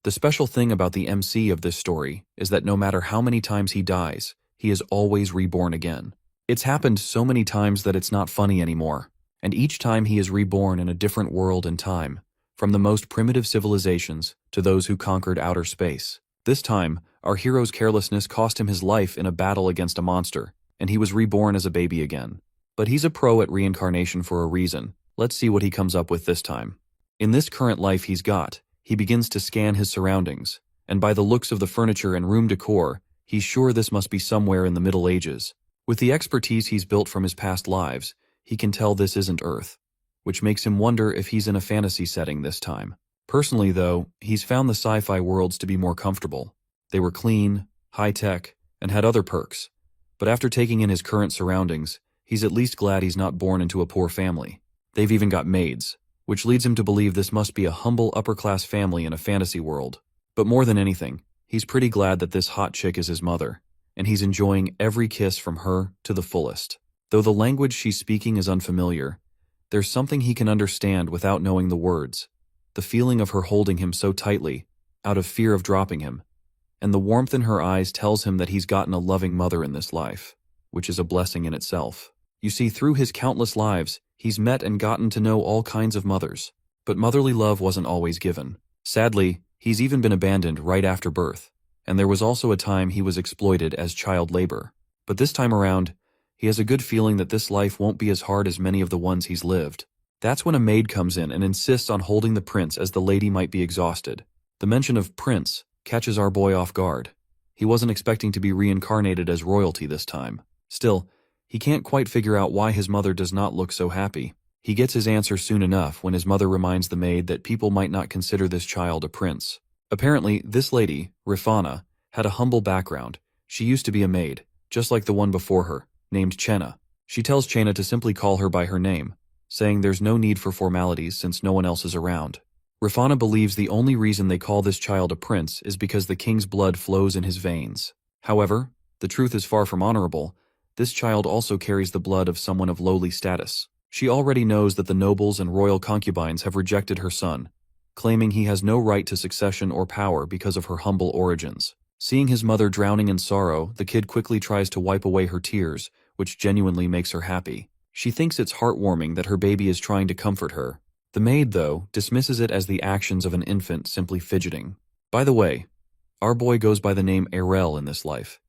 The special thing about the MC of this story is that no matter how many times he dies, he is always reborn again. It's happened so many times that it's not funny anymore, and each time he is reborn in a different world and time, from the most primitive civilizations to those who conquered outer space. This time, our hero's carelessness cost him his life in a battle against a monster, and he was reborn as a baby again. But he's a pro at reincarnation for a reason. Let's see what he comes up with this time. In this current life he's got, he begins to scan his surroundings, and by the looks of the furniture and room decor, he's sure this must be somewhere in the Middle Ages. With the expertise he's built from his past lives, he can tell this isn't Earth, which makes him wonder if he's in a fantasy setting this time. Personally though, he's found the sci-fi worlds to be more comfortable. They were clean, high-tech, and had other perks. But after taking in his current surroundings, he's at least glad he's not born into a poor family. They've even got maids, which leads him to believe this must be a humble upper-class family in a fantasy world. But more than anything, he's pretty glad that this hot chick is his mother, and he's enjoying every kiss from her to the fullest. Though the language she's speaking is unfamiliar, there's something he can understand without knowing the words. The feeling of her holding him so tightly, out of fear of dropping him, and the warmth in her eyes tells him that he's gotten a loving mother in this life, which is a blessing in itself. You see, through his countless lives, he's met and gotten to know all kinds of mothers, but motherly love wasn't always given. Sadly, he's even been abandoned right after birth, and there was also a time he was exploited as child labor. But this time around, he has a good feeling that this life won't be as hard as many of the ones he's lived. That's when a maid comes in and insists on holding the prince as the lady might be exhausted. The mention of prince catches our boy off guard. He wasn't expecting to be reincarnated as royalty this time. Still, he can't quite figure out why his mother does not look so happy. He gets his answer soon enough when his mother reminds the maid that people might not consider this child a prince. Apparently, this lady, Rifana, had a humble background. She used to be a maid, just like the one before her, named Chenna. She tells Chenna to simply call her by her name, saying there's no need for formalities since no one else is around. Rifana believes the only reason they call this child a prince is because the king's blood flows in his veins. However, the truth is far from honorable. This child also carries the blood of someone of lowly status. She already knows that the nobles and royal concubines have rejected her son, claiming he has no right to succession or power because of her humble origins. Seeing his mother drowning in sorrow, the kid quickly tries to wipe away her tears, which genuinely makes her happy. She thinks it's heartwarming that her baby is trying to comfort her. The maid, though, dismisses it as the actions of an infant simply fidgeting. By the way, our boy goes by the name Erel in this life,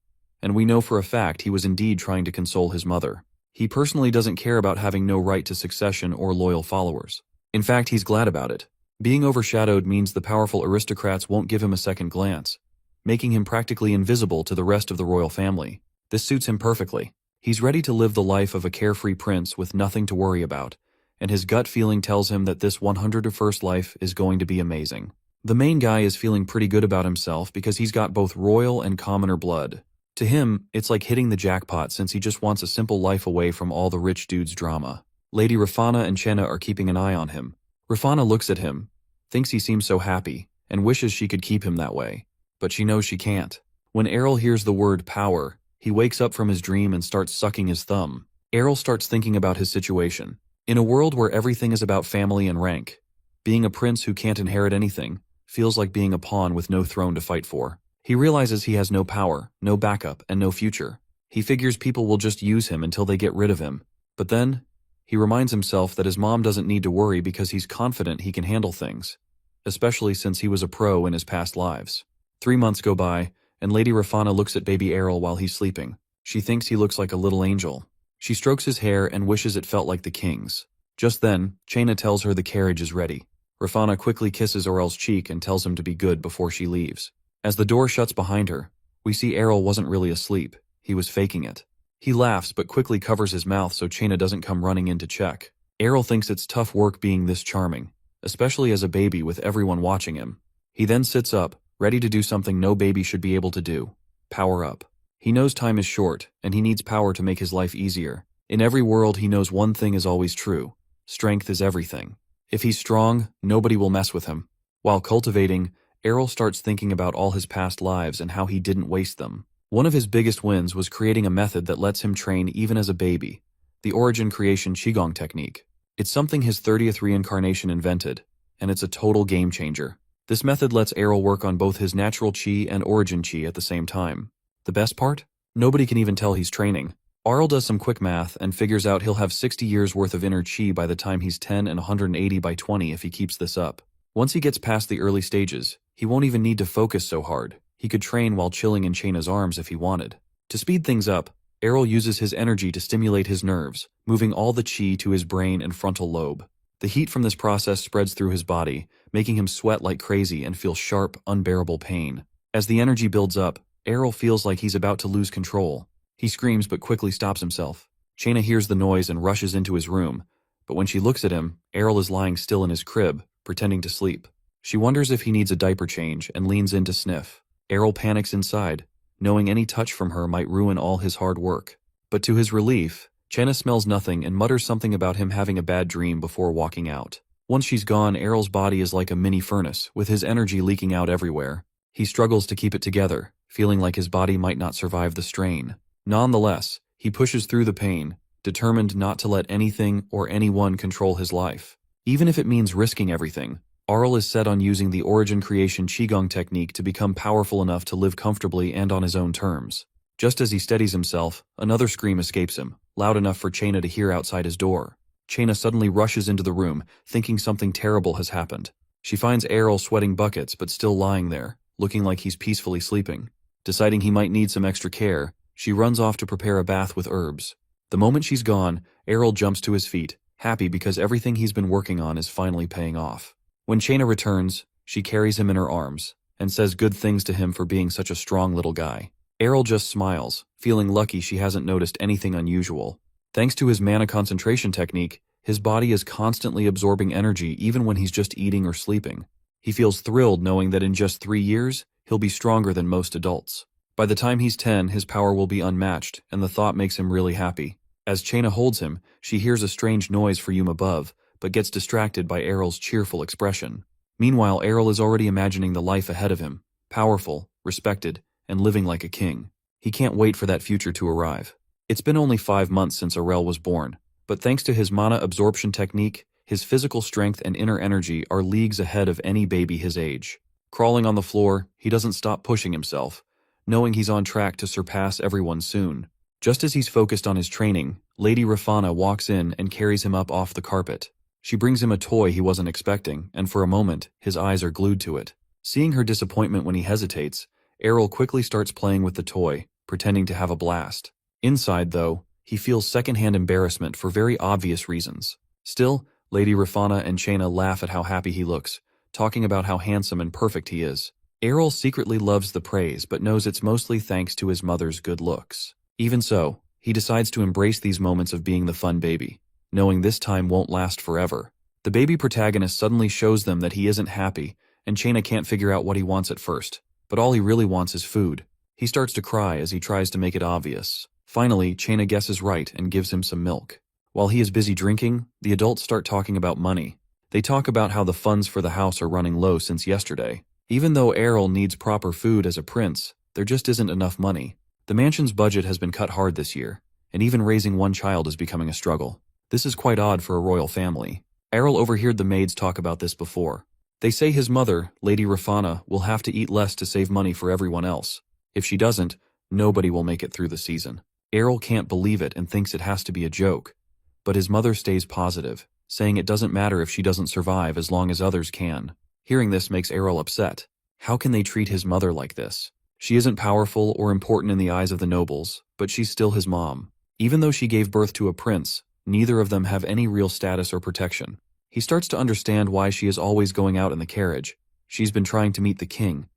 and we know for a fact he was indeed trying to console his mother. He personally doesn't care about having no right to succession or loyal followers. In fact, he's glad about it. Being overshadowed means the powerful aristocrats won't give him a second glance, making him practically invisible to the rest of the royal family. This suits him perfectly. He's ready to live the life of a carefree prince with nothing to worry about, and his gut feeling tells him that this 101st life is going to be amazing. The main guy is feeling pretty good about himself because he's got both royal and commoner blood. To him, it's like hitting the jackpot since he just wants a simple life away from all the rich dude's drama. Lady Rifana and Chenna are keeping an eye on him. Rifana looks at him, thinks he seems so happy, and wishes she could keep him that way. But she knows she can't. When Errol hears the word power, he wakes up from his dream and starts sucking his thumb. Errol starts thinking about his situation. In a world where everything is about family and rank, being a prince who can't inherit anything feels like being a pawn with no throne to fight for. He realizes he has no power, no backup, and no future. He figures people will just use him until they get rid of him. But then, he reminds himself that his mom doesn't need to worry because he's confident he can handle things, especially since he was a pro in his past lives. 3 months go by, and Lady Rifana looks at baby Errol while he's sleeping. She thinks he looks like a little angel. She strokes his hair and wishes it felt like the king's. Just then, Chenna tells her the carriage is ready. Rifana quickly kisses Errol's cheek and tells him to be good before she leaves. As the door shuts behind her, we see Errol wasn't really asleep. He was faking it. He laughs but quickly covers his mouth so Chenna doesn't come running in to check. Errol thinks it's tough work being this charming, especially as a baby with everyone watching him. He then sits up, ready to do something no baby should be able to do. Power up. He knows time is short, and he needs power to make his life easier. In every world, he knows one thing is always true. Strength is everything. If he's strong, nobody will mess with him. While cultivating, Errol starts thinking about all his past lives and how he didn't waste them. One of his biggest wins was creating a method that lets him train even as a baby, the origin creation Qigong technique. It's something his 30th reincarnation invented, and it's a total game changer. This method lets Errol work on both his natural chi and origin chi at the same time. The best part? Nobody can even tell he's training. Errol does some quick math and figures out he'll have 60 years worth of inner chi by the time he's 10 and 180 by 20 if he keeps this up. Once he gets past the early stages, he won't even need to focus so hard. He could train while chilling in Chaina's arms if he wanted. To speed things up, Errol uses his energy to stimulate his nerves, moving all the chi to his brain and frontal lobe. The heat from this process spreads through his body, making him sweat like crazy and feel sharp, unbearable pain. As the energy builds up, Errol feels like he's about to lose control. He screams but quickly stops himself. Chaina hears the noise and rushes into his room, but when she looks at him, Errol is lying still in his crib, pretending to sleep. She wonders if he needs a diaper change and leans in to sniff. Errol panics inside, knowing any touch from her might ruin all his hard work. But to his relief, Chaina smells nothing and mutters something about him having a bad dream before walking out. Once she's gone, Errol's body is like a mini furnace, with his energy leaking out everywhere. He struggles to keep it together, feeling like his body might not survive the strain. Nonetheless, he pushes through the pain, determined not to let anything or anyone control his life. Even if it means risking everything, Errol is set on using the origin creation Qigong technique to become powerful enough to live comfortably and on his own terms. Just as he steadies himself, another scream escapes him, loud enough for Chaina to hear outside his door. Chaina suddenly rushes into the room, thinking something terrible has happened. She finds Errol sweating buckets but still lying there, looking like he's peacefully sleeping. Deciding he might need some extra care, she runs off to prepare a bath with herbs. The moment she's gone, Errol jumps to his feet, happy because everything he's been working on is finally paying off. When Chaina returns, she carries him in her arms, and says good things to him for being such a strong little guy. Errol just smiles, feeling lucky she hasn't noticed anything unusual. Thanks to his mana concentration technique, his body is constantly absorbing energy even when he's just eating or sleeping. He feels thrilled knowing that in just 3 years, he'll be stronger than most adults. By the time he's 10, his power will be unmatched, and the thought makes him really happy. As Chaina holds him, she hears a strange noise from above, but gets distracted by Errol's cheerful expression. Meanwhile, Errol is already imagining the life ahead of him, powerful, respected, and living like a king. He can't wait for that future to arrive. It's been only 5 months since Errol was born, but thanks to his mana absorption technique, his physical strength and inner energy are leagues ahead of any baby his age. Crawling on the floor, he doesn't stop pushing himself, knowing he's on track to surpass everyone soon. Just as he's focused on his training, Lady Rafana walks in and carries him up off the carpet. She brings him a toy he wasn't expecting, and for a moment, his eyes are glued to it. Seeing her disappointment when he hesitates, Errol quickly starts playing with the toy, pretending to have a blast. Inside, though, he feels secondhand embarrassment for very obvious reasons. Still, Lady Rafana and Chaina laugh at how happy he looks, talking about how handsome and perfect he is. Errol secretly loves the praise but knows it's mostly thanks to his mother's good looks. Even so, he decides to embrace these moments of being the fun baby, knowing this time won't last forever. The baby protagonist suddenly shows them that he isn't happy, and Chaina can't figure out what he wants at first, but all he really wants is food. He starts to cry as he tries to make it obvious. Finally, Chaina guesses right and gives him some milk. While he is busy drinking, the adults start talking about money. They talk about how the funds for the house are running low since yesterday. Even though Errol needs proper food as a prince, there just isn't enough money. The mansion's budget has been cut hard this year, and even raising one child is becoming a struggle. This is quite odd for a royal family. Errol overheard the maids talk about this before. They say his mother, Lady Rafana, will have to eat less to save money for everyone else. If she doesn't, nobody will make it through the season. Errol can't believe it and thinks it has to be a joke. But his mother stays positive, saying it doesn't matter if she doesn't survive as long as others can. Hearing this makes Errol upset. How can they treat his mother like this? She isn't powerful or important in the eyes of the nobles, but she's still his mom. Even though she gave birth to a prince, neither of them have any real status or protection. He starts to understand why she is always going out in the carriage. She's been trying to meet the king,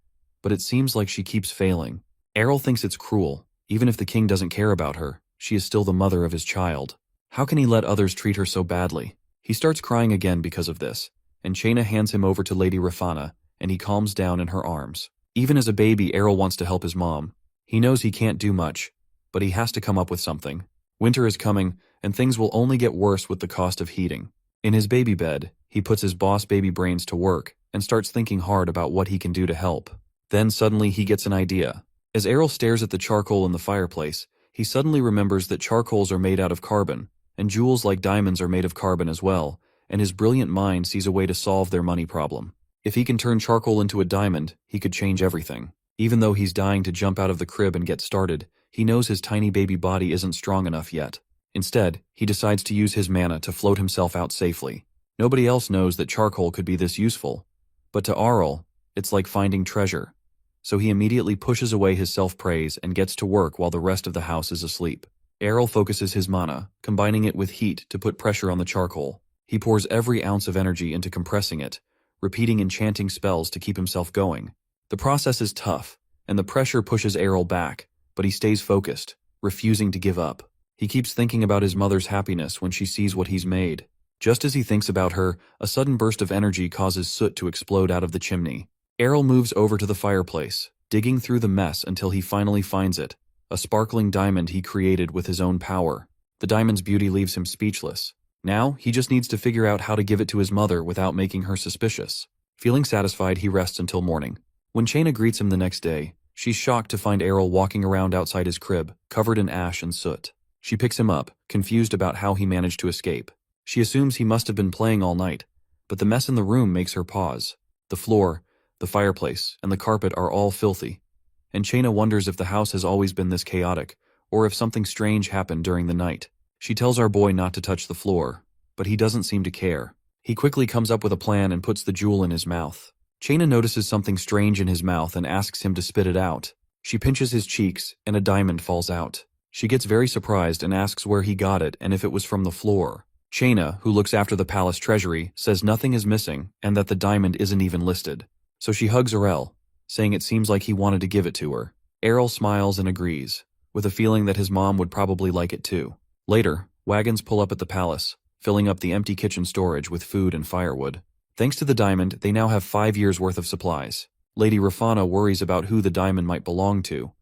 but it seems like she keeps failing. Errol thinks it's cruel. Even if the king doesn't care about her, she is still the mother of his child. How can he let others treat her so badly? He starts crying again because of this, and Chaina hands him over to Lady Rafana, and he calms down in her arms. Even as a baby, Errol wants to help his mom. He knows he can't do much, but he has to come up with something. Winter is coming, and things will only get worse with the cost of heating. In his baby bed, he puts his boss baby brains to work and starts thinking hard about what he can do to help. Then suddenly he gets an idea. As Errol stares at the charcoal in the fireplace, he suddenly remembers that charcoals are made out of carbon, and jewels like diamonds are made of carbon as well, and his brilliant mind sees a way to solve their money problem. If he can turn charcoal into a diamond, he could change everything. Even though he's dying to jump out of the crib and get started, he knows his tiny baby body isn't strong enough yet. Instead, he decides to use his mana to float himself out safely. Nobody else knows that charcoal could be this useful, but to Arl, it's like finding treasure. So he immediately pushes away his self-praise and gets to work while the rest of the house is asleep. Arl focuses his mana, combining it with heat to put pressure on the charcoal. He pours every ounce of energy into compressing it, repeating enchanting spells to keep himself going. The process is tough, and the pressure pushes Arl back, but he stays focused, refusing to give up. He keeps thinking about his mother's happiness when she sees what he's made. Just as he thinks about her, a sudden burst of energy causes soot to explode out of the chimney. Arl moves over to the fireplace, digging through the mess until he finally finds it, a sparkling diamond he created with his own power. The diamond's beauty leaves him speechless. Now, he just needs to figure out how to give it to his mother without making her suspicious. Feeling satisfied, he rests until morning. When Chaina greets him the next day, she's shocked to find Arl walking around outside his crib, covered in ash and soot. She picks him up, confused about how he managed to escape. She assumes he must have been playing all night, but the mess in the room makes her pause. The floor, the fireplace, and the carpet are all filthy, and Chaina wonders if the house has always been this chaotic, or if something strange happened during the night. She tells our boy not to touch the floor, but he doesn't seem to care. He quickly comes up with a plan and puts the jewel in his mouth. Chaina notices something strange in his mouth and asks him to spit it out. She pinches his cheeks, and a diamond falls out. She gets very surprised and asks where he got it and if it was from the floor. Chaina, who looks after the palace treasury, says nothing is missing and that the diamond isn't even listed. So she hugs Arel, saying it seems like he wanted to give it to her. Arel smiles and agrees, with a feeling that his mom would probably like it too. Later, wagons pull up at the palace, filling up the empty kitchen storage with food and firewood. Thanks to the diamond, they now have 5 years' worth of supplies. Lady Rafana worries about who the diamond might belong to,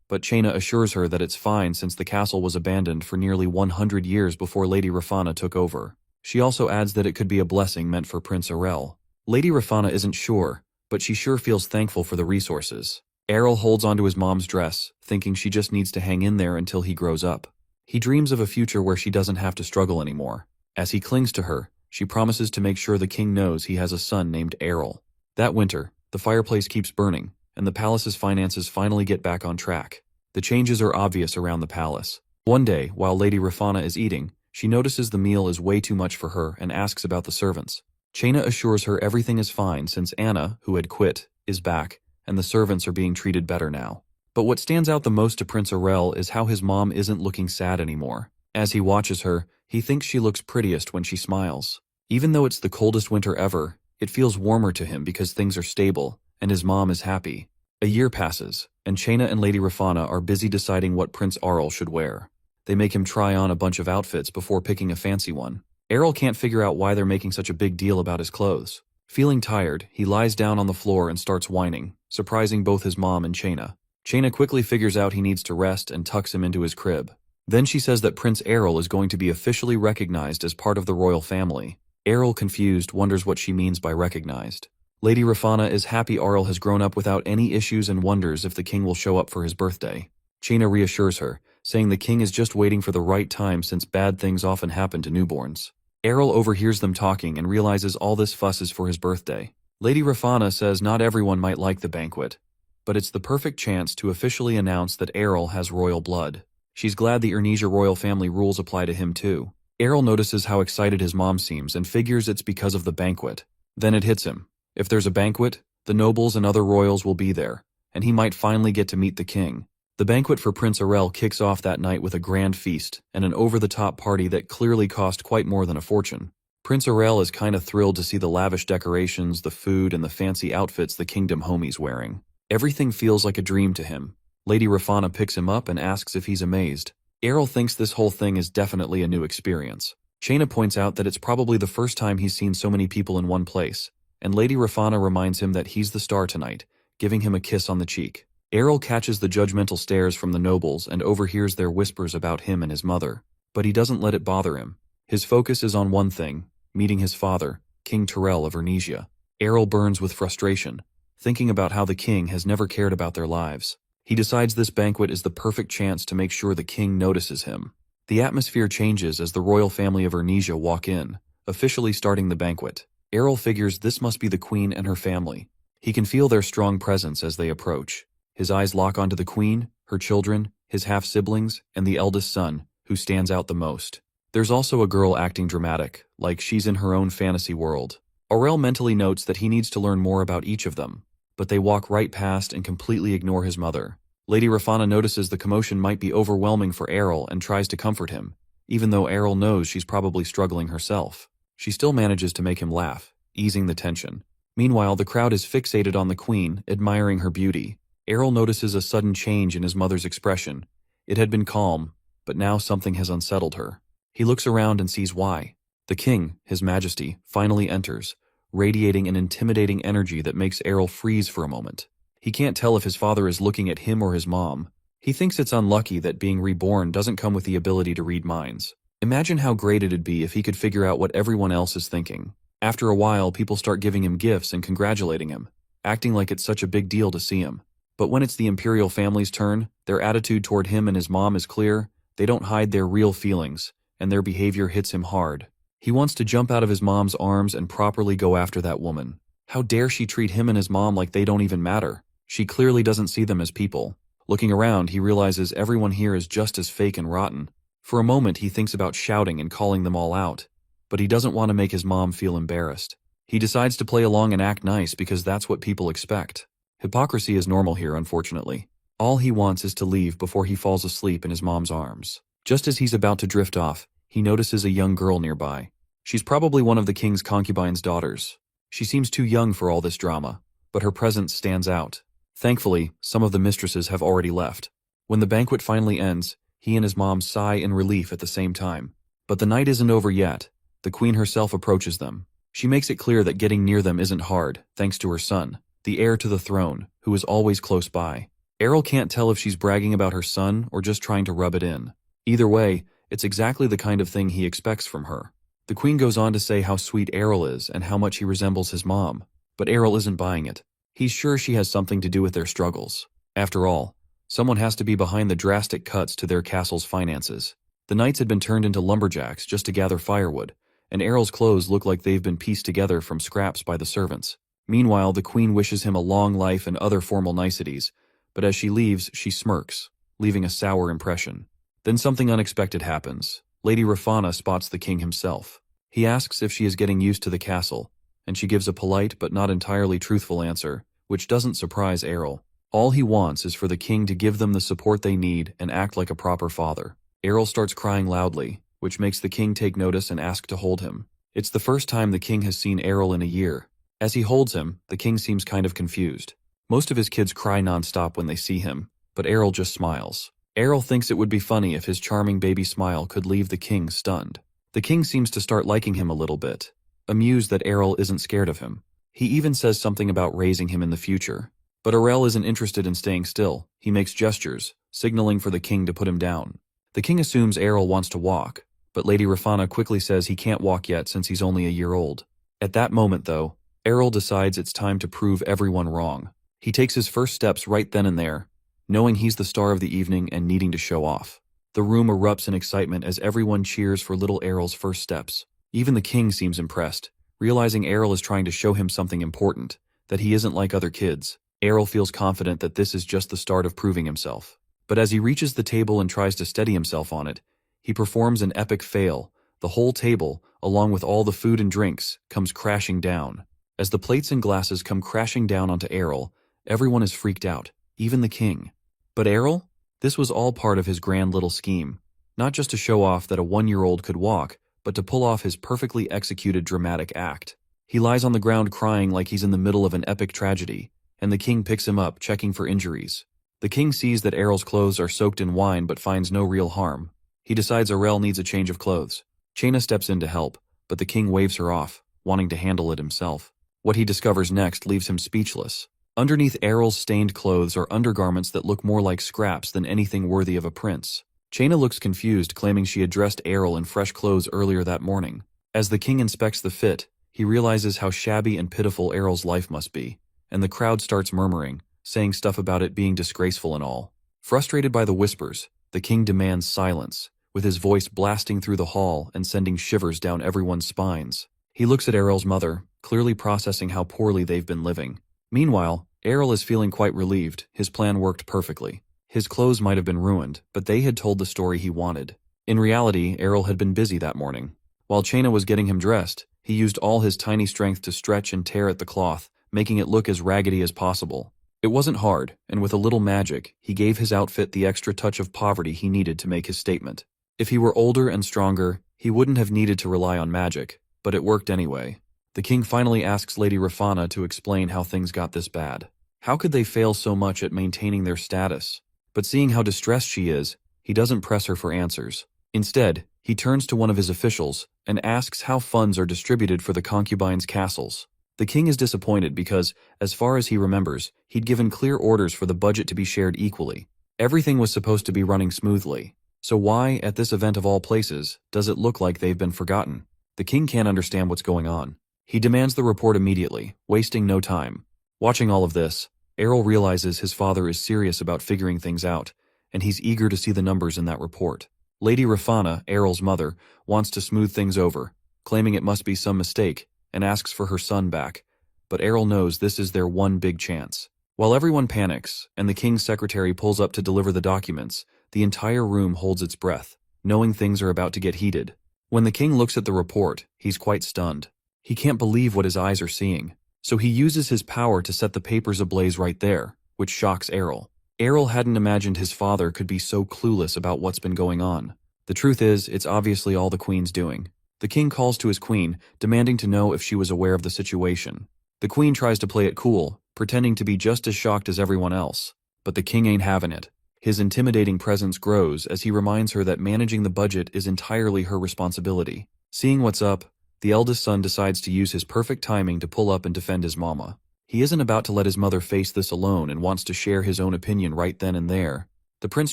but Chaina assures her that it's fine since the castle was abandoned for nearly 100 years before Lady Rafana took over. She also adds that it could be a blessing meant for Prince Arel. Lady Rafana isn't sure, but she sure feels thankful for the resources. Arel holds onto his mom's dress, thinking she just needs to hang in there until he grows up. He dreams of a future where she doesn't have to struggle anymore. As he clings to her, she promises to make sure the king knows he has a son named Arel. That winter, the fireplace keeps burning, and the palace's finances finally get back on track. The changes are obvious around the palace. One day, while Lady Rafana is eating, she notices the meal is way too much for her and asks about the servants. Chaina assures her everything is fine since Anna, who had quit, is back, and the servants are being treated better now. But what stands out the most to Prince Arel is how his mom isn't looking sad anymore. As he watches her, he thinks she looks prettiest when she smiles. Even though it's the coldest winter ever, it feels warmer to him because things are stable, and his mom is happy. A year passes, and Chaina and Lady Rafana are busy deciding what Prince Arel should wear. They make him try on a bunch of outfits before picking a fancy one. Arel can't figure out why they're making such a big deal about his clothes. Feeling tired, he lies down on the floor and starts whining, surprising both his mom and Chaina. Chaina quickly figures out he needs to rest and tucks him into his crib. Then she says that Prince Arel is going to be officially recognized as part of the royal family. Arel, confused, wonders what she means by recognized. Lady Rafana is happy Arel has grown up without any issues and wonders if the king will show up for his birthday. Chaina reassures her, saying the king is just waiting for the right time since bad things often happen to newborns. Arel overhears them talking and realizes all this fuss is for his birthday. Lady Rafana says not everyone might like the banquet, but it's the perfect chance to officially announce that Arel has royal blood. She's glad the Ernesia royal family rules apply to him too. Arel notices how excited his mom seems and figures it's because of the banquet. Then it hits him. If there's a banquet, the nobles and other royals will be there, and he might finally get to meet the king. The banquet for Prince Arel kicks off that night with a grand feast and an over-the-top party that clearly cost quite more than a fortune. Prince Arel is kinda thrilled to see the lavish decorations, the food, and the fancy outfits the kingdom homie's wearing. Everything feels like a dream to him. Lady Rafana picks him up and asks if he's amazed. Arel thinks this whole thing is definitely a new experience. Chaina points out that it's probably the first time he's seen so many people in one place, and Lady Rafana reminds him that he's the star tonight, giving him a kiss on the cheek. Arel catches the judgmental stares from the nobles and overhears their whispers about him and his mother, but he doesn't let it bother him. His focus is on one thing, meeting his father, King Terrell of Ernesia. Arel burns with frustration, thinking about how the king has never cared about their lives. He decides this banquet is the perfect chance to make sure the king notices him. The atmosphere changes as the royal family of Ernesia walk in, officially starting the banquet. Errol figures this must be the queen and her family. He can feel their strong presence as they approach. His eyes lock onto the queen, her children, his half-siblings, and the eldest son, who stands out the most. There's also a girl acting dramatic, like she's in her own fantasy world. Aurel mentally notes that he needs to learn more about each of them, but they walk right past and completely ignore his mother. Lady Rafana notices the commotion might be overwhelming for Errol and tries to comfort him, even though Errol knows she's probably struggling herself. She still manages to make him laugh, easing the tension. Meanwhile, the crowd is fixated on the queen, admiring her beauty. Errol notices a sudden change in his mother's expression. It had been calm, but now something has unsettled her. He looks around and sees why. The king, His Majesty, finally enters, radiating an intimidating energy that makes Errol freeze for a moment. He can't tell if his father is looking at him or his mom. He thinks it's unlucky that being reborn doesn't come with the ability to read minds. Imagine how great it'd be if he could figure out what everyone else is thinking. After a while, people start giving him gifts and congratulating him, acting like it's such a big deal to see him. But when it's the imperial family's turn, their attitude toward him and his mom is clear. They don't hide their real feelings, and their behavior hits him hard. He wants to jump out of his mom's arms and properly go after that woman. How dare she treat him and his mom like they don't even matter? She clearly doesn't see them as people. Looking around, he realizes everyone here is just as fake and rotten. For a moment, he thinks about shouting and calling them all out, but he doesn't want to make his mom feel embarrassed. He decides to play along and act nice because that's what people expect. Hypocrisy is normal here, unfortunately. All he wants is to leave before he falls asleep in his mom's arms. Just as he's about to drift off, he notices a young girl nearby. She's probably one of the king's concubine's daughters. She seems too young for all this drama, but her presence stands out. Thankfully, some of the mistresses have already left. When the banquet finally ends, he and his mom sigh in relief at the same time. But the night isn't over yet. The queen herself approaches them. She makes it clear that getting near them isn't hard, thanks to her son, the heir to the throne, who is always close by. Errol can't tell if she's bragging about her son or just trying to rub it in. Either way, it's exactly the kind of thing he expects from her. The queen goes on to say how sweet Errol is and how much he resembles his mom, but Errol isn't buying it. He's sure she has something to do with their struggles. After all, someone has to be behind the drastic cuts to their castle's finances. The knights had been turned into lumberjacks just to gather firewood, and Errol's clothes look like they've been pieced together from scraps by the servants. Meanwhile, the queen wishes him a long life and other formal niceties, but as she leaves, she smirks, leaving a sour impression. Then something unexpected happens. Lady Rafana spots the king himself. He asks if she is getting used to the castle, and she gives a polite but not entirely truthful answer, which doesn't surprise Errol. All he wants is for the king to give them the support they need and act like a proper father. Errol starts crying loudly, which makes the king take notice and ask to hold him. It's the first time the king has seen Errol in a year. As he holds him, the king seems kind of confused. Most of his kids cry nonstop when they see him, but Errol just smiles. Errol thinks it would be funny if his charming baby smile could leave the king stunned. The king seems to start liking him a little bit, amused that Errol isn't scared of him. He even says something about raising him in the future. But Errol isn't interested in staying still. He makes gestures, signaling for the king to put him down. The king assumes Errol wants to walk, but Lady Rafana quickly says he can't walk yet since he's only a year old. At that moment, though, Errol decides it's time to prove everyone wrong. He takes his first steps right then and there, knowing he's the star of the evening and needing to show off. The room erupts in excitement as everyone cheers for little Errol's first steps. Even the king seems impressed, realizing Errol is trying to show him something important, that he isn't like other kids. Errol feels confident that this is just the start of proving himself. But as he reaches the table and tries to steady himself on it, he performs an epic fail. The whole table, along with all the food and drinks, comes crashing down. As the plates and glasses come crashing down onto Errol, everyone is freaked out, even the king. But Errol? This was all part of his grand little scheme. Not just to show off that a 1-year-old could walk, but to pull off his perfectly executed dramatic act. He lies on the ground crying like he's in the middle of an epic tragedy, and the king picks him up, checking for injuries. The king sees that Errol's clothes are soaked in wine but finds no real harm. He decides Errol needs a change of clothes. Chaina steps in to help, but the king waves her off, wanting to handle it himself. What he discovers next leaves him speechless. Underneath Errol's stained clothes are undergarments that look more like scraps than anything worthy of a prince. Chaina looks confused, claiming she had dressed Errol in fresh clothes earlier that morning. As the king inspects the fit, he realizes how shabby and pitiful Errol's life must be, and the crowd starts murmuring, saying stuff about it being disgraceful and all. Frustrated by the whispers, the king demands silence, with his voice blasting through the hall and sending shivers down everyone's spines. He looks at Errol's mother, clearly processing how poorly they've been living. Meanwhile, Errol is feeling quite relieved. His plan worked perfectly. His clothes might have been ruined, but they had told the story he wanted. In reality, Errol had been busy that morning. While Chaina was getting him dressed, he used all his tiny strength to stretch and tear at the cloth, making it look as raggedy as possible. It wasn't hard, and with a little magic, he gave his outfit the extra touch of poverty he needed to make his statement. If he were older and stronger, he wouldn't have needed to rely on magic, but it worked anyway. The king finally asks Lady Rafana to explain how things got this bad. How could they fail so much at maintaining their status? But seeing how distressed she is, he doesn't press her for answers. Instead, he turns to one of his officials and asks how funds are distributed for the concubines' castles. The king is disappointed because, as far as he remembers, he'd given clear orders for the budget to be shared equally. Everything was supposed to be running smoothly. So why, at this event of all places, does it look like they've been forgotten? The king can't understand what's going on. He demands the report immediately, wasting no time. Watching all of this, Errol realizes his father is serious about figuring things out, and he's eager to see the numbers in that report. Lady Rafana, Errol's mother, wants to smooth things over, claiming it must be some mistake, and asks for her son back. But Errol knows this is their one big chance. While everyone panics, and the king's secretary pulls up to deliver the documents, the entire room holds its breath, knowing things are about to get heated. When the king looks at the report, he's quite stunned. He can't believe what his eyes are seeing, so he uses his power to set the papers ablaze right there, which shocks Errol. Errol hadn't imagined his father could be so clueless about what's been going on. The truth is, it's obviously all the queen's doing. The king calls to his queen, demanding to know if she was aware of the situation. The queen tries to play it cool, pretending to be just as shocked as everyone else. But the king ain't having it. His intimidating presence grows as he reminds her that managing the budget is entirely her responsibility. Seeing what's up, the eldest son decides to use his perfect timing to pull up and defend his mama. He isn't about to let his mother face this alone and wants to share his own opinion right then and there. The prince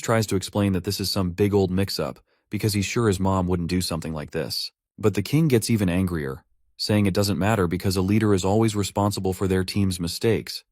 tries to explain that this is some big old mix-up, because he's sure his mom wouldn't do something like this. But the king gets even angrier, saying it doesn't matter because a leader is always responsible for their team's mistakes.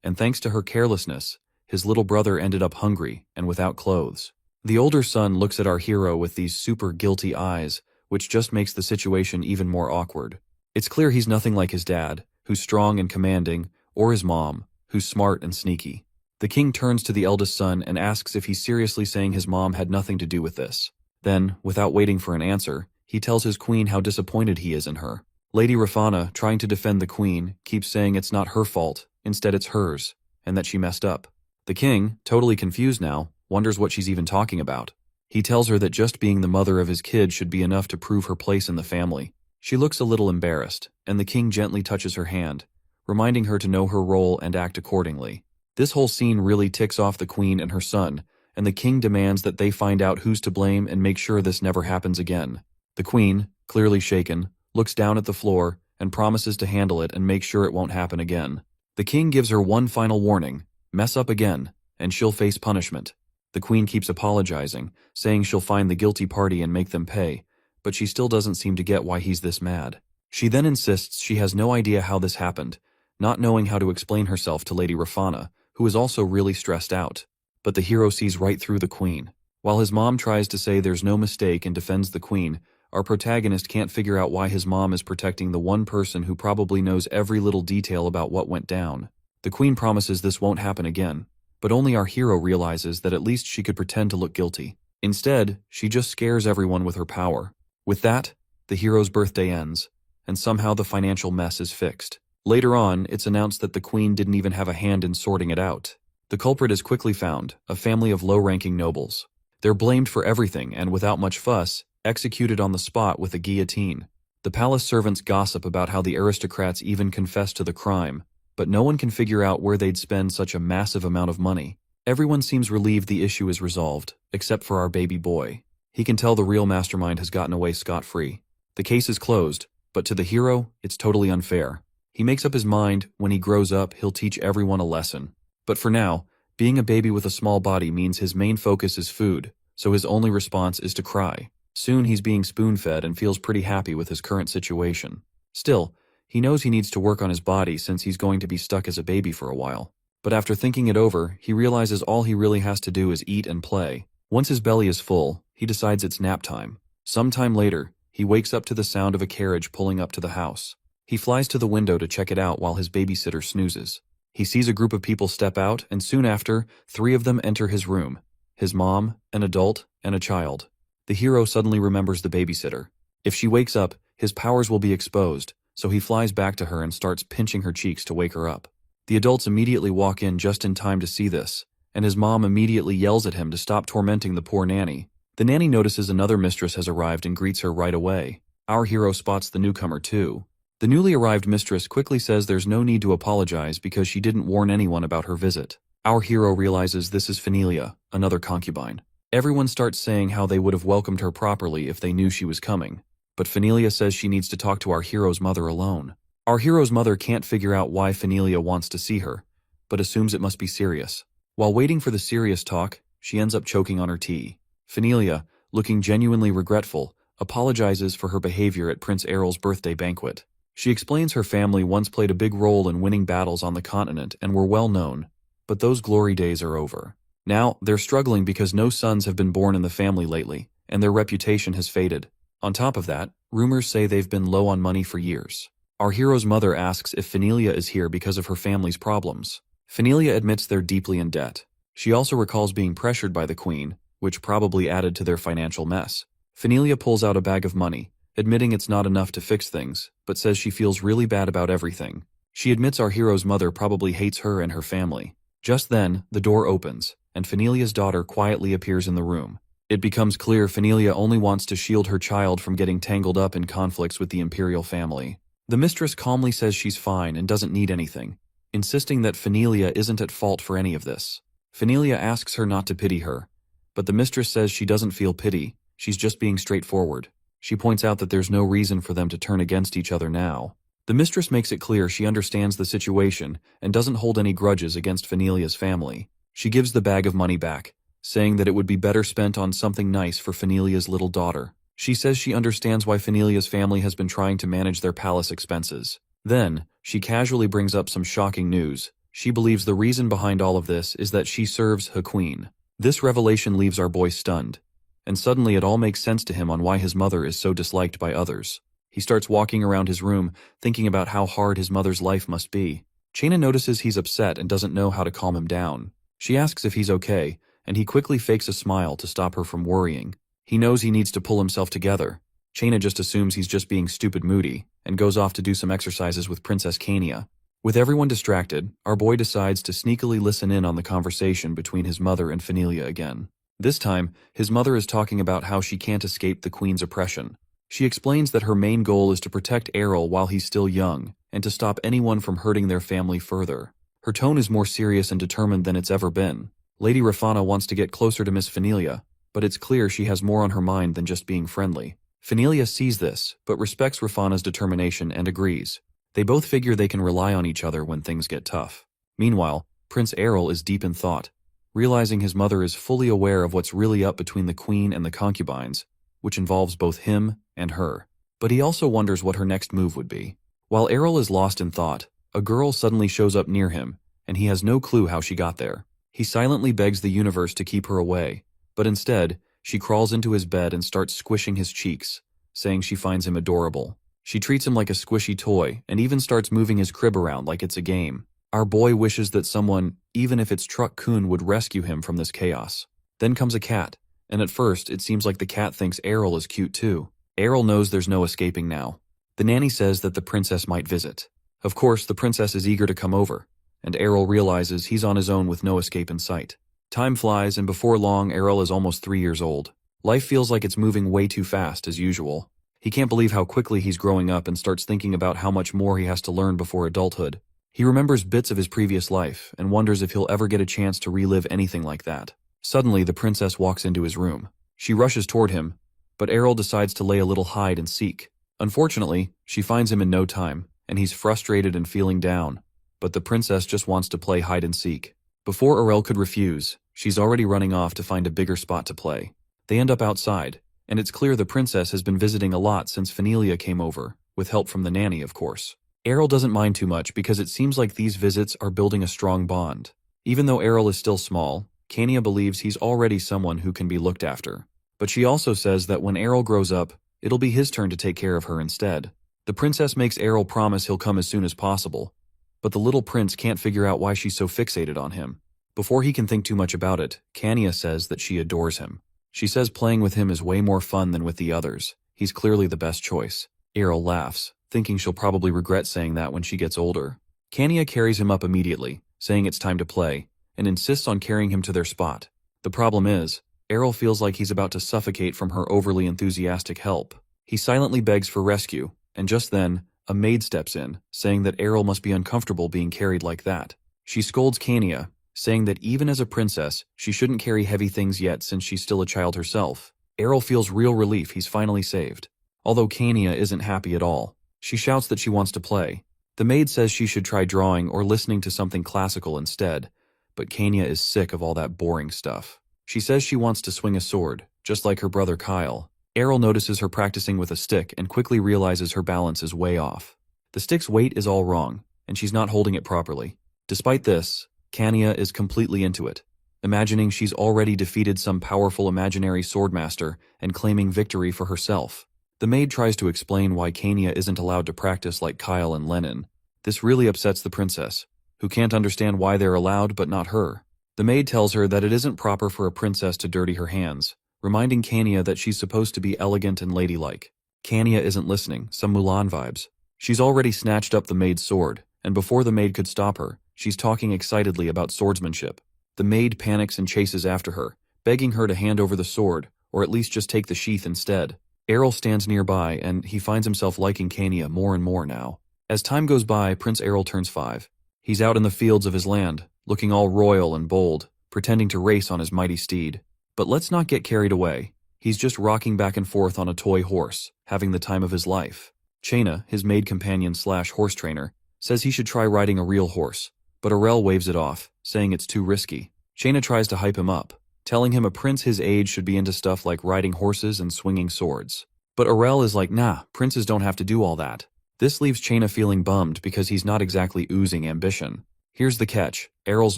And thanks to her carelessness, his little brother ended up hungry and without clothes. The older son looks at our hero with these super guilty eyes, which just makes the situation even more awkward. It's clear he's nothing like his dad, who's strong and commanding, or his mom, who's smart and sneaky. The king turns to the eldest son and asks if he's seriously saying his mom had nothing to do with this. Then, without waiting for an answer, he tells his queen how disappointed he is in her. Lady Rafana, trying to defend the queen, keeps saying it's not her fault, instead it's hers, and that she messed up. The king, totally confused now, wonders what she's even talking about. He tells her that just being the mother of his kid should be enough to prove her place in the family. She looks a little embarrassed, and the king gently touches her hand, reminding her to know her role and act accordingly. This whole scene really ticks off the queen and her son, and the king demands that they find out who's to blame and make sure this never happens again. The queen, clearly shaken, looks down at the floor and promises to handle it and make sure it won't happen again. The king gives her one final warning: mess up again, and she'll face punishment. The queen keeps apologizing, saying she'll find the guilty party and make them pay, but she still doesn't seem to get why he's this mad. She then insists she has no idea how this happened, not knowing how to explain herself to Lady Rafana, who is also really stressed out. But the hero sees right through the queen. While his mom tries to say there's no mistake and defends the queen, our protagonist can't figure out why his mom is protecting the one person who probably knows every little detail about what went down. The queen promises this won't happen again, but only our hero realizes that at least she could pretend to look guilty. Instead, she just scares everyone with her power. With that, the hero's birthday ends, and somehow the financial mess is fixed. Later on, it's announced that the queen didn't even have a hand in sorting it out. The culprit is quickly found, a family of low-ranking nobles. They're blamed for everything and, without much fuss, executed on the spot with a guillotine. The palace servants gossip about how the aristocrats even confessed to the crime, but no one can figure out where they'd spend such a massive amount of money. Everyone seems relieved the issue is resolved, except for our baby boy. He can tell the real mastermind has gotten away scot-free. The case is closed, but to the hero, it's totally unfair. He makes up his mind, when he grows up, he'll teach everyone a lesson. But for now, being a baby with a small body means his main focus is food, so his only response is to cry. Soon he's being spoon-fed and feels pretty happy with his current situation. Still, he knows he needs to work on his body since he's going to be stuck as a baby for a while. But after thinking it over, he realizes all he really has to do is eat and play. Once his belly is full, he decides it's nap time. Sometime later, he wakes up to the sound of a carriage pulling up to the house. He flies to the window to check it out while his babysitter snoozes. He sees a group of people step out, and soon after, 3 of them enter his room. His mom, an adult, and a child. The hero suddenly remembers the babysitter. If she wakes up, his powers will be exposed, so he flies back to her and starts pinching her cheeks to wake her up. The adults immediately walk in just in time to see this, and his mom immediately yells at him to stop tormenting the poor nanny. The nanny notices another mistress has arrived and greets her right away. Our hero spots the newcomer too. The newly arrived mistress quickly says there's no need to apologize because she didn't warn anyone about her visit. Our hero realizes this is Phenelia, another concubine. Everyone starts saying how they would have welcomed her properly if they knew she was coming. But Phenelia says she needs to talk to our hero's mother alone. Our hero's mother can't figure out why Phenelia wants to see her, but assumes it must be serious. While waiting for the serious talk, she ends up choking on her tea. Phenelia, looking genuinely regretful, apologizes for her behavior at Prince Errol's birthday banquet. She explains her family once played a big role in winning battles on the continent and were well known, but those glory days are over. Now, they're struggling because no sons have been born in the family lately, and their reputation has faded. On top of that, rumors say they've been low on money for years. Our hero's mother asks if Phenelia is here because of her family's problems. Phenelia admits they're deeply in debt. She also recalls being pressured by the queen, which probably added to their financial mess. Phenelia pulls out a bag of money, admitting it's not enough to fix things, but says she feels really bad about everything. She admits our hero's mother probably hates her and her family. Just then, the door opens, and Phenelia's daughter quietly appears in the room. It becomes clear Phenelia only wants to shield her child from getting tangled up in conflicts with the imperial family. The mistress calmly says she's fine and doesn't need anything, insisting that Phenelia isn't at fault for any of this. Phenelia asks her not to pity her, but the mistress says she doesn't feel pity, she's just being straightforward. She points out that there's no reason for them to turn against each other now. The mistress makes it clear she understands the situation and doesn't hold any grudges against Phenelia's family. She gives the bag of money back, saying that it would be better spent on something nice for Phenelia's little daughter. She says she understands why Phenelia's family has been trying to manage their palace expenses. Then, she casually brings up some shocking news. She believes the reason behind all of this is that she serves her queen. This revelation leaves our boy stunned, and suddenly it all makes sense to him on why his mother is so disliked by others. He starts walking around his room, thinking about how hard his mother's life must be. Chaina notices he's upset and doesn't know how to calm him down. She asks if he's okay, and he quickly fakes a smile to stop her from worrying. He knows he needs to pull himself together. Chaina just assumes he's just being stupid moody, and goes off to do some exercises with Princess Kania. With everyone distracted, our boy decides to sneakily listen in on the conversation between his mother and Phenelia again. This time, his mother is talking about how she can't escape the queen's oppression. She explains that her main goal is to protect Errol while he's still young, and to stop anyone from hurting their family further. Her tone is more serious and determined than it's ever been. Lady Rafana wants to get closer to Miss Phenelia, but it's clear she has more on her mind than just being friendly. Phenelia sees this, but respects Rafana's determination and agrees. They both figure they can rely on each other when things get tough. Meanwhile, Prince Errol is deep in thought, realizing his mother is fully aware of what's really up between the queen and the concubines, which involves both him and her. But he also wonders what her next move would be. While Errol is lost in thought, a girl suddenly shows up near him, and he has no clue how she got there. He silently begs the universe to keep her away, but instead, she crawls into his bed and starts squishing his cheeks, saying she finds him adorable. She treats him like a squishy toy and even starts moving his crib around like it's a game. Our boy wishes that someone, even if it's Truck-kun, would rescue him from this chaos. Then comes a cat, and at first it seems like the cat thinks Errol is cute too. Errol knows there's no escaping now. The nanny says that the princess might visit. Of course, the princess is eager to come over, and Errol realizes he's on his own with no escape in sight. Time flies, and before long, Errol is almost 3 years old. Life feels like it's moving way too fast, as usual. He can't believe how quickly he's growing up and starts thinking about how much more he has to learn before adulthood. He remembers bits of his previous life and wonders if he'll ever get a chance to relive anything like that. Suddenly, the princess walks into his room. She rushes toward him, but Errol decides to lay a little hide and seek. Unfortunately, she finds him in no time, and he's frustrated and feeling down, but the princess just wants to play hide and seek. Before Errol could refuse, she's already running off to find a bigger spot to play. They end up outside, and it's clear the princess has been visiting a lot since Phenelia came over, with help from the nanny, of course. Errol doesn't mind too much because it seems like these visits are building a strong bond. Even though Errol is still small, Kania believes he's already someone who can be looked after. But she also says that when Errol grows up, it'll be his turn to take care of her instead. The princess makes Errol promise he'll come as soon as possible, but the little prince can't figure out why she's so fixated on him. Before he can think too much about it, Kania says that she adores him. She says playing with him is way more fun than with the others. He's clearly the best choice. Errol laughs, thinking she'll probably regret saying that when she gets older. Kania carries him up immediately, saying it's time to play, and insists on carrying him to their spot. The problem is, Errol feels like he's about to suffocate from her overly enthusiastic help. He silently begs for rescue, and just then, a maid steps in, saying that Errol must be uncomfortable being carried like that. She scolds Kania, saying that even as a princess, she shouldn't carry heavy things yet since she's still a child herself. Errol feels real relief he's finally saved. Although Kania isn't happy at all. She shouts that she wants to play. The maid says she should try drawing or listening to something classical instead, but Kania is sick of all that boring stuff. She says she wants to swing a sword, just like her brother Kyle. Errol notices her practicing with a stick and quickly realizes her balance is way off. The stick's weight is all wrong, and she's not holding it properly. Despite this, Kania is completely into it, imagining she's already defeated some powerful imaginary swordmaster and claiming victory for herself. The maid tries to explain why Kania isn't allowed to practice like Kyle and Lennon. This really upsets the princess, who can't understand why they're allowed but not her. The maid tells her that it isn't proper for a princess to dirty her hands, reminding Kania that she's supposed to be elegant and ladylike. Kania isn't listening, some Mulan vibes. She's already snatched up the maid's sword, and before the maid could stop her, she's talking excitedly about swordsmanship. The maid panics and chases after her, begging her to hand over the sword, or at least just take the sheath instead. Errol stands nearby, and he finds himself liking Kania more and more now. As time goes by, Prince Errol turns 5. He's out in the fields of his land, looking all royal and bold, pretending to race on his mighty steed. But let's not get carried away. He's just rocking back and forth on a toy horse, having the time of his life. Chaina, his maid companion / horse trainer, says he should try riding a real horse, but Errol waves it off, saying it's too risky. Chaina tries to hype him up, telling him a prince his age should be into stuff like riding horses and swinging swords. But Errol is like, nah, princes don't have to do all that. This leaves Chaina feeling bummed because he's not exactly oozing ambition. Here's the catch, Errol's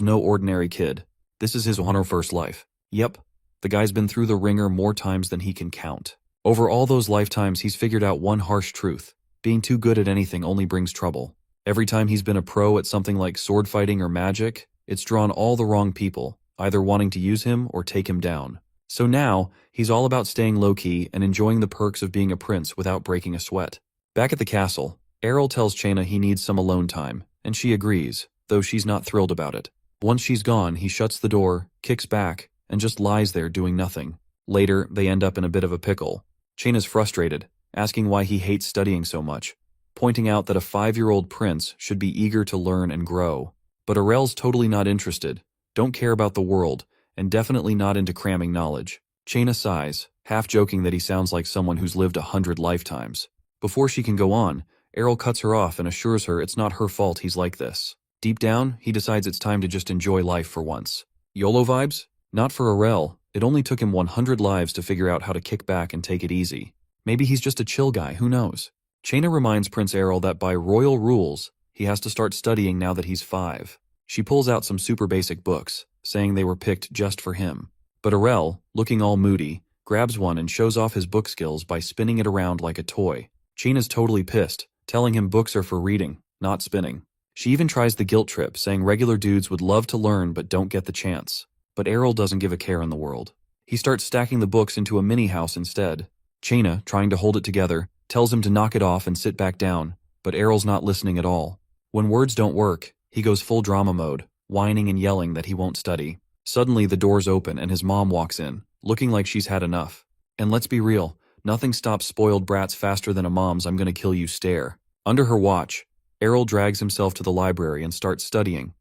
no ordinary kid. This is his 101st life. Yep, the guy's been through the ringer more times than he can count. Over all those lifetimes he's figured out one harsh truth. Being too good at anything only brings trouble. Every time he's been a pro at something like sword fighting or magic, it's drawn all the wrong people, either wanting to use him or take him down. So now, he's all about staying low-key and enjoying the perks of being a prince without breaking a sweat. Back at the castle, Errol tells Chaina he needs some alone time, and she agrees, though she's not thrilled about it. Once she's gone, he shuts the door, kicks back, and just lies there doing nothing. Later, they end up in a bit of a pickle. Chaina's frustrated, asking why he hates studying so much, pointing out that a 5-year-old prince should be eager to learn and grow. But Errol's totally not interested, don't care about the world, and definitely not into cramming knowledge. Chaina sighs, half joking that he sounds like someone who's lived 100 lifetimes. Before she can go on, Errol cuts her off and assures her it's not her fault he's like this. Deep down, he decides it's time to just enjoy life for once. YOLO vibes? Not for Errol. It only took him 100 lives to figure out how to kick back and take it easy. Maybe he's just a chill guy, who knows? Chaina reminds Prince Errol that by royal rules, he has to start studying now that he's 5. She pulls out some super basic books, saying they were picked just for him. But Errol, looking all moody, grabs one and shows off his book skills by spinning it around like a toy. Chaina's totally pissed, telling him books are for reading, not spinning. She even tries the guilt trip, saying regular dudes would love to learn but don't get the chance. But Errol doesn't give a care in the world. He starts stacking the books into a mini house instead. Chaina, trying to hold it together, tells him to knock it off and sit back down, but Errol's not listening at all. When words don't work, he goes full drama mode, whining and yelling that he won't study. Suddenly the doors open and his mom walks in, looking like she's had enough. And let's be real, nothing stops spoiled brats faster than a mom's "I'm gonna kill you" stare. Under her watch, Errol drags himself to the library and starts studying,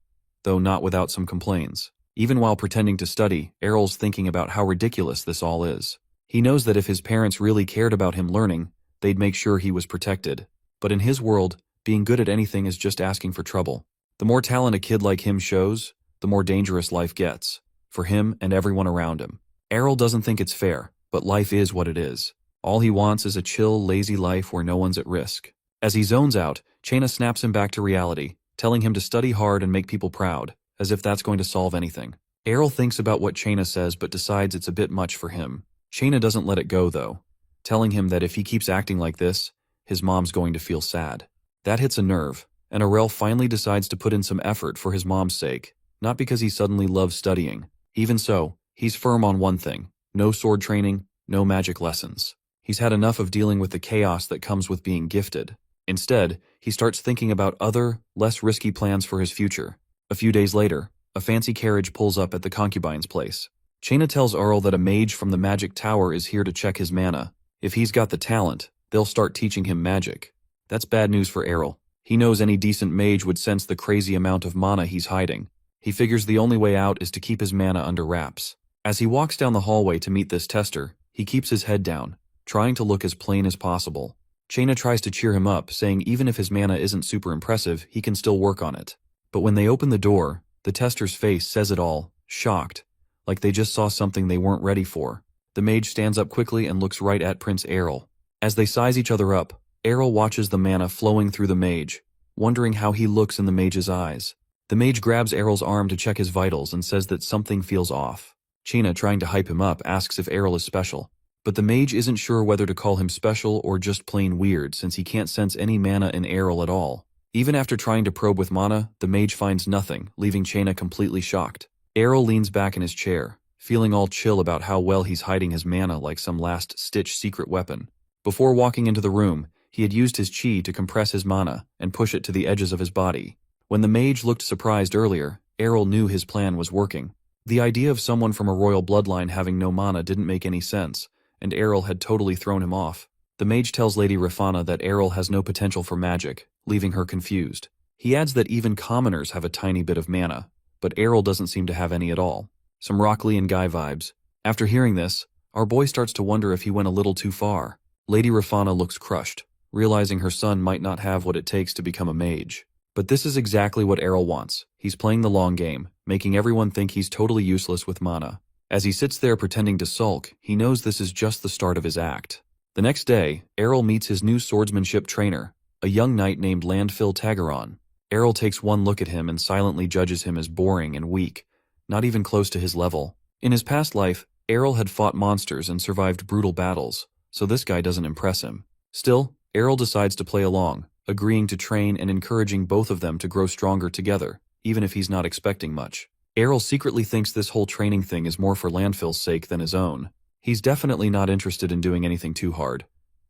though not without some complaints. Even while pretending to study, Errol's thinking about how ridiculous this all is. He knows that if his parents really cared about him learning, they'd make sure he was protected. But in his world, being good at anything is just asking for trouble. The more talent a kid like him shows, the more dangerous life gets, for him and everyone around him. Errol doesn't think it's fair, but life is what it is. All he wants is a chill, lazy life where no one's at risk. As he zones out, Chaina snaps him back to reality, telling him to study hard and make people proud, as if that's going to solve anything. Errol thinks about what Chaina says but decides it's a bit much for him. Chaina doesn't let it go though, telling him that if he keeps acting like this, his mom's going to feel sad. That hits a nerve, and Arel finally decides to put in some effort for his mom's sake, not because he suddenly loves studying. Even so, he's firm on one thing: no sword training, no magic lessons. He's had enough of dealing with the chaos that comes with being gifted. Instead, he starts thinking about other, less risky plans for his future. A few days later, a fancy carriage pulls up at the concubine's place. Chaina tells Arel that a mage from the magic tower is here to check his mana. If he's got the talent, they'll start teaching him magic. That's bad news for Arel. He knows any decent mage would sense the crazy amount of mana he's hiding. He figures the only way out is to keep his mana under wraps. As he walks down the hallway to meet this tester, he keeps his head down, trying to look as plain as possible. Chaina tries to cheer him up, saying even if his mana isn't super impressive, he can still work on it. But when they open the door, the tester's face says it all, shocked, like they just saw something they weren't ready for. The mage stands up quickly and looks right at Prince Errol. As they size each other up, Errol watches the mana flowing through the mage, wondering how he looks in the mage's eyes. The mage grabs Errol's arm to check his vitals and says that something feels off. Chaina, trying to hype him up, asks if Errol is special. But the mage isn't sure whether to call him special or just plain weird, since he can't sense any mana in Errol at all. Even after trying to probe with mana, the mage finds nothing, leaving Chaina completely shocked. Errol leans back in his chair, feeling all chill about how well he's hiding his mana like some last-stitch secret weapon. Before walking into the room, he had used his chi to compress his mana and push it to the edges of his body. When the mage looked surprised earlier, Errol knew his plan was working. The idea of someone from a royal bloodline having no mana didn't make any sense, and Errol had totally thrown him off. The mage tells Lady Rafana that Errol has no potential for magic, leaving her confused. He adds that even commoners have a tiny bit of mana, but Errol doesn't seem to have any at all. Some Rockley and Guy vibes. After hearing this, our boy starts to wonder if he went a little too far. Lady Rafana looks crushed, realizing her son might not have what it takes to become a mage. But this is exactly what Errol wants. He's playing the long game, making everyone think he's totally useless with mana. As he sits there pretending to sulk, he knows this is just the start of his act. The next day, Errol meets his new swordsmanship trainer, a young knight named Landfill Tagaron. Errol takes one look at him and silently judges him as boring and weak, not even close to his level. In his past life, Errol had fought monsters and survived brutal battles, so this guy doesn't impress him. Still, Errol decides to play along, agreeing to train and encouraging both of them to grow stronger together, even if he's not expecting much. Errol secretly thinks this whole training thing is more for Landfill's sake than his own. He's definitely not interested in doing anything too hard.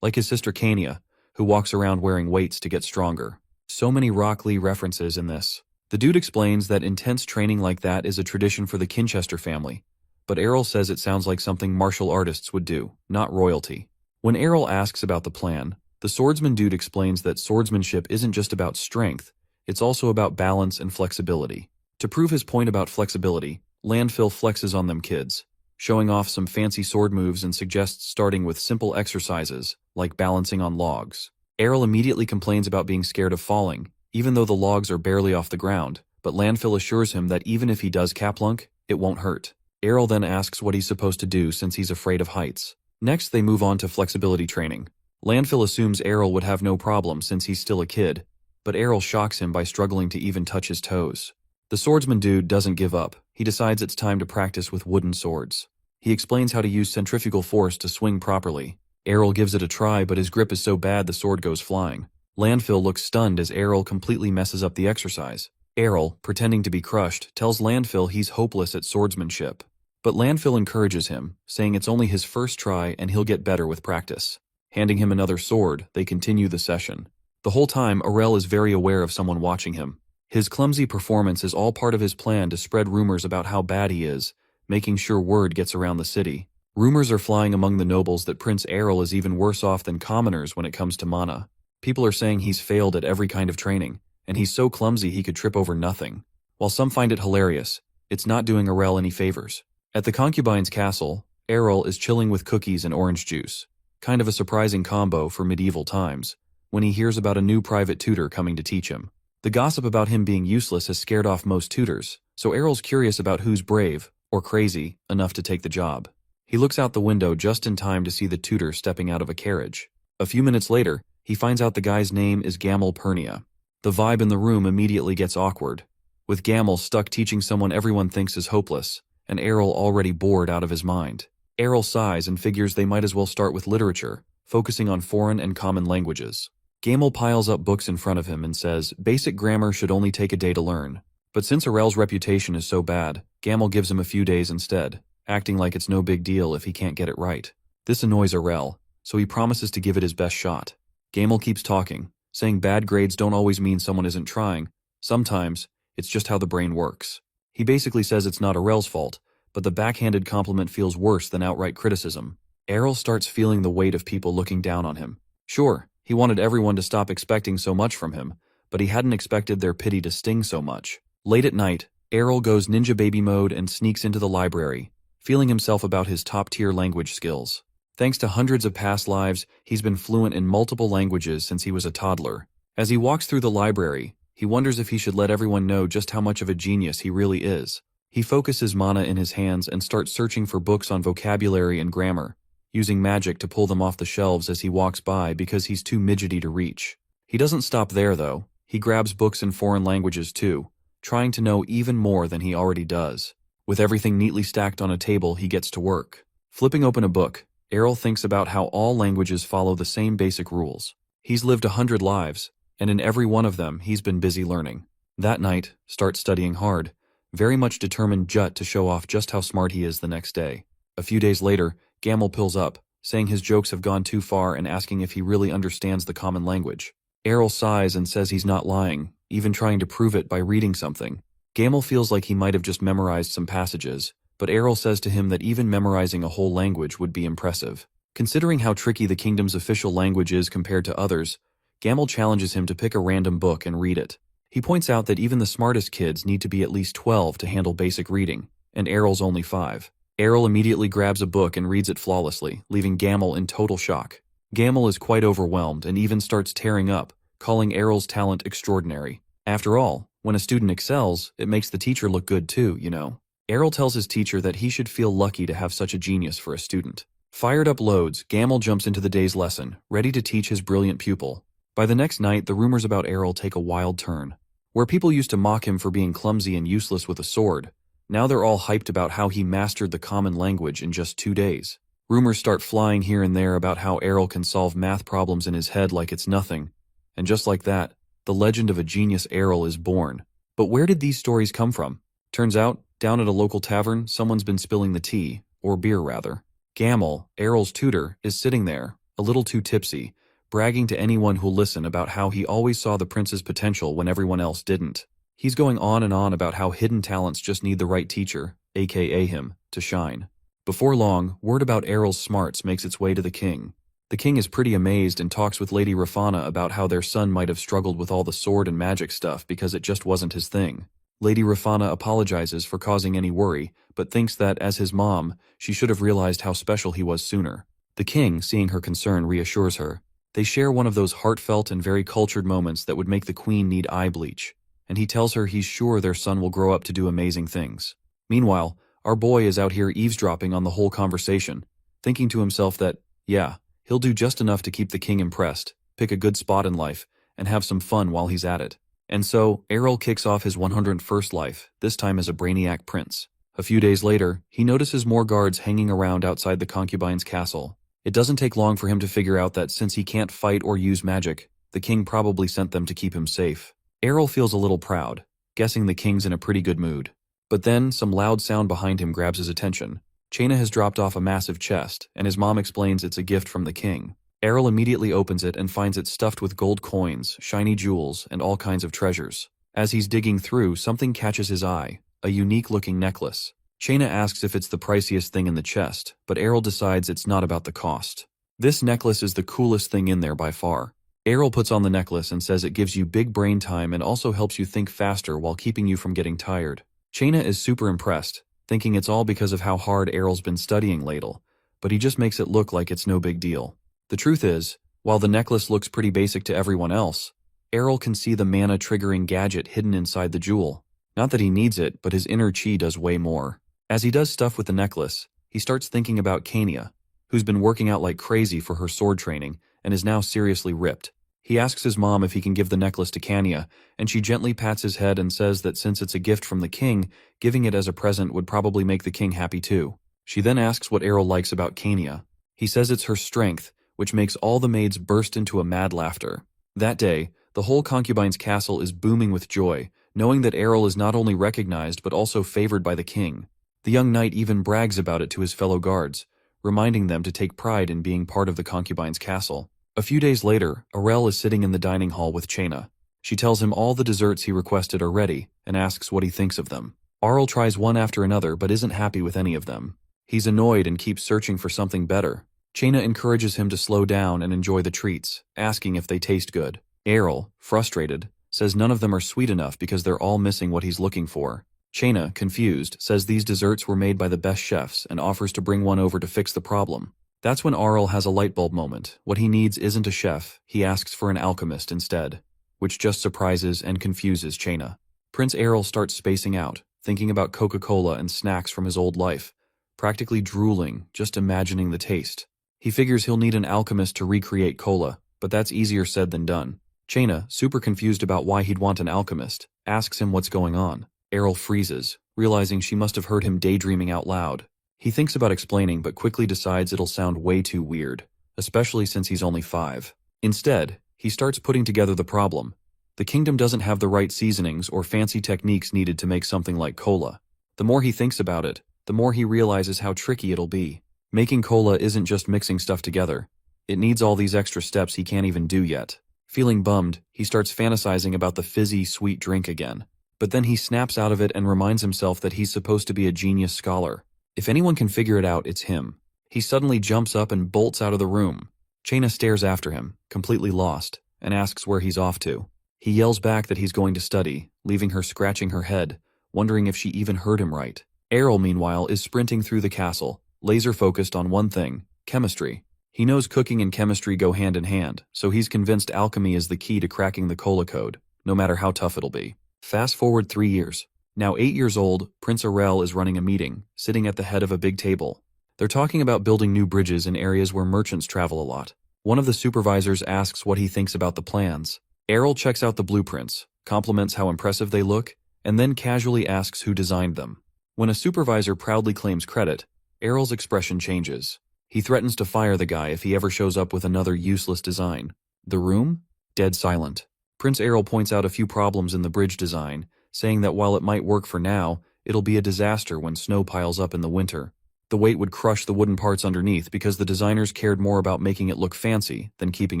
Like his sister Kania, who walks around wearing weights to get stronger. So many Rock Lee references in this. The dude explains that intense training like that is a tradition for the Kinchester family, but Errol says it sounds like something martial artists would do, not royalty. When Errol asks about the plan, the swordsman dude explains that swordsmanship isn't just about strength, it's also about balance and flexibility. To prove his point about flexibility, Landfill flexes on them kids, showing off some fancy sword moves and suggests starting with simple exercises, like balancing on logs. Errol immediately complains about being scared of falling, even though the logs are barely off the ground, but Landfill assures him that even if he does caplunk, it won't hurt. Errol then asks what he's supposed to do since he's afraid of heights. Next, they move on to flexibility training. Landfill assumes Errol would have no problem since he's still a kid, but Errol shocks him by struggling to even touch his toes. The swordsman dude doesn't give up. He decides it's time to practice with wooden swords. He explains how to use centrifugal force to swing properly. Errol gives it a try, but his grip is so bad the sword goes flying. Landfill looks stunned as Errol completely messes up the exercise. Errol, pretending to be crushed, tells Landfill he's hopeless at swordsmanship. But Landfill encourages him, saying it's only his first try and he'll get better with practice. Handing him another sword, they continue the session. The whole time, Errol is very aware of someone watching him. His clumsy performance is all part of his plan to spread rumors about how bad he is, making sure word gets around the city. Rumors are flying among the nobles that Prince Errol is even worse off than commoners when it comes to mana. People are saying he's failed at every kind of training, and he's so clumsy he could trip over nothing. While some find it hilarious, it's not doing Errol any favors. At the concubine's castle, Errol is chilling with cookies and orange juice. Kind of a surprising combo for medieval times, when he hears about a new private tutor coming to teach him. The gossip about him being useless has scared off most tutors, so Errol's curious about who's brave, or crazy, enough to take the job. He looks out the window just in time to see the tutor stepping out of a carriage. A few minutes later, he finds out the guy's name is Gamel Pernia. The vibe in the room immediately gets awkward, with Gamel stuck teaching someone everyone thinks is hopeless, and Errol already bored out of his mind. Errol sighs and figures they might as well start with literature, focusing on foreign and common languages. Gamel piles up books in front of him and says basic grammar should only take a day to learn. But since Arel's reputation is so bad, Gamel gives him a few days instead, acting like it's no big deal if he can't get it right. This annoys Arel, so he promises to give it his best shot. Gamel keeps talking, saying bad grades don't always mean someone isn't trying. Sometimes, it's just how the brain works. He basically says it's not Arel's fault, but the backhanded compliment feels worse than outright criticism. Arel starts feeling the weight of people looking down on him. Sure, he wanted everyone to stop expecting so much from him, but he hadn't expected their pity to sting so much. Late at night, Arel goes ninja baby mode and sneaks into the library, feeling himself about his top-tier language skills. Thanks to hundreds of past lives, he's been fluent in multiple languages since he was a toddler. As he walks through the library, he wonders if he should let everyone know just how much of a genius he really is. He focuses mana in his hands and starts searching for books on vocabulary and grammar, using magic to pull them off the shelves as he walks by because he's too midgety to reach. He doesn't stop there, though. He grabs books in foreign languages, too, trying to know even more than he already does. With everything neatly stacked on a table, he gets to work. Flipping open a book, Arel thinks about how all languages follow the same basic rules. He's lived 100 lives, and in every one of them, he's been busy learning. That night, starts studying hard, very much determined to show off just how smart he is the next day. A few days later, Gamel pills up, saying his jokes have gone too far and asking if he really understands the common language. Arel sighs and says he's not lying, even trying to prove it by reading something. Gamel feels like he might have just memorized some passages, but Arel says to him that even memorizing a whole language would be impressive. Considering how tricky the kingdom's official language is compared to others, Gamel challenges him to pick a random book and read it. He points out that even the smartest kids need to be at least 12 to handle basic reading, and Arel's only 5. Arel immediately grabs a book and reads it flawlessly, leaving Gamel in total shock. Gamel is quite overwhelmed and even starts tearing up, calling Arel's talent extraordinary. After all, when a student excels, it makes the teacher look good too, you know. Arel tells his teacher that he should feel lucky to have such a genius for a student. Fired up loads, Gamel jumps into the day's lesson, ready to teach his brilliant pupil. By the next night, the rumors about Arel take a wild turn. Where people used to mock him for being clumsy and useless with a sword, now they're all hyped about how he mastered the common language in just 2 days. Rumors start flying here and there about how Arel can solve math problems in his head like it's nothing. And just like that, the legend of a genius Arel is born. But where did these stories come from? Turns out, down at a local tavern, someone's been spilling the tea, or beer rather. Gamel, Arel's tutor, is sitting there, a little too tipsy, bragging to anyone who'll listen about how he always saw the prince's potential when everyone else didn't. He's going on and on about how hidden talents just need the right teacher, aka him, to shine. Before long, word about Arel's smarts makes its way to the king. The king is pretty amazed and talks with Lady Rafana about how their son might have struggled with all the sword and magic stuff because it just wasn't his thing. Lady Rafana apologizes for causing any worry, but thinks that, as his mom, she should have realized how special he was sooner. The king, seeing her concern, reassures her. They share one of those heartfelt and very cultured moments that would make the queen need eye bleach, and he tells her he's sure their son will grow up to do amazing things. Meanwhile, our boy is out here eavesdropping on the whole conversation, thinking to himself that, yeah, he'll do just enough to keep the king impressed, pick a good spot in life, and have some fun while he's at it. And so, Arel kicks off his 101st life, this time as a brainiac prince. A few days later, he notices more guards hanging around outside the concubine's castle. It doesn't take long for him to figure out that since he can't fight or use magic, the king probably sent them to keep him safe. Arel feels a little proud, guessing the king's in a pretty good mood. But then, some loud sound behind him grabs his attention. Chaina has dropped off a massive chest, and his mom explains it's a gift from the king. Arel immediately opens it and finds it stuffed with gold coins, shiny jewels, and all kinds of treasures. As he's digging through, something catches his eye, a unique-looking necklace. Chaina asks if it's the priciest thing in the chest, but Arel decides it's not about the cost. This necklace is the coolest thing in there by far. Arel puts on the necklace and says it gives you big brain time and also helps you think faster while keeping you from getting tired. Chaina is super impressed, thinking it's all because of how hard Arel's been studying ladle, but he just makes it look like it's no big deal. The truth is, while the necklace looks pretty basic to everyone else, Arel can see the mana-triggering gadget hidden inside the jewel. Not that he needs it, but his inner chi does way more. As he does stuff with the necklace, he starts thinking about Kania, who's been working out like crazy for her sword training and is now seriously ripped. He asks his mom if he can give the necklace to Kania, and she gently pats his head and says that since it's a gift from the king, giving it as a present would probably make the king happy too. She then asks what Arel likes about Kania. He says it's her strength, which makes all the maids burst into a mad laughter. That day, the whole concubine's castle is booming with joy, knowing that Errol is not only recognized but also favored by the king. The young knight even brags about it to his fellow guards, reminding them to take pride in being part of the concubine's castle. A few days later, Errol is sitting in the dining hall with Chaina. She tells him all the desserts he requested are ready and asks what he thinks of them. Errol tries one after another but isn't happy with any of them. He's annoyed and keeps searching for something better. Chaina encourages him to slow down and enjoy the treats, asking if they taste good. Errol, frustrated, says none of them are sweet enough because they're all missing what he's looking for. Chaina, confused, says these desserts were made by the best chefs and offers to bring one over to fix the problem. That's when Errol has a light bulb moment. What he needs isn't a chef, he asks for an alchemist instead, which just surprises and confuses Chaina. Prince Errol starts spacing out, thinking about Coca-Cola and snacks from his old life, practically drooling, just imagining the taste. He figures he'll need an alchemist to recreate cola, but that's easier said than done. Chaina, super confused about why he'd want an alchemist, asks him what's going on. Errol freezes, realizing she must have heard him daydreaming out loud. He thinks about explaining but quickly decides it'll sound way too weird, especially since he's only 5. Instead, he starts putting together the problem. The kingdom doesn't have the right seasonings or fancy techniques needed to make something like cola. The more he thinks about it, the more he realizes how tricky it'll be. Making cola isn't just mixing stuff together. It needs all these extra steps he can't even do yet. Feeling bummed, he starts fantasizing about the fizzy, sweet drink again. But then he snaps out of it and reminds himself that he's supposed to be a genius scholar. If anyone can figure it out, it's him. He suddenly jumps up and bolts out of the room. Chaina stares after him, completely lost, and asks where he's off to. He yells back that he's going to study, leaving her scratching her head, wondering if she even heard him right. Errol, meanwhile, is sprinting through the castle, laser-focused on one thing: chemistry. He knows cooking and chemistry go hand in hand, so he's convinced alchemy is the key to cracking the cola code, no matter how tough it'll be. Fast forward 3 years. Now 8 years old, Prince Errol is running a meeting, sitting at the head of a big table. They're talking about building new bridges in areas where merchants travel a lot. One of the supervisors asks what he thinks about the plans. Errol checks out the blueprints, compliments how impressive they look, and then casually asks who designed them. When a supervisor proudly claims credit, Errol's expression changes. He threatens to fire the guy if he ever shows up with another useless design. The room? Dead silent. Prince Errol points out a few problems in the bridge design, saying that while it might work for now, it'll be a disaster when snow piles up in the winter. The weight would crush the wooden parts underneath because the designers cared more about making it look fancy than keeping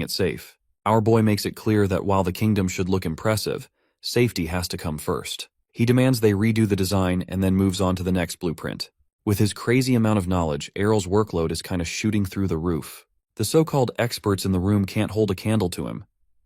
it safe. Our boy makes it clear that while the kingdom should look impressive, safety has to come first. He demands they redo the design and then moves on to the next blueprint. With his crazy amount of knowledge, Errol's workload is kind of shooting through the roof. The so-called experts in the room can't hold a candle to him,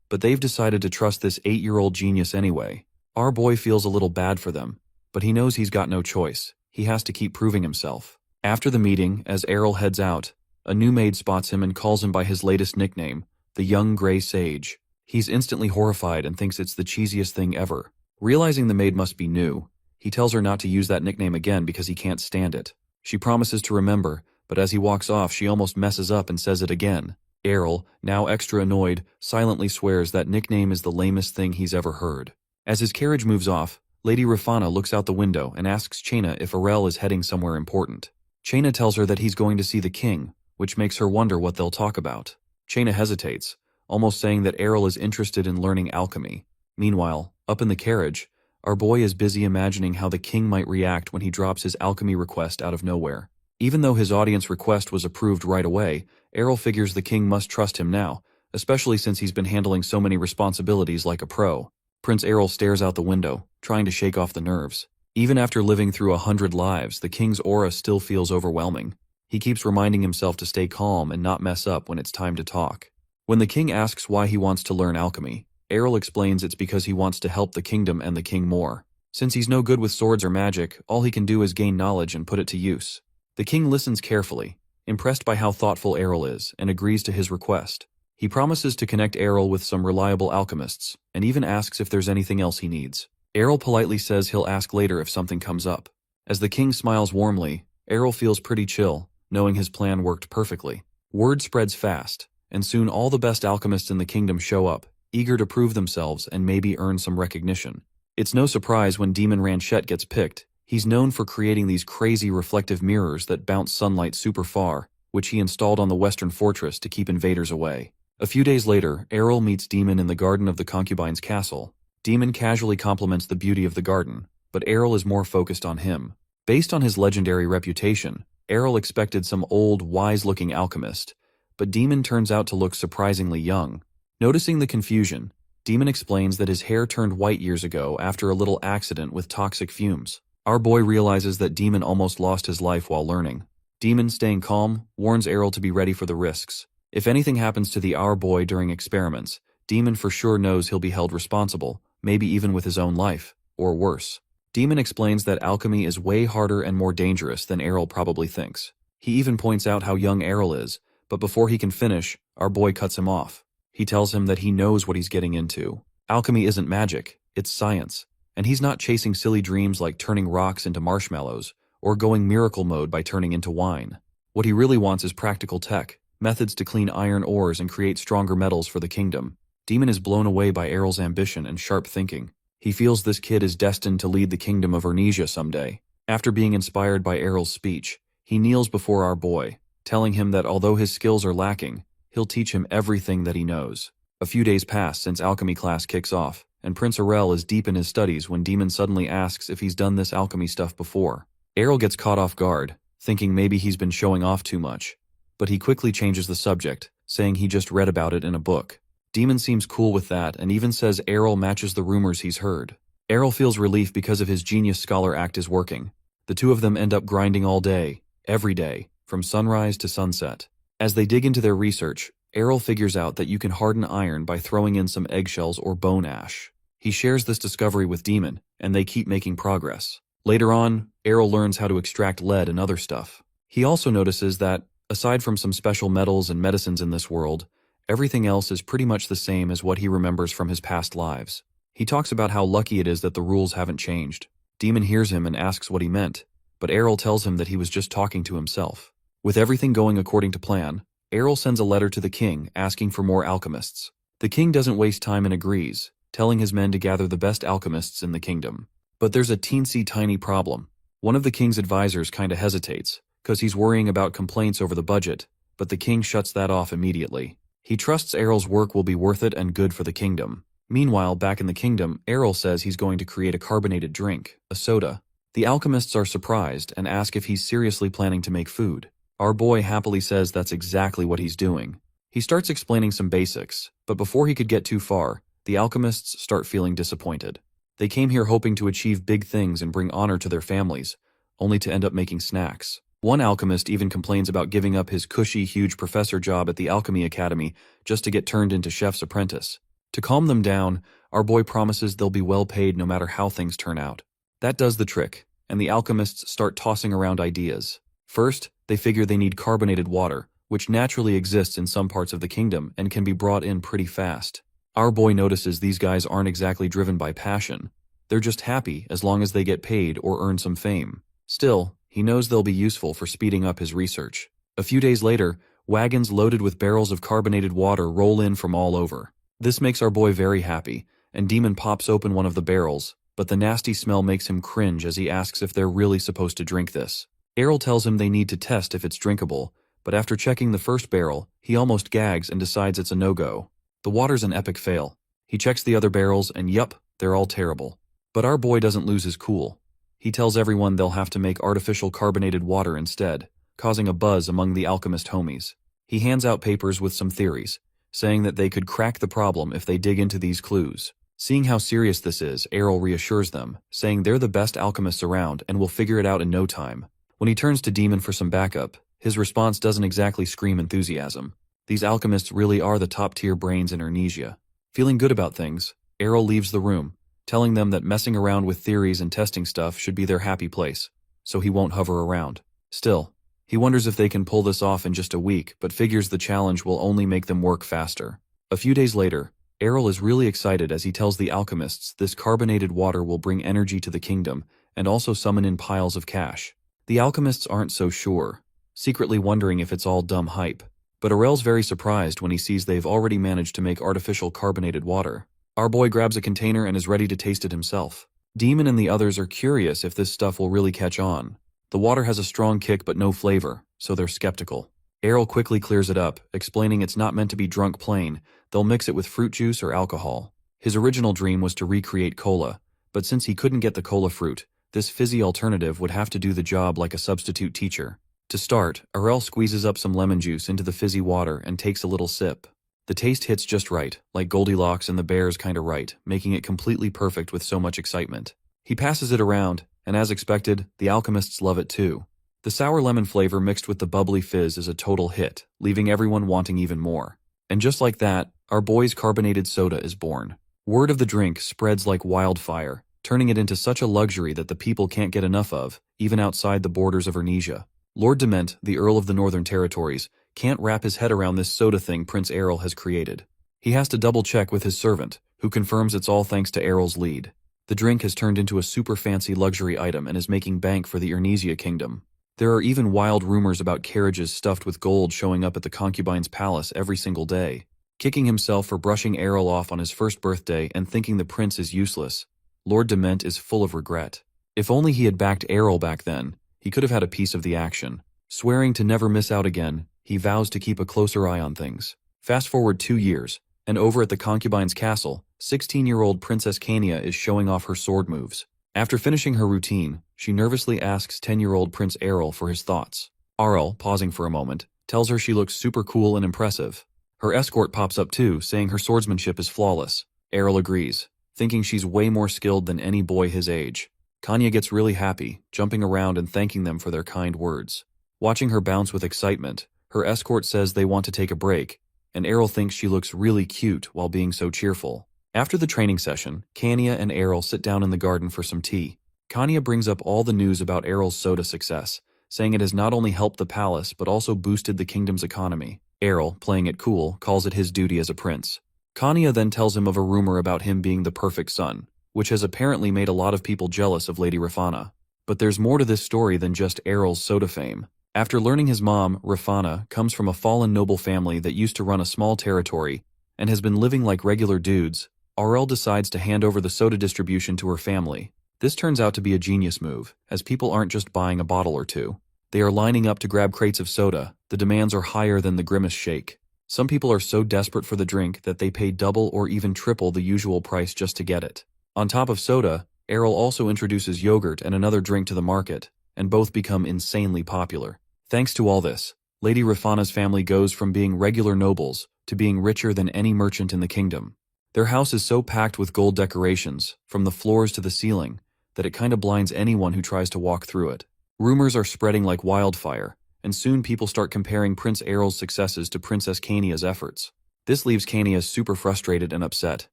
but they've decided to trust this 8-year-old genius anyway. Our boy feels a little bad for them, but he knows he's got no choice. He has to keep proving himself. After the meeting, as Errol heads out, a new maid spots him and calls him by his latest nickname, the Young Grey Sage. He's instantly horrified and thinks it's the cheesiest thing ever. Realizing the maid must be new, he tells her not to use that nickname again because he can't stand it. She promises to remember, but as he walks off, she almost messes up and says it again. Errol, now extra annoyed, silently swears that nickname is the lamest thing he's ever heard. As his carriage moves off, Lady Rafana looks out the window and asks Chaina if Errol is heading somewhere important. Chaina tells her that he's going to see the king, which makes her wonder what they'll talk about. Chaina hesitates, almost saying that Errol is interested in learning alchemy. Meanwhile, up in the carriage, our boy is busy imagining how the king might react when he drops his alchemy request out of nowhere. Even though his audience request was approved right away, Errol figures the king must trust him now, especially since he's been handling so many responsibilities like a pro. Prince Errol stares out the window, trying to shake off the nerves. Even after living through 100 lives, the king's aura still feels overwhelming. He keeps reminding himself to stay calm and not mess up when it's time to talk. When the king asks why he wants to learn alchemy, Errol explains it's because he wants to help the kingdom and the king more. Since he's no good with swords or magic, all he can do is gain knowledge and put it to use. The king listens carefully, impressed by how thoughtful Errol is, and agrees to his request. He promises to connect Errol with some reliable alchemists, and even asks if there's anything else he needs. Errol politely says he'll ask later if something comes up. As the king smiles warmly, Errol feels pretty chill, knowing his plan worked perfectly. Word spreads fast, and soon all the best alchemists in the kingdom show up, eager to prove themselves and maybe earn some recognition. It's no surprise when Demon Ranchette gets picked. He's known for creating these crazy reflective mirrors that bounce sunlight super far, which he installed on the western fortress to keep invaders away. A few days later, Errol meets Demon in the garden of the concubine's castle. Demon casually compliments the beauty of the garden, but Errol is more focused on him. Based on his legendary reputation, Errol expected some old, wise-looking alchemist, but Demon turns out to look surprisingly young. Noticing the confusion, Demon explains that his hair turned white years ago after a little accident with toxic fumes. Our boy realizes that Demon almost lost his life while learning. Demon, staying calm, warns Errol to be ready for the risks. If anything happens to our boy during experiments, Demon for sure knows he'll be held responsible, maybe even with his own life, or worse. Demon explains that alchemy is way harder and more dangerous than Errol probably thinks. He even points out how young Errol is, but before he can finish, our boy cuts him off. He tells him that he knows what he's getting into. Alchemy isn't magic, it's science, and he's not chasing silly dreams like turning rocks into marshmallows, or going miracle mode by turning into wine. What he really wants is practical tech, methods to clean iron ores and create stronger metals for the kingdom. Demon is blown away by Errol's ambition and sharp thinking. He feels this kid is destined to lead the kingdom of Ernesia someday. After being inspired by Errol's speech, he kneels before our boy, telling him that although his skills are lacking, he'll teach him everything that he knows. A few days pass since alchemy class kicks off, and Prince Errol is deep in his studies when Demon suddenly asks if he's done this alchemy stuff before. Errol gets caught off guard, thinking maybe he's been showing off too much, but he quickly changes the subject, saying he just read about it in a book. Demon seems cool with that and even says Errol matches the rumors he's heard. Errol feels relief because of his genius scholar act is working. The two of them end up grinding all day, every day, from sunrise to sunset. As they dig into their research, Errol figures out that you can harden iron by throwing in some eggshells or bone ash. He shares this discovery with Demon, and they keep making progress. Later on, Errol learns how to extract lead and other stuff. He also notices that, aside from some special metals and medicines in this world, everything else is pretty much the same as what he remembers from his past lives. He talks about how lucky it is that the rules haven't changed. Demon hears him and asks what he meant, but Errol tells him that he was just talking to himself. With everything going according to plan, Errol sends a letter to the king asking for more alchemists. The king doesn't waste time and agrees, telling his men to gather the best alchemists in the kingdom. But there's a teensy tiny problem. One of the king's advisors kinda hesitates, cause he's worrying about complaints over the budget, but the king shuts that off immediately. He trusts Errol's work will be worth it and good for the kingdom. Meanwhile, back in the kingdom, Errol says he's going to create a carbonated drink, a soda. The alchemists are surprised and ask if he's seriously planning to make food. Our boy happily says that's exactly what he's doing. He starts explaining some basics, but before he could get too far, the alchemists start feeling disappointed. They came here hoping to achieve big things and bring honor to their families, only to end up making snacks. One alchemist even complains about giving up his cushy, huge professor job at the Alchemy Academy just to get turned into chef's apprentice. To calm them down, our boy promises they'll be well paid no matter how things turn out. That does the trick, and the alchemists start tossing around ideas. First, they figure they need carbonated water, which naturally exists in some parts of the kingdom and can be brought in pretty fast. Our boy notices these guys aren't exactly driven by passion. They're just happy as long as they get paid or earn some fame. Still, he knows they'll be useful for speeding up his research. A few days later, wagons loaded with barrels of carbonated water roll in from all over. This makes our boy very happy, and Demon pops open one of the barrels, but the nasty smell makes him cringe as he asks if they're really supposed to drink this. Errol tells him they need to test if it's drinkable, but after checking the first barrel, he almost gags and decides it's a no-go. The water's an epic fail. He checks the other barrels and yup, they're all terrible. But our boy doesn't lose his cool. He tells everyone they'll have to make artificial carbonated water instead, causing a buzz among the alchemist homies. He hands out papers with some theories, saying that they could crack the problem if they dig into these clues. Seeing how serious this is, Errol reassures them, saying they're the best alchemists around and will figure it out in no time. When he turns to Demon for some backup, his response doesn't exactly scream enthusiasm. These alchemists really are the top-tier brains in Ernesia. Feeling good about things, Errol leaves the room, telling them that messing around with theories and testing stuff should be their happy place, so he won't hover around. Still, he wonders if they can pull this off in just a week, but figures the challenge will only make them work faster. A few days later, Errol is really excited as he tells the alchemists this carbonated water will bring energy to the kingdom and also summon in piles of cash. The alchemists aren't so sure, secretly wondering if it's all dumb hype. But Errol's very surprised when he sees they've already managed to make artificial carbonated water. Our boy grabs a container and is ready to taste it himself. Demon and the others are curious if this stuff will really catch on. The water has a strong kick but no flavor, so they're skeptical. Errol quickly clears it up, explaining it's not meant to be drunk plain, they'll mix it with fruit juice or alcohol. His original dream was to recreate cola, but since he couldn't get the cola fruit, this fizzy alternative would have to do the job like a substitute teacher. To start, Errol squeezes up some lemon juice into the fizzy water and takes a little sip. The taste hits just right, like Goldilocks and the Bear's kinda right, making it completely perfect with so much excitement. He passes it around, and as expected, the alchemists love it too. The sour lemon flavor mixed with the bubbly fizz is a total hit, leaving everyone wanting even more. And just like that, our boy's carbonated soda is born. Word of the drink spreads like wildfire, turning it into such a luxury that the people can't get enough of, even outside the borders of Ernesia. Lord Dement, the Earl of the Northern Territories, can't wrap his head around this soda thing Prince Errol has created. He has to double-check with his servant, who confirms it's all thanks to Errol's lead. The drink has turned into a super fancy luxury item and is making bank for the Ernesia kingdom. There are even wild rumors about carriages stuffed with gold showing up at the concubine's palace every single day. Kicking himself for brushing Errol off on his first birthday and thinking the prince is useless, Lord Dement is full of regret. If only he had backed Errol back then, he could have had a piece of the action. Swearing to never miss out again, he vows to keep a closer eye on things. Fast forward 2 years, and over at the concubine's castle, 16-year-old Princess Kania is showing off her sword moves. After finishing her routine, she nervously asks 10-year-old Prince Errol for his thoughts. Errol, pausing for a moment, tells her she looks super cool and impressive. Her escort pops up too, saying her swordsmanship is flawless. Errol agrees, thinking she's way more skilled than any boy his age. Kanya gets really happy, jumping around and thanking them for their kind words. Watching her bounce with excitement, her escort says they want to take a break, and Errol thinks she looks really cute while being so cheerful. After the training session, Kanya and Errol sit down in the garden for some tea. Kanya brings up all the news about Errol's soda success, saying it has not only helped the palace but also boosted the kingdom's economy. Errol, playing it cool, calls it his duty as a prince. Kanya then tells him of a rumor about him being the perfect son, which has apparently made a lot of people jealous of Lady Rafana. But there's more to this story than just Errol's soda fame. After learning his mom, Rafana, comes from a fallen noble family that used to run a small territory and has been living like regular dudes, Errol decides to hand over the soda distribution to her family. This turns out to be a genius move, as people aren't just buying a bottle or two. They are lining up to grab crates of soda. The demands are higher than the Grimace shake. Some people are so desperate for the drink that they pay double or even triple the usual price just to get it. On top of soda, Errol also introduces yogurt and another drink to the market, and both become insanely popular. Thanks to all this, Lady Rafana's family goes from being regular nobles to being richer than any merchant in the kingdom. Their house is so packed with gold decorations, from the floors to the ceiling, that it kinda blinds anyone who tries to walk through it. Rumors are spreading like wildfire, and soon people start comparing Prince Errol's successes to Princess Kania's efforts. This leaves Kania super frustrated and upset.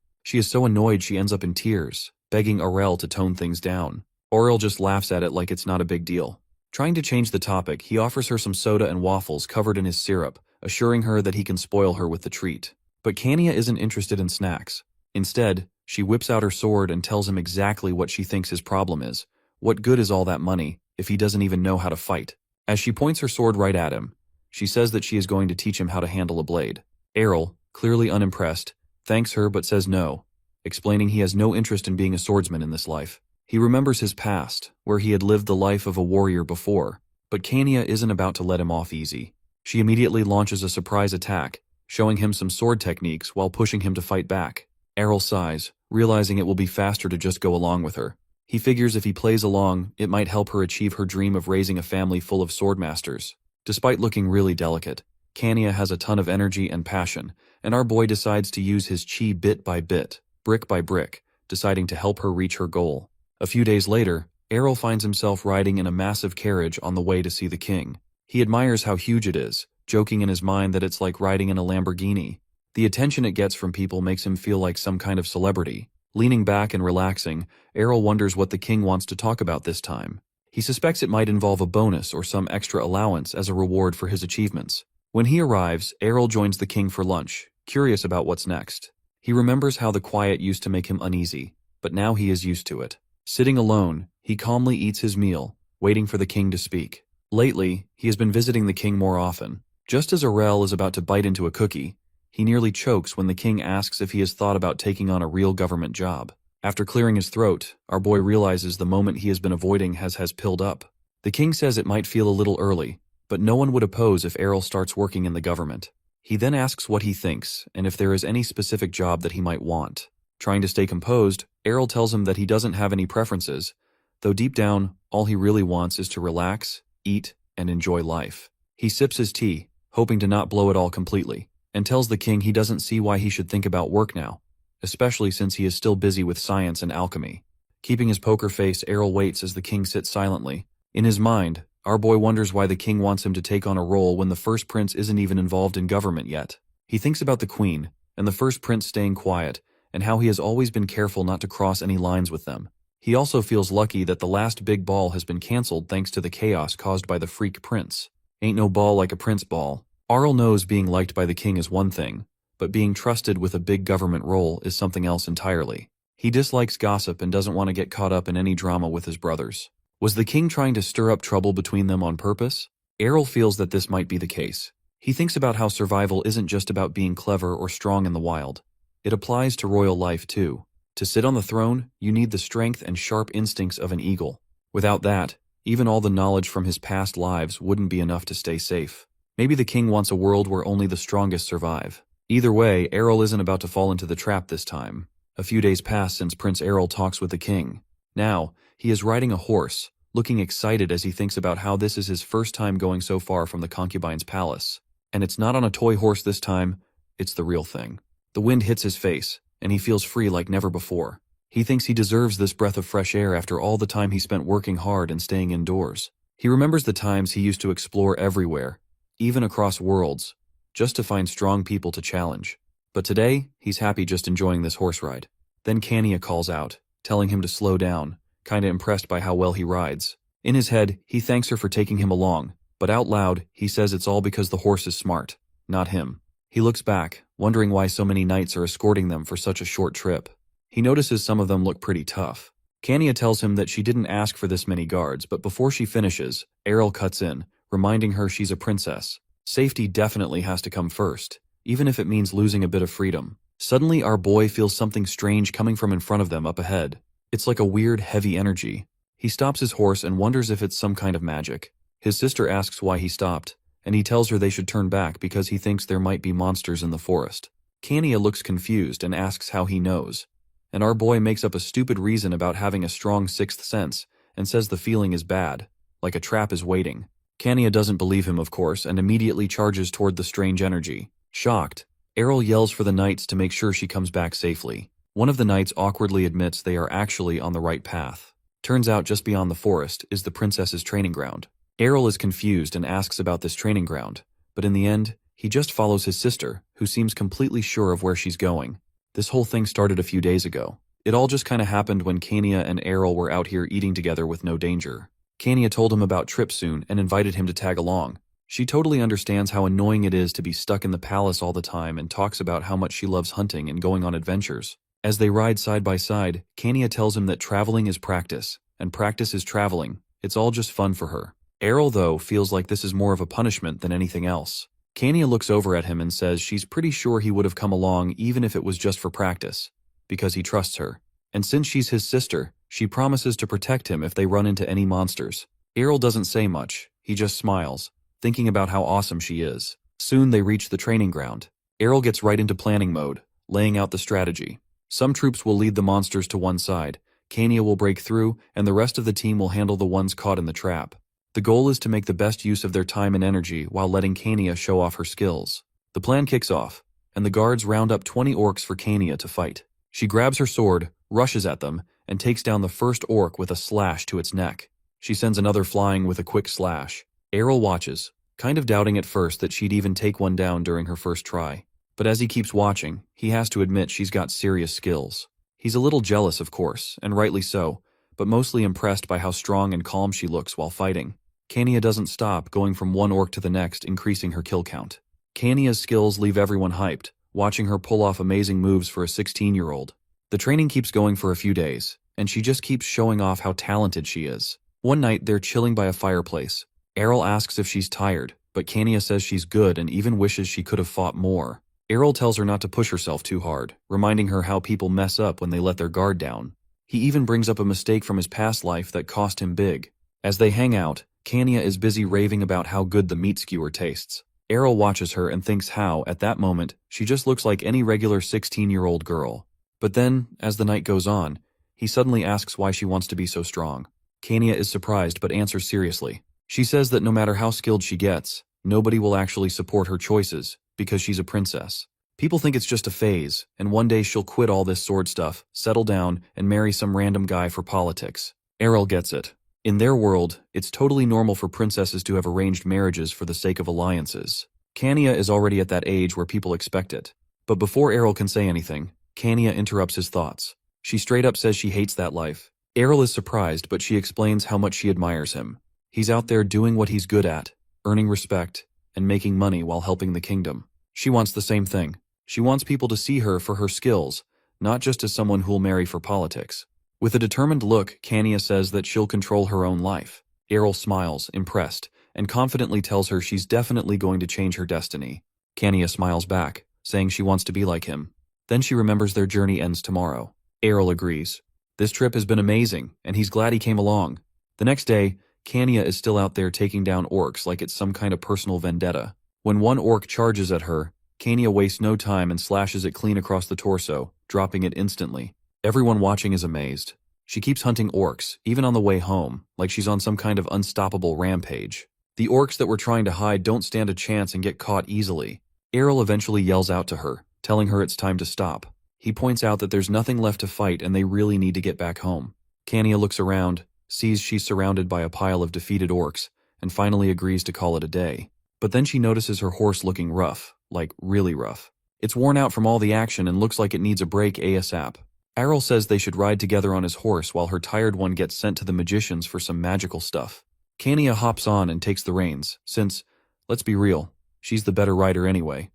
She is so annoyed she ends up in tears, begging Errol to tone things down. Errol just laughs at it like it's not a big deal. Trying to change the topic, he offers her some soda and waffles covered in his syrup, assuring her that he can spoil her with the treat. But Kania isn't interested in snacks. Instead, she whips out her sword and tells him exactly what she thinks his problem is. What good is all that money if he doesn't even know how to fight? As she points her sword right at him, she says that she is going to teach him how to handle a blade. Errol, clearly unimpressed, thanks her but says no, explaining he has no interest in being a swordsman in this life. He remembers his past, where he had lived the life of a warrior before, but Kania isn't about to let him off easy. She immediately launches a surprise attack, showing him some sword techniques while pushing him to fight back. Errol sighs, realizing it will be faster to just go along with her. He figures if he plays along, it might help her achieve her dream of raising a family full of swordmasters. Despite looking really delicate, Kania has a ton of energy and passion, and our boy decides to use his chi bit by bit, brick by brick, deciding to help her reach her goal. A few days later, Errol finds himself riding in a massive carriage on the way to see the king. He admires how huge it is, joking in his mind that it's like riding in a Lamborghini. The attention it gets from people makes him feel like some kind of celebrity. Leaning back and relaxing, Errol wonders what the king wants to talk about this time. He suspects it might involve a bonus or some extra allowance as a reward for his achievements. When he arrives, Errol joins the king for lunch, curious about what's next. He remembers how the quiet used to make him uneasy, but now he is used to it. Sitting alone, he calmly eats his meal, waiting for the king to speak. Lately, he has been visiting the king more often. Just as Errol is about to bite into a cookie, he nearly chokes when the king asks if he has thought about taking on a real government job. After clearing his throat, our boy realizes the moment he has been avoiding has pilled up. The king says it might feel a little early, but no one would oppose if Errol starts working in the government. He then asks what he thinks and if there is any specific job that he might want. Trying to stay composed, Errol tells him that he doesn't have any preferences, though deep down, all he really wants is to relax, eat, and enjoy life. He sips his tea, hoping to not blow it all completely, and tells the king he doesn't see why he should think about work now, especially since he is still busy with science and alchemy. Keeping his poker face, Errol waits as the king sits silently. In his mind, our boy wonders why the king wants him to take on a role when the first prince isn't even involved in government yet. He thinks about the queen, and the first prince staying quiet, and how he has always been careful not to cross any lines with them. He also feels lucky that the last big ball has been cancelled thanks to the chaos caused by the freak prince. Ain't no ball like a prince ball. Errol knows being liked by the king is one thing, but being trusted with a big government role is something else entirely. He dislikes gossip and doesn't want to get caught up in any drama with his brothers. Was the king trying to stir up trouble between them on purpose? Errol feels that this might be the case. He thinks about how survival isn't just about being clever or strong in the wild. It applies to royal life too. To sit on the throne, you need the strength and sharp instincts of an eagle. Without that, even all the knowledge from his past lives wouldn't be enough to stay safe. Maybe the king wants a world where only the strongest survive. Either way, Errol isn't about to fall into the trap this time. A few days pass since Prince Errol talks with the king. Now, he is riding a horse, looking excited as he thinks about how this is his first time going so far from the concubine's palace. And it's not on a toy horse this time, it's the real thing. The wind hits his face, and he feels free like never before. He thinks he deserves this breath of fresh air after all the time he spent working hard and staying indoors. He remembers the times he used to explore everywhere, even across worlds, just to find strong people to challenge. But today, he's happy just enjoying this horse ride. Then Kania calls out, telling him to slow down, kinda impressed by how well he rides. In his head, he thanks her for taking him along, but out loud, he says it's all because the horse is smart, not him. He looks back, wondering why so many knights are escorting them for such a short trip. He notices some of them look pretty tough. Kania tells him that she didn't ask for this many guards, but before she finishes, Errol cuts in, reminding her she's a princess. Safety definitely has to come first, even if it means losing a bit of freedom. Suddenly, our boy feels something strange coming from in front of them up ahead. It's like a weird, heavy energy. He stops his horse and wonders if it's some kind of magic. His sister asks why he stopped, and he tells her they should turn back because he thinks there might be monsters in the forest. Kania looks confused and asks how he knows, and our boy makes up a stupid reason about having a strong sixth sense and says the feeling is bad, like a trap is waiting. Kania doesn't believe him, of course, and immediately charges toward the strange energy. Shocked, Errol yells for the knights to make sure she comes back safely. One of the knights awkwardly admits they are actually on the right path. Turns out just beyond the forest is the princess's training ground. Errol is confused and asks about this training ground, but in the end, he just follows his sister, who seems completely sure of where she's going. This whole thing started a few days ago. It all just kinda happened when Kania and Errol were out here eating together with no danger. Kania told him about Trip soon and invited him to tag along. She totally understands how annoying it is to be stuck in the palace all the time and talks about how much she loves hunting and going on adventures. As they ride side by side, Kania tells him that traveling is practice, and practice is traveling. It's all just fun for her. Errol, though, feels like this is more of a punishment than anything else. Kania looks over at him and says she's pretty sure he would have come along even if it was just for practice, because he trusts her. And since she's his sister, she promises to protect him if they run into any monsters. Errol doesn't say much, he just smiles, thinking about how awesome she is. Soon they reach the training ground. Errol gets right into planning mode, laying out the strategy. Some troops will lead the monsters to one side, Kania will break through, and the rest of the team will handle the ones caught in the trap. The goal is to make the best use of their time and energy while letting Kania show off her skills. The plan kicks off, and the guards round up 20 orcs for Kania to fight. She grabs her sword, rushes at them, and takes down the first orc with a slash to its neck. She sends another flying with a quick slash. Errol watches, kind of doubting at first that she'd even take one down during her first try. But as he keeps watching, he has to admit she's got serious skills. He's a little jealous, of course, and rightly so, but mostly impressed by how strong and calm she looks while fighting. Kania doesn't stop, going from one orc to the next, increasing her kill count. Kania's skills leave everyone hyped, watching her pull off amazing moves for a 16-year-old. The training keeps going for a few days, and she just keeps showing off how talented she is. One night, they're chilling by a fireplace. Errol asks if she's tired, but Kania says she's good and even wishes she could have fought more. Errol tells her not to push herself too hard, reminding her how people mess up when they let their guard down. He even brings up a mistake from his past life that cost him big. As they hang out, Kania is busy raving about how good the meat skewer tastes. Errol watches her and thinks how, at that moment, she just looks like any regular 16-year-old girl. But then, as the night goes on, he suddenly asks why she wants to be so strong. Kania is surprised but answers seriously. She says that no matter how skilled she gets, nobody will actually support her choices because she's a princess. People think it's just a phase, and one day she'll quit all this sword stuff, settle down, and marry some random guy for politics. Errol gets it. In their world, it's totally normal for princesses to have arranged marriages for the sake of alliances. Kania is already at that age where people expect it. But before Errol can say anything, Kania interrupts his thoughts. She straight up says she hates that life. Errol is surprised, but she explains how much she admires him. He's out there doing what he's good at, earning respect, and making money while helping the kingdom. She wants the same thing. She wants people to see her for her skills, not just as someone who'll marry for politics. With a determined look, Kania says that she'll control her own life. Errol smiles, impressed, and confidently tells her she's definitely going to change her destiny. Kania smiles back, saying she wants to be like him. Then she remembers their journey ends tomorrow. Errol agrees. This trip has been amazing, and he's glad he came along. The next day, Kania is still out there taking down orcs like it's some kind of personal vendetta. When one orc charges at her, Kania wastes no time and slashes it clean across the torso, dropping it instantly. Everyone watching is amazed. She keeps hunting orcs, even on the way home, like she's on some kind of unstoppable rampage. The orcs that were trying to hide don't stand a chance and get caught easily. Errol eventually yells out to her, telling her it's time to stop. He points out that there's nothing left to fight and they really need to get back home. Kania looks around, sees she's surrounded by a pile of defeated orcs, and finally agrees to call it a day. But then she notices her horse looking rough, like really rough. It's worn out from all the action and looks like it needs a break ASAP. Errol says they should ride together on his horse while her tired one gets sent to the magicians for some magical stuff. Kania hops on and takes the reins, since, let's be real, she's the better rider anyway.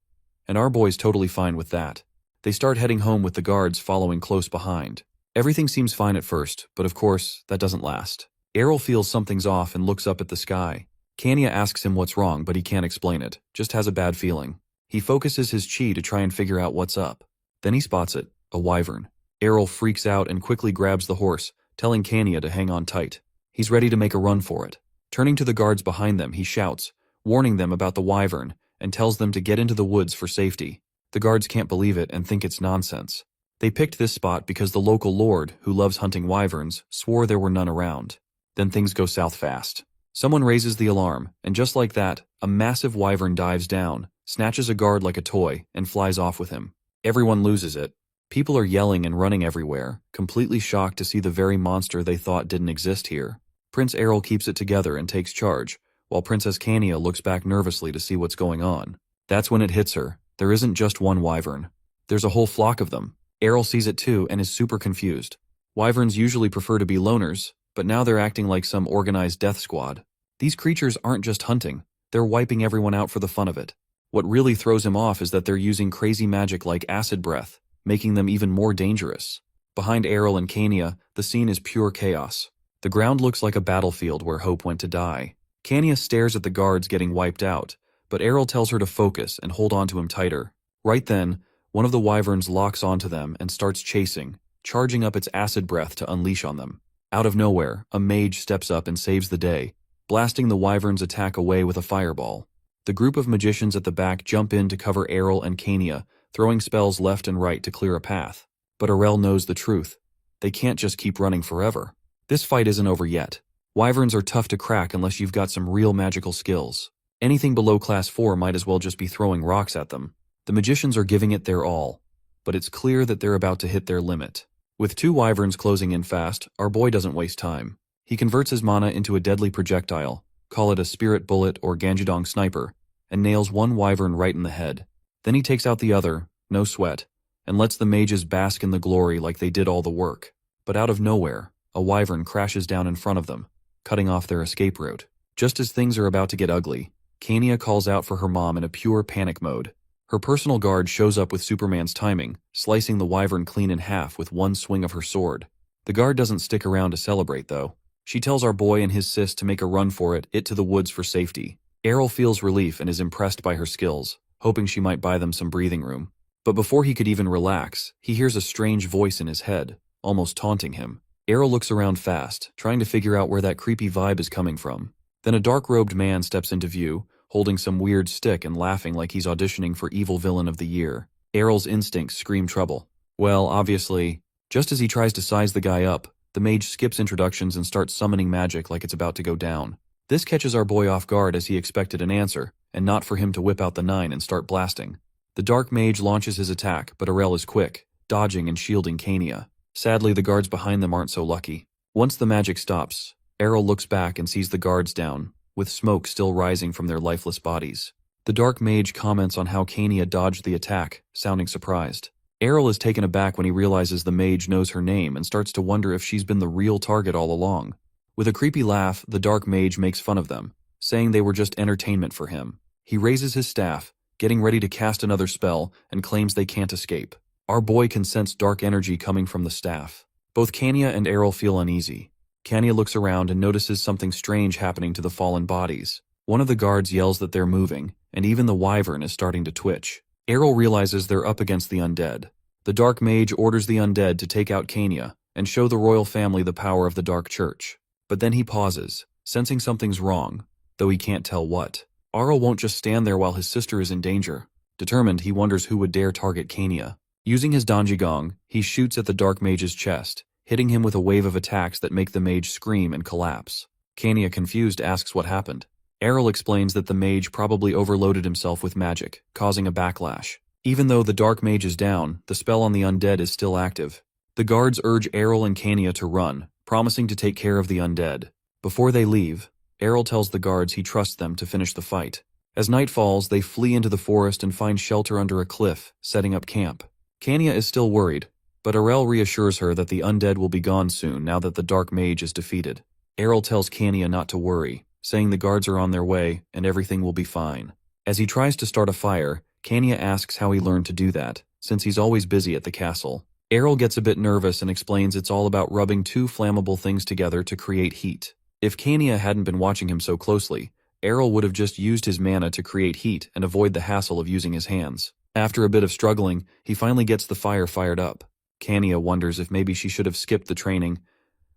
And our boy's totally fine with that. They start heading home with the guards following close behind. Everything seems fine at first, but of course, that doesn't last. Errol feels something's off and looks up at the sky. Kania asks him what's wrong, but he can't explain it, just has a bad feeling. He focuses his chi to try and figure out what's up. Then he spots it, a wyvern. Errol freaks out and quickly grabs the horse, telling Kania to hang on tight. He's ready to make a run for it. Turning to the guards behind them, he shouts, warning them about the wyvern, and tells them to get into the woods for safety. The guards can't believe it and think it's nonsense. They picked this spot because the local lord, who loves hunting wyverns, swore there were none around. Then things go south fast. Someone raises the alarm, and just like that, a massive wyvern dives down, snatches a guard like a toy, and flies off with him. Everyone loses it. People are yelling and running everywhere, completely shocked to see the very monster they thought didn't exist here. Prince Errol keeps it together and takes charge, while Princess Kania looks back nervously to see what's going on. That's when it hits her. There isn't just one wyvern. There's a whole flock of them. Errol sees it too and is super confused. Wyverns usually prefer to be loners, but now they're acting like some organized death squad. These creatures aren't just hunting, they're wiping everyone out for the fun of it. What really throws him off is that they're using crazy magic like acid breath, making them even more dangerous. Behind Errol and Kania, the scene is pure chaos. The ground looks like a battlefield where Hope went to die. Kania stares at the guards getting wiped out, but Errol tells her to focus and hold on to him tighter. Right then, one of the wyverns locks onto them and starts chasing, charging up its acid breath to unleash on them. Out of nowhere, a mage steps up and saves the day, blasting the wyvern's attack away with a fireball. The group of magicians at the back jump in to cover Errol and Kania, throwing spells left and right to clear a path. But Errol knows the truth. They can't just keep running forever. This fight isn't over yet. Wyverns are tough to crack unless you've got some real magical skills. Anything below class 4 might as well just be throwing rocks at them. The magicians are giving it their all, but it's clear that they're about to hit their limit. With 2 wyverns closing in fast, our boy doesn't waste time. He converts his mana into a deadly projectile, call it a spirit bullet or Ganjidong sniper, and nails one wyvern right in the head. Then he takes out the other, no sweat, and lets the mages bask in the glory like they did all the work. But out of nowhere, a wyvern crashes down in front of them, cutting off their escape route. Just as things are about to get ugly, Kania calls out for her mom in a pure panic mode. Her personal guard shows up with Superman's timing, slicing the wyvern clean in half with one swing of her sword. The guard doesn't stick around to celebrate, though. She tells our boy and his sis to make a run for it to the woods for safety. Errol feels relief and is impressed by her skills, hoping she might buy them some breathing room. But before he could even relax, he hears a strange voice in his head, almost taunting him. Errol looks around fast, trying to figure out where that creepy vibe is coming from. Then a dark-robed man steps into view, holding some weird stick and laughing like he's auditioning for Evil Villain of the Year. Errol's instincts scream trouble. Well, obviously, just as he tries to size the guy up, the mage skips introductions and starts summoning magic like it's about to go down. This catches our boy off guard as he expected an answer, and not for him to whip out the 9 and start blasting. The dark mage launches his attack, but Errol is quick, dodging and shielding Kania. Sadly, the guards behind them aren't so lucky. Once the magic stops, Errol looks back and sees the guards down, with smoke still rising from their lifeless bodies. The dark mage comments on how Kania dodged the attack, sounding surprised. Errol is taken aback when he realizes the mage knows her name and starts to wonder if she's been the real target all along. With a creepy laugh, the dark mage makes fun of them, saying they were just entertainment for him. He raises his staff, getting ready to cast another spell, and claims they can't escape. Our boy can sense dark energy coming from the staff. Both Kania and Errol feel uneasy. Kania looks around and notices something strange happening to the fallen bodies. One of the guards yells that they're moving, and even the wyvern is starting to twitch. Errol realizes they're up against the undead. The dark mage orders the undead to take out Kania and show the royal family the power of the dark church. But then he pauses, sensing something's wrong, though he can't tell what. Errol won't just stand there while his sister is in danger. Determined, he wonders who would dare target Kania. Using his Danjigong, he shoots at the dark mage's chest, hitting him with a wave of attacks that make the mage scream and collapse. Kania, confused, asks what happened. Errol explains that the mage probably overloaded himself with magic, causing a backlash. Even though the dark mage is down, the spell on the undead is still active. The guards urge Errol and Kania to run, promising to take care of the undead. Before they leave, Errol tells the guards he trusts them to finish the fight. As night falls, they flee into the forest and find shelter under a cliff, setting up camp. Kania is still worried, but Errol reassures her that the undead will be gone soon now that the dark mage is defeated. Errol tells Kania not to worry, saying the guards are on their way and everything will be fine. As he tries to start a fire, Kania asks how he learned to do that, since he's always busy at the castle. Errol gets a bit nervous and explains it's all about rubbing 2 flammable things together to create heat. If Kania hadn't been watching him so closely, Errol would have just used his mana to create heat and avoid the hassle of using his hands. After a bit of struggling, he finally gets the fire fired up. Kania wonders if maybe she should have skipped the training,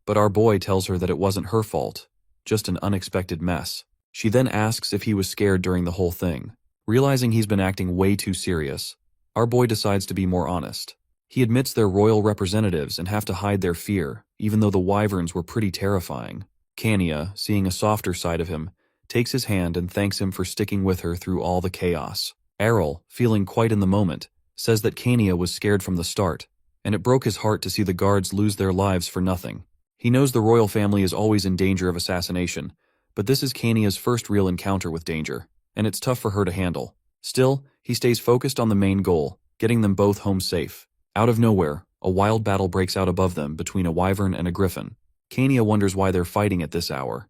but our boy tells her that it wasn't her fault, just an unexpected mess. She then asks if he was scared during the whole thing. Realizing he's been acting way too serious, our boy decides to be more honest. He admits they're royal representatives and have to hide their fear, even though the wyverns were pretty terrifying. Kania, seeing a softer side of him, takes his hand and thanks him for sticking with her through all the chaos. Errol, feeling quite in the moment, says that Kania was scared from the start, and it broke his heart to see the guards lose their lives for nothing. He knows the royal family is always in danger of assassination, but this is Kania's first real encounter with danger, and it's tough for her to handle. Still, he stays focused on the main goal, getting them both home safe. Out of nowhere, a wild battle breaks out above them between a wyvern and a griffin. Kania wonders why they're fighting at this hour.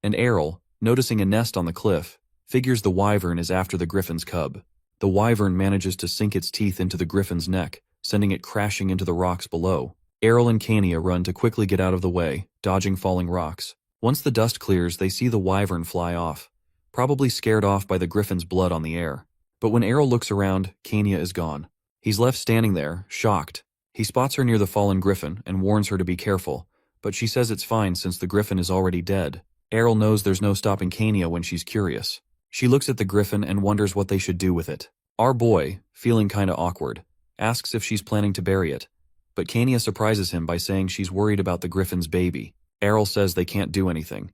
And Errol, noticing a nest on the cliff, figures the wyvern is after the griffin's cub. The wyvern manages to sink its teeth into the griffin's neck, sending it crashing into the rocks below. Errol and Kania run to quickly get out of the way, dodging falling rocks. Once the dust clears, they see the wyvern fly off, probably scared off by the griffin's blood on the air. But when Errol looks around, Kania is gone. He's left standing there, shocked. He spots her near the fallen griffin and warns her to be careful, but she says it's fine since the griffin is already dead. Errol knows there's no stopping Kania when she's curious. She looks at the griffin and wonders what they should do with it. Our boy, feeling kinda awkward, asks if she's planning to bury it, but Kania surprises him by saying she's worried about the griffin's baby. Errol says they can't do anything,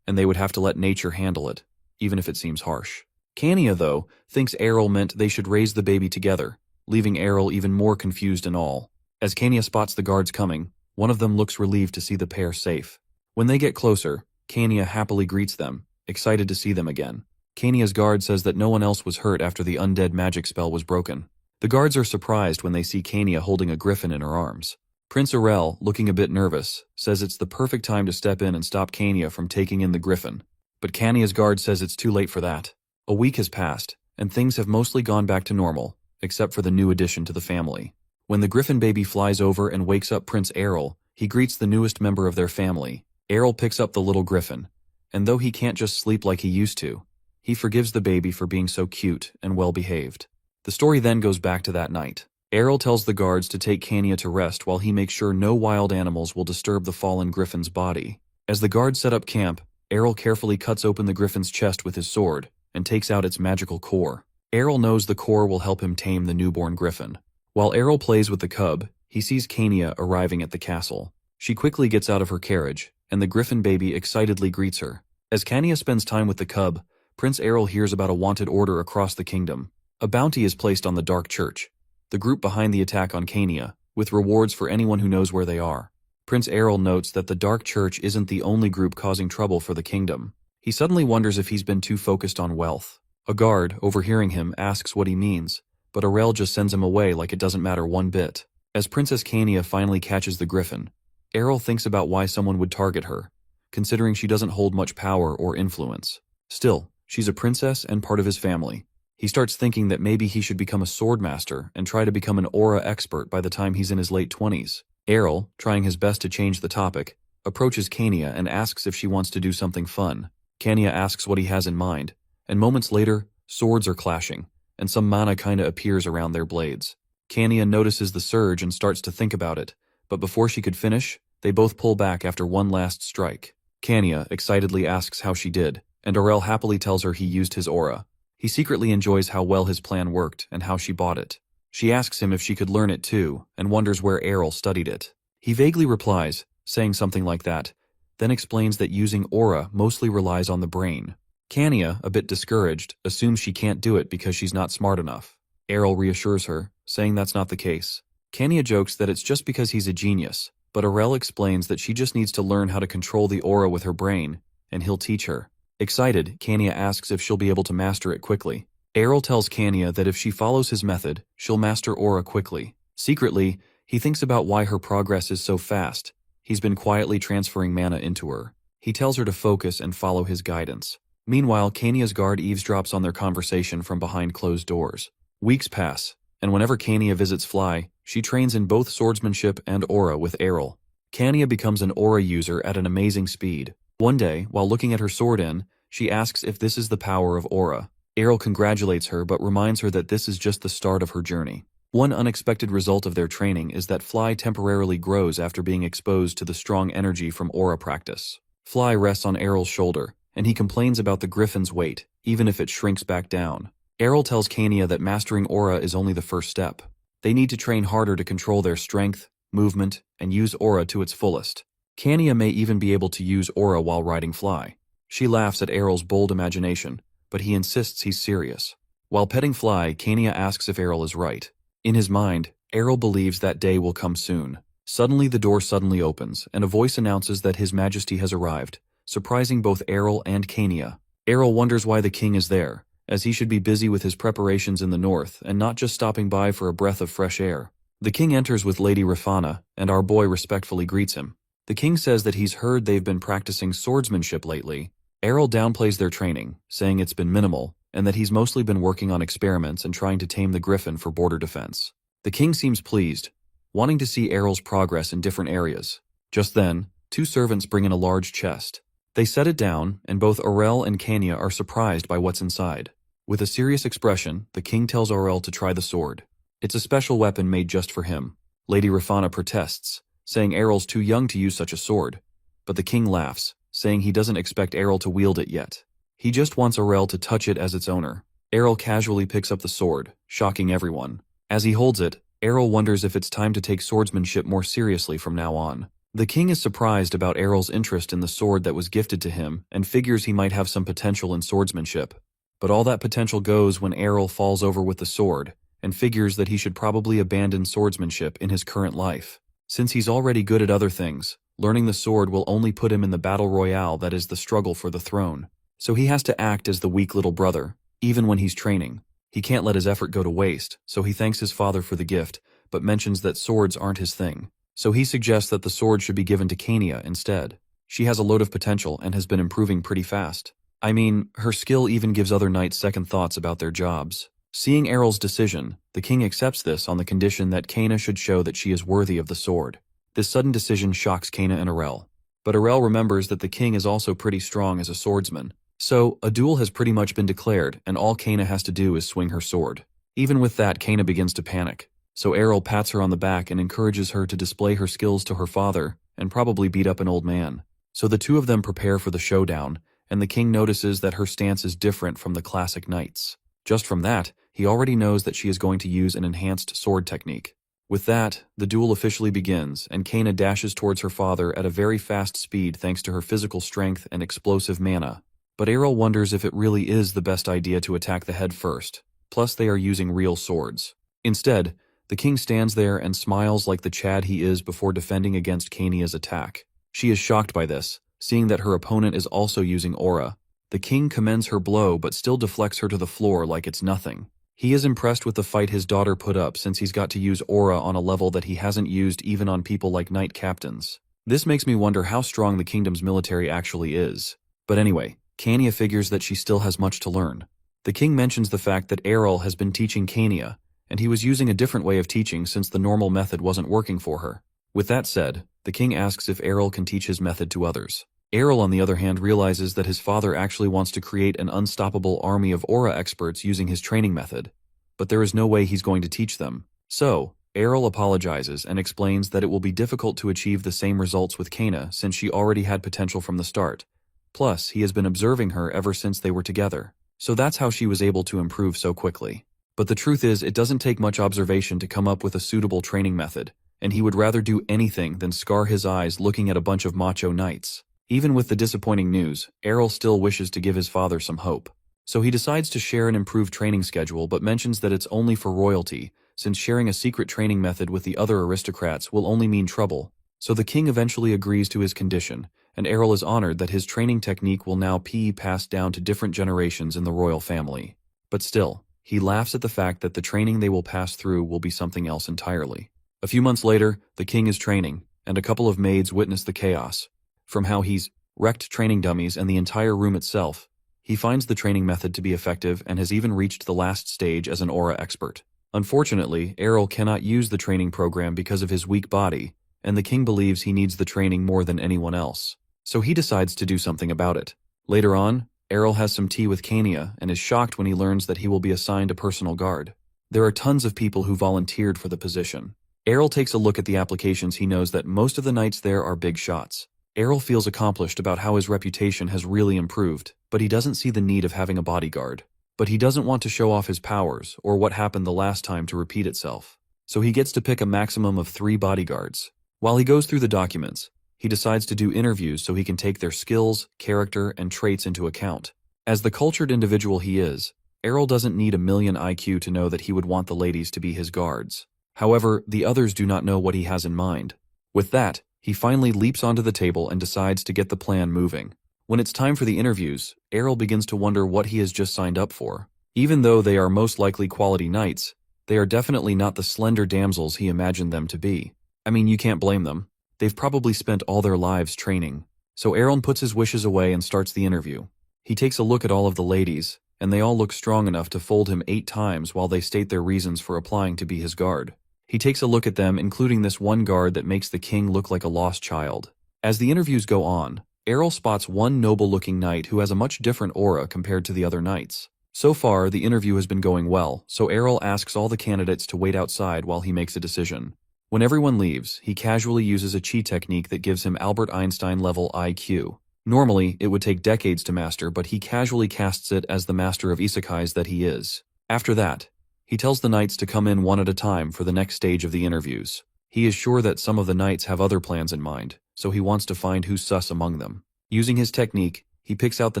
and they would have to let nature handle it, even if it seems harsh. Kania, though, thinks Errol meant they should raise the baby together, leaving Errol even more confused and all. As Kania spots the guards coming, one of them looks relieved to see the pair safe. When they get closer, Kania happily greets them, excited to see them again. Kania's guard says that no one else was hurt after the undead magic spell was broken. The guards are surprised when they see Kania holding a griffin in her arms. Prince Errol, looking a bit nervous, says it's the perfect time to step in and stop Kania from taking in the griffin. But Kania's guard says it's too late for that. A week has passed, and things have mostly gone back to normal, except for the new addition to the family. When the griffin baby flies over and wakes up Prince Errol, he greets the newest member of their family. Errol picks up the little griffin, and though he can't just sleep like he used to, he forgives the baby for being so cute and well-behaved. The story then goes back to that night. Errol tells the guards to take Kania to rest while he makes sure no wild animals will disturb the fallen griffin's body. As the guards set up camp, Errol carefully cuts open the griffin's chest with his sword and takes out its magical core. Errol knows the core will help him tame the newborn griffin. While Errol plays with the cub, he sees Kania arriving at the castle. She quickly gets out of her carriage, and the griffin baby excitedly greets her. As Kania spends time with the cub, Prince Errol hears about a wanted order across the kingdom. A bounty is placed on the Dark Church, the group behind the attack on Kania, with rewards for anyone who knows where they are. Prince Errol notes that the Dark Church isn't the only group causing trouble for the kingdom. He suddenly wonders if he's been too focused on wealth. A guard, overhearing him, asks what he means, but Errol just sends him away like it doesn't matter one bit. As Princess Kania finally catches the griffin, Errol thinks about why someone would target her, considering she doesn't hold much power or influence. Still, she's a princess and part of his family. He starts thinking that maybe he should become a swordmaster and try to become an aura expert by the time he's in his late 20s. Errol, trying his best to change the topic, approaches Kania and asks if she wants to do something fun. Kania asks what he has in mind, and moments later, swords are clashing, and some mana kinda appears around their blades. Kania notices the surge and starts to think about it, but before she could finish, they both pull back after one last strike. Kania excitedly asks how she did, and Errol happily tells her he used his aura. He secretly enjoys how well his plan worked and how she bought it. She asks him if she could learn it too, and wonders where Errol studied it. He vaguely replies, saying something like that, then explains that using aura mostly relies on the brain. Kania, a bit discouraged, assumes she can't do it because she's not smart enough. Errol reassures her, saying that's not the case. Kania jokes that it's just because he's a genius, but Errol explains that she just needs to learn how to control the aura with her brain, and he'll teach her. Excited, Kania asks if she'll be able to master it quickly. Errol tells Kania that if she follows his method, she'll master aura quickly. Secretly, he thinks about why her progress is so fast. He's been quietly transferring mana into her. He tells her to focus and follow his guidance. Meanwhile, Kania's guard eavesdrops on their conversation from behind closed doors. Weeks pass, and whenever Kania visits Fly, she trains in both swordsmanship and aura with Errol. Kania becomes an aura user at an amazing speed. One day, while looking at her sword she asks if this is the power of aura. Errol congratulates her but reminds her that this is just the start of her journey. One unexpected result of their training is that Fly temporarily grows after being exposed to the strong energy from aura practice. Fly rests on Errol's shoulder, and he complains about the griffin's weight, even if it shrinks back down. Errol tells Kania that mastering aura is only the first step. They need to train harder to control their strength, movement, and use aura to its fullest. Kania may even be able to use aura while riding Fly. She laughs at Errol's bold imagination, but he insists he's serious. While petting Fly, Kania asks if Errol is right. In his mind, Errol believes that day will come soon. Suddenly the door opens, and a voice announces that His Majesty has arrived, surprising both Errol and Kania. Errol wonders why the king is there, as he should be busy with his preparations in the north and not just stopping by for a breath of fresh air. The king enters with Lady Rafana, and our boy respectfully greets him. The king says that he's heard they've been practicing swordsmanship lately. Errol downplays their training, saying it's been minimal, and that he's mostly been working on experiments and trying to tame the griffin for border defense. The king seems pleased, wanting to see Errol's progress in different areas. Just then, two servants bring in a large chest. They set it down, and both Errol and Kania are surprised by what's inside. With a serious expression, the king tells Errol to try the sword. It's a special weapon made just for him. Lady Rafana protests, saying Errol's too young to use such a sword. But the king laughs, saying he doesn't expect Errol to wield it yet. He just wants Errol to touch it as its owner. Errol casually picks up the sword, shocking everyone. As he holds it, Errol wonders if it's time to take swordsmanship more seriously from now on. The king is surprised about Errol's interest in the sword that was gifted to him and figures he might have some potential in swordsmanship. But all that potential goes when Errol falls over with the sword and figures that he should probably abandon swordsmanship in his current life. Since he's already good at other things, learning the sword will only put him in the battle royale that is the struggle for the throne. So he has to act as the weak little brother, even when he's training. He can't let his effort go to waste, so he thanks his father for the gift, but mentions that swords aren't his thing. So he suggests that the sword should be given to Kania instead. She has a load of potential and has been improving pretty fast. I mean, her skill even gives other knights second thoughts about their jobs. Seeing Errol's decision, the king accepts this on the condition that Kania should show that she is worthy of the sword. This sudden decision shocks Kania and Errol. But Errol remembers that the king is also pretty strong as a swordsman. So, a duel has pretty much been declared, and all Kania has to do is swing her sword. Even with that, Kania begins to panic. So Errol pats her on the back and encourages her to display her skills to her father, and probably beat up an old man. So the two of them prepare for the showdown, and the king notices that her stance is different from the classic knights. Just from that, he already knows that she is going to use an enhanced sword technique. With that, the duel officially begins, and Kaina dashes towards her father at a very fast speed thanks to her physical strength and explosive mana. But Errol wonders if it really is the best idea to attack the head first, plus they are using real swords. Instead, the king stands there and smiles like the Chad he is before defending against Kainia's attack. She is shocked by this, seeing that her opponent is also using aura. The king commends her blow but still deflects her to the floor like it's nothing. He is impressed with the fight his daughter put up since he's got to use aura on a level that he hasn't used even on people like knight captains. This makes me wonder how strong the kingdom's military actually is. But anyway, Kainia figures that she still has much to learn. The king mentions the fact that Errol has been teaching Kainia, and he was using a different way of teaching since the normal method wasn't working for her. With that said, the king asks if Errol can teach his method to others. Errol, on the other hand, realizes that his father actually wants to create an unstoppable army of aura experts using his training method, but there is no way he's going to teach them. So, Errol apologizes and explains that it will be difficult to achieve the same results with Kaina since she already had potential from the start. Plus, he has been observing her ever since they were together, so that's how she was able to improve so quickly. But the truth is, it doesn't take much observation to come up with a suitable training method, and he would rather do anything than scar his eyes looking at a bunch of macho knights. Even with the disappointing news, Errol still wishes to give his father some hope. So he decides to share an improved training schedule but mentions that it's only for royalty, since sharing a secret training method with the other aristocrats will only mean trouble. So the king eventually agrees to his condition, and Errol is honored that his training technique will now be passed down to different generations in the royal family. But still, he laughs at the fact that the training they will pass through will be something else entirely. A few months later, the king is training, and a couple of maids witness the chaos. From how he's wrecked training dummies and the entire room itself, he finds the training method to be effective and has even reached the last stage as an aura expert. Unfortunately, Errol cannot use the training program because of his weak body, and the king believes he needs the training more than anyone else. So he decides to do something about it. Later on, Errol has some tea with Kainia and is shocked when he learns that he will be assigned a personal guard. There are tons of people who volunteered for the position. Errol takes a look at the applications. He knows that most of the knights there are big shots. Errol feels accomplished about how his reputation has really improved, but he doesn't see the need of having a bodyguard. But he doesn't want to show off his powers or what happened the last time to repeat itself. So he gets to pick a maximum of 3 bodyguards. While he goes through the documents, he decides to do interviews so he can take their skills, character, and traits into account. As the cultured individual he is, Errol doesn't need a million IQ to know that he would want the ladies to be his guards. However, the others do not know what he has in mind. With that, he finally leaps onto the table and decides to get the plan moving. When it's time for the interviews, Errol begins to wonder what he has just signed up for. Even though they are most likely quality knights, they are definitely not the slender damsels he imagined them to be. I mean, you can't blame them. They've probably spent all their lives training. So Errol puts his wishes away and starts the interview. He takes a look at all of the ladies, and they all look strong enough to fold him 8 times while they state their reasons for applying to be his guard. He takes a look at them, including this one guard that makes the king look like a lost child. As the interviews go on, Errol spots one noble-looking knight who has a much different aura compared to the other knights. So far, the interview has been going well, so Errol asks all the candidates to wait outside while he makes a decision. When everyone leaves, he casually uses a chi technique that gives him Albert Einstein-level IQ. Normally, it would take decades to master, but he casually casts it as the master of isekais that he is. After that, he tells the knights to come in one at a time for the next stage of the interviews. He is sure that some of the knights have other plans in mind, so he wants to find who's sus among them. Using his technique, he picks out the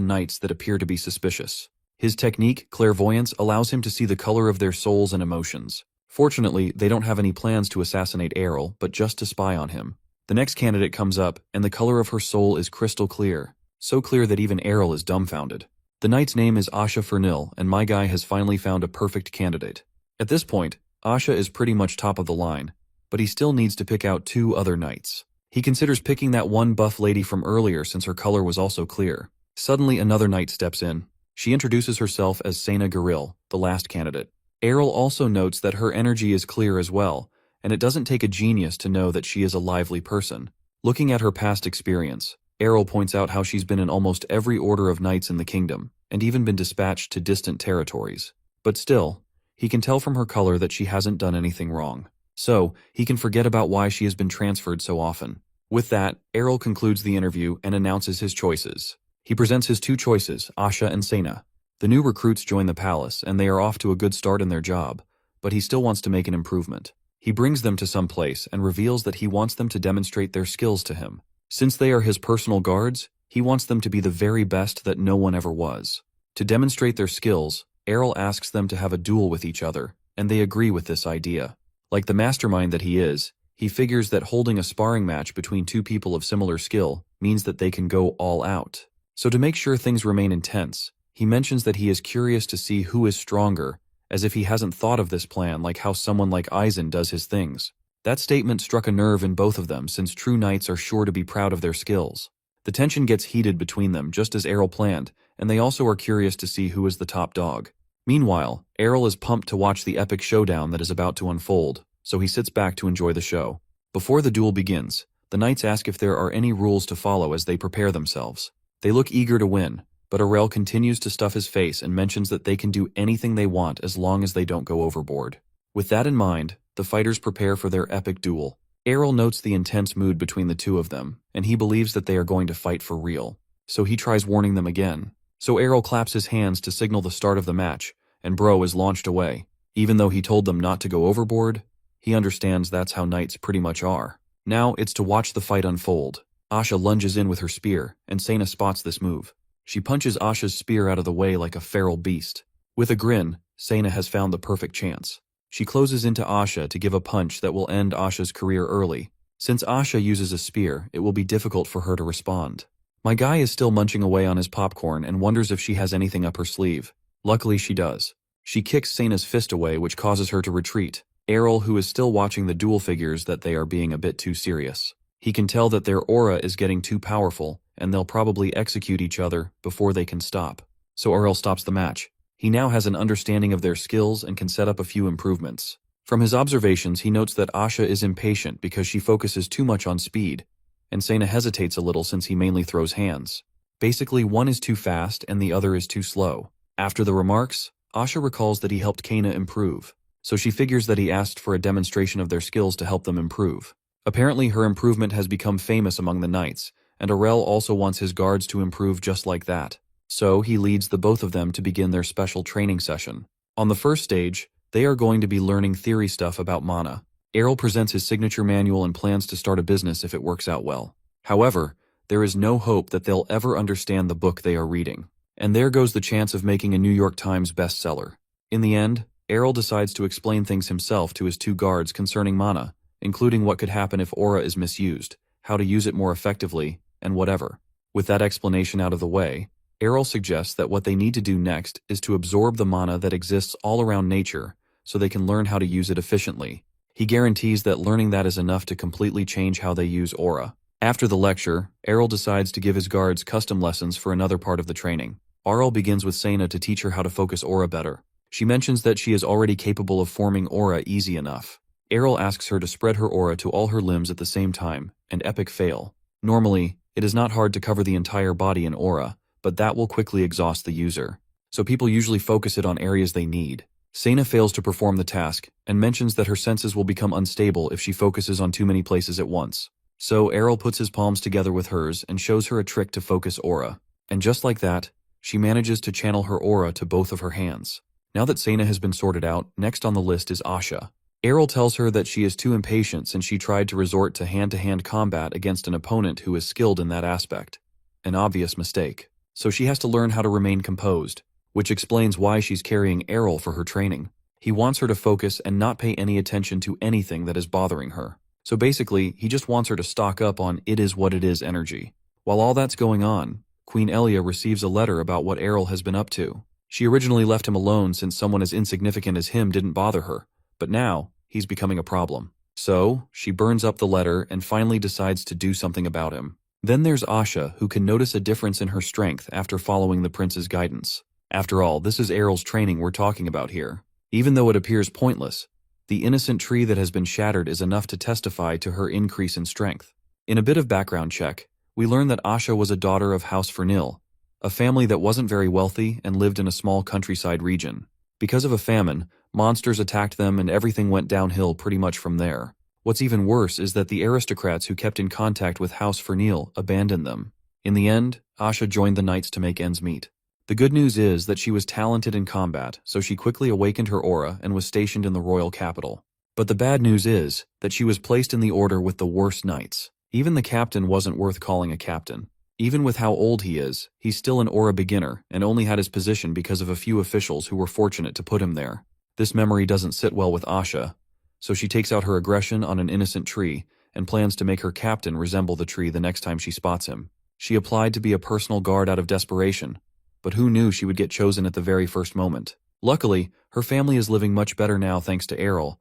knights that appear to be suspicious. His technique, clairvoyance, allows him to see the color of their souls and emotions. Fortunately, they don't have any plans to assassinate Errol, but just to spy on him. The next candidate comes up, and the color of her soul is crystal clear, so clear that even Errol is dumbfounded. The knight's name is Asha Fernil, and my guy has finally found a perfect candidate. At this point, Asha is pretty much top of the line, but he still needs to pick out 2 other knights. He considers picking that one buff lady from earlier since her color was also clear. Suddenly, another knight steps in. She introduces herself as Sena Garil, the last candidate. Errol also notes that her energy is clear as well, and it doesn't take a genius to know that she is a lively person. Looking at her past experience, Errol points out how she's been in almost every order of knights in the kingdom, and even been dispatched to distant territories. But still, he can tell from her color that she hasn't done anything wrong. So, he can forget about why she has been transferred so often. With that, Errol concludes the interview and announces his choices. He presents his two choices, Asha and Sena. The new recruits join the palace, and they are off to a good start in their job, but he still wants to make an improvement. He brings them to some place and reveals that he wants them to demonstrate their skills to him. Since they are his personal guards, he wants them to be the very best that no one ever was. To demonstrate their skills, Errol asks them to have a duel with each other, and they agree with this idea. Like the mastermind that he is, he figures that holding a sparring match between two people of similar skill means that they can go all out. So to make sure things remain intense, he mentions that he is curious to see who is stronger, as if he hasn't thought of this plan like how someone like Aizen does his things. That statement struck a nerve in both of them, since true knights are sure to be proud of their skills. The tension gets heated between them just as Errol planned, and they also are curious to see who is the top dog. Meanwhile, Errol is pumped to watch the epic showdown that is about to unfold, so he sits back to enjoy the show. Before the duel begins, the knights ask if there are any rules to follow as they prepare themselves. They look eager to win, but Errol continues to stuff his face and mentions that they can do anything they want as long as they don't go overboard. With that in mind, the fighters prepare for their epic duel. Errol notes the intense mood between the two of them, and he believes that they are going to fight for real. So he tries warning them again. So Errol claps his hands to signal the start of the match, and Bro is launched away. Even though he told them not to go overboard, he understands that's how knights pretty much are. Now it's to watch the fight unfold. Asha lunges in with her spear, and Sena spots this move. She punches Asha's spear out of the way like a feral beast. With a grin, Sena has found the perfect chance. She closes into Asha to give a punch that will end Asha's career early. Since Asha uses a spear, it will be difficult for her to respond. My guy is still munching away on his popcorn and wonders if she has anything up her sleeve. Luckily she does. She kicks Sena's fist away, which causes her to retreat. Errol, who is still watching the duel, figures that they are being a bit too serious. He can tell that their aura is getting too powerful, and they'll probably execute each other before they can stop. So Errol stops the match. He now has an understanding of their skills and can set up a few improvements. From his observations, he notes that Asha is impatient because she focuses too much on speed, and Sena hesitates a little since he mainly throws hands. Basically, one is too fast and the other is too slow. After the remarks, Asha recalls that he helped Kana improve, so she figures that he asked for a demonstration of their skills to help them improve. Apparently her improvement has become famous among the knights, and Errol also wants his guards to improve just like that. So he leads the both of them to begin their special training session. On the first stage, they are going to be learning theory stuff about mana. Errol presents his signature manual and plans to start a business if it works out well. However, there is no hope that they'll ever understand the book they are reading. And there goes the chance of making a New York Times bestseller. In the end, Errol decides to explain things himself to his two guards concerning mana, including what could happen if aura is misused, how to use it more effectively, and whatever. With that explanation out of the way, Errol suggests that what they need to do next is to absorb the mana that exists all around nature so they can learn how to use it efficiently. He guarantees that learning that is enough to completely change how they use aura. After the lecture, Errol decides to give his guards custom lessons for another part of the training. Errol begins with Sena to teach her how to focus aura better. She mentions that she is already capable of forming aura easy enough. Errol asks her to spread her aura to all her limbs at the same time, an epic fail. Normally, it is not hard to cover the entire body in aura, but that will quickly exhaust the user. So people usually focus it on areas they need. Sena fails to perform the task, and mentions that her senses will become unstable if she focuses on too many places at once. So Errol puts his palms together with hers and shows her a trick to focus aura. And just like that, she manages to channel her aura to both of her hands. Now that Sena has been sorted out, next on the list is Asha. Errol tells her that she is too impatient since she tried to resort to hand-to-hand combat against an opponent who is skilled in that aspect. An obvious mistake. So she has to learn how to remain composed, which explains why she's carrying Errol for her training. He wants her to focus and not pay any attention to anything that is bothering her. So basically, he just wants her to stock up on it is what it is energy. While all that's going on, Queen Elia receives a letter about what Errol has been up to. She originally left him alone since someone as insignificant as him didn't bother her, but now, he's becoming a problem. So, she burns up the letter and finally decides to do something about him. Then there's Asha, who can notice a difference in her strength after following the prince's guidance. After all, this is Errol's training we're talking about here. Even though it appears pointless, the innocent tree that has been shattered is enough to testify to her increase in strength. In a bit of background check, we learn that Asha was a daughter of House Fernil, a family that wasn't very wealthy and lived in a small countryside region. Because of a famine, monsters attacked them and everything went downhill pretty much from there. What's even worse is that the aristocrats who kept in contact with House Fernil abandoned them. In the end, Asha joined the knights to make ends meet. The good news is that she was talented in combat, so she quickly awakened her aura and was stationed in the royal capital. But the bad news is that she was placed in the order with the worst knights. Even the captain wasn't worth calling a captain. Even with how old he is, he's still an aura beginner and only had his position because of a few officials who were fortunate to put him there. This memory doesn't sit well with Asha, so she takes out her aggression on an innocent tree and plans to make her captain resemble the tree the next time she spots him. She applied to be a personal guard out of desperation, but who knew she would get chosen at the very first moment. Luckily, her family is living much better now thanks to Errol,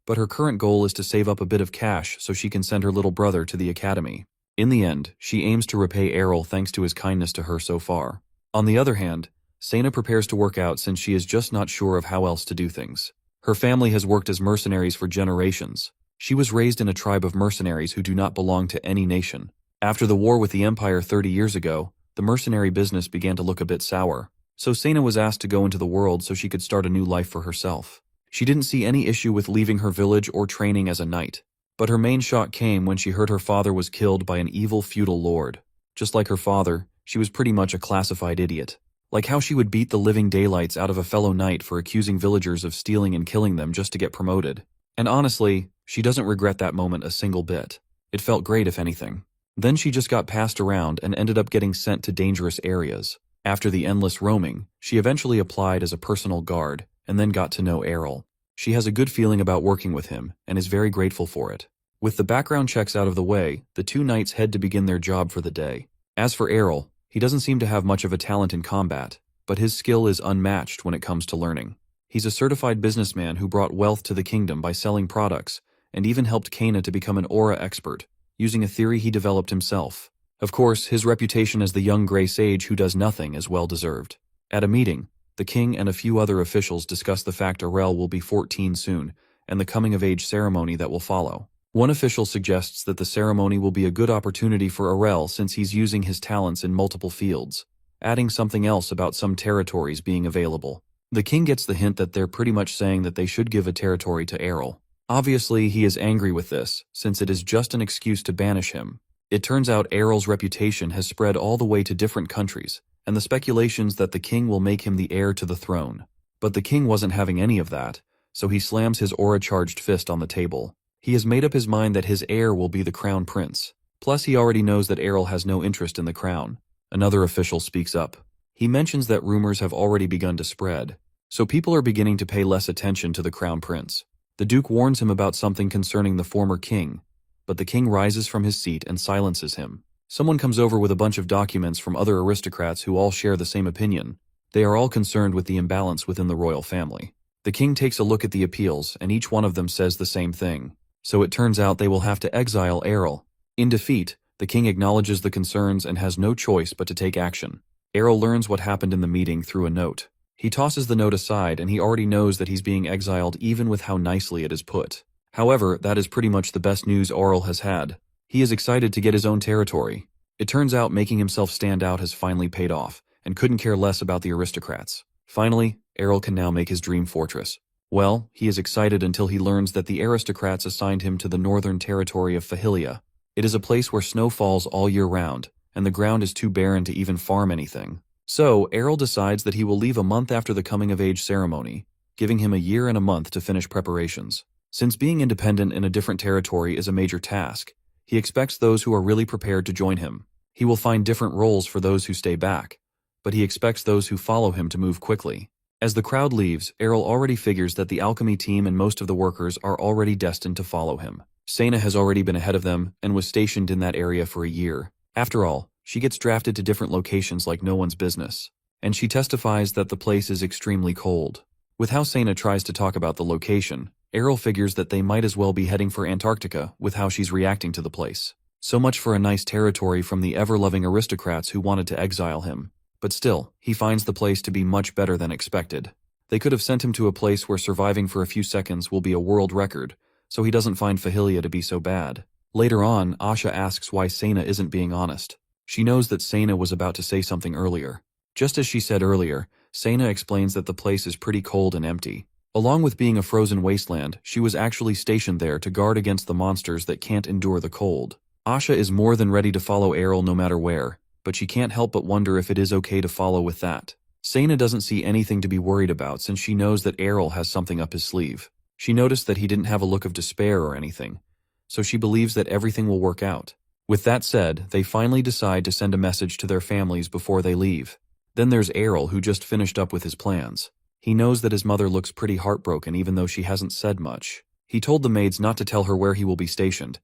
but her current goal is to save up a bit of cash so she can send her little brother to the academy. In the end, she aims to repay Errol thanks to his kindness to her so far. On the other hand, Sena prepares to work out since she is just not sure of how else to do things. Her family has worked as mercenaries for generations. She was raised in a tribe of mercenaries who do not belong to any nation. After the war with the Empire 30 years ago, the mercenary business began to look a bit sour, so Sena was asked to go into the world so she could start a new life for herself. She didn't see any issue with leaving her village or training as a knight, but her main shock came when she heard her father was killed by an evil feudal lord. Just like her father, she was pretty much a classified idiot. Like how she would beat the living daylights out of a fellow knight for accusing villagers of stealing and killing them just to get promoted. And honestly, she doesn't regret that moment a single bit. It felt great if anything. Then she just got passed around and ended up getting sent to dangerous areas. After the endless roaming, she eventually applied as a personal guard and then got to know Errol. She has a good feeling about working with him and is very grateful for it. With the background checks out of the way, the two knights head to begin their job for the day. As for Errol, he doesn't seem to have much of a talent in combat, but his skill is unmatched when it comes to learning. He's a certified businessman who brought wealth to the kingdom by selling products, and even helped Kana to become an aura expert, using a theory he developed himself. Of course, his reputation as the young gray sage who does nothing is well deserved. At a meeting, the king and a few other officials discuss the fact Arel will be 14 soon, and the coming-of-age ceremony that will follow. One official suggests that the ceremony will be a good opportunity for Arel since he's using his talents in multiple fields, adding something else about some territories being available. The king gets the hint that they're pretty much saying that they should give a territory to Errol. Obviously, he is angry with this, since it is just an excuse to banish him. It turns out Errol's reputation has spread all the way to different countries, and the speculations that the king will make him the heir to the throne. But the king wasn't having any of that, so he slams his aura-charged fist on the table. He has made up his mind that his heir will be the crown prince. Plus, he already knows that Errol has no interest in the crown. Another official speaks up. He mentions that rumors have already begun to spread, so people are beginning to pay less attention to the crown prince. The Duke warns him about something concerning the former king, but the king rises from his seat and silences him. Someone comes over with a bunch of documents from other aristocrats who all share the same opinion. They are all concerned with the imbalance within the royal family. The king takes a look at the appeals, and each one of them says the same thing. So it turns out they will have to exile Errol. In defeat, the king acknowledges the concerns and has no choice but to take action. Errol learns what happened in the meeting through a note. He tosses the note aside and he already knows that he's being exiled even with how nicely it is put. However, that is pretty much the best news Errol has had. He is excited to get his own territory. It turns out making himself stand out has finally paid off, and couldn't care less about the aristocrats. Finally, Errol can now make his dream fortress. Well, he is excited until he learns that the aristocrats assigned him to the northern territory of Fahilia. It is a place where snow falls all year round, and the ground is too barren to even farm anything. So, Errol decides that he will leave a month after the coming-of-age ceremony, giving him a year and a month to finish preparations. Since being independent in a different territory is a major task, he expects those who are really prepared to join him. He will find different roles for those who stay back, but he expects those who follow him to move quickly. As the crowd leaves, Errol already figures that the alchemy team and most of the workers are already destined to follow him. Sena has already been ahead of them and was stationed in that area for a year. After all, she gets drafted to different locations like no one's business, and she testifies that the place is extremely cold. With how Sena tries to talk about the location, Errol figures that they might as well be heading for Antarctica with how she's reacting to the place. So much for a nice territory from the ever-loving aristocrats who wanted to exile him. But still, he finds the place to be much better than expected. They could have sent him to a place where surviving for a few seconds will be a world record, so he doesn't find Fahilia to be so bad. Later on, Asha asks why Sena isn't being honest. She knows that Sena was about to say something earlier. Just as she said earlier, Sena explains that the place is pretty cold and empty. Along with being a frozen wasteland, she was actually stationed there to guard against the monsters that can't endure the cold. Asha is more than ready to follow Errol no matter where, but she can't help but wonder if it is okay to follow with that. Sana doesn't see anything to be worried about since she knows that Errol has something up his sleeve. She noticed that he didn't have a look of despair or anything, so she believes that everything will work out. With that said, they finally decide to send a message to their families before they leave. Then there's Errol, who just finished up with his plans. He knows that his mother looks pretty heartbroken even though she hasn't said much. He told the maids not to tell her where he will be stationed,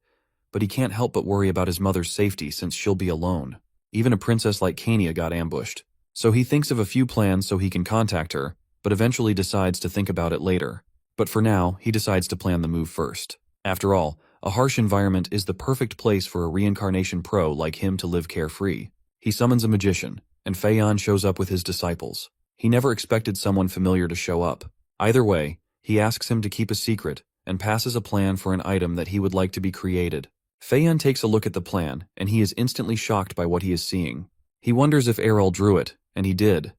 but he can't help but worry about his mother's safety since she'll be alone. Even a princess like Kania got ambushed. So he thinks of a few plans so he can contact her, but eventually decides to think about it later. But for now, he decides to plan the move first. After all, a harsh environment is the perfect place for a reincarnation pro like him to live carefree. He summons a magician, and Feiyan shows up with his disciples. He never expected someone familiar to show up. Either way, he asks him to keep a secret and passes a plan for an item that he would like to be created. Feiyan takes a look at the plan, and he is instantly shocked by what he is seeing. He wonders if Errol drew it, and he did.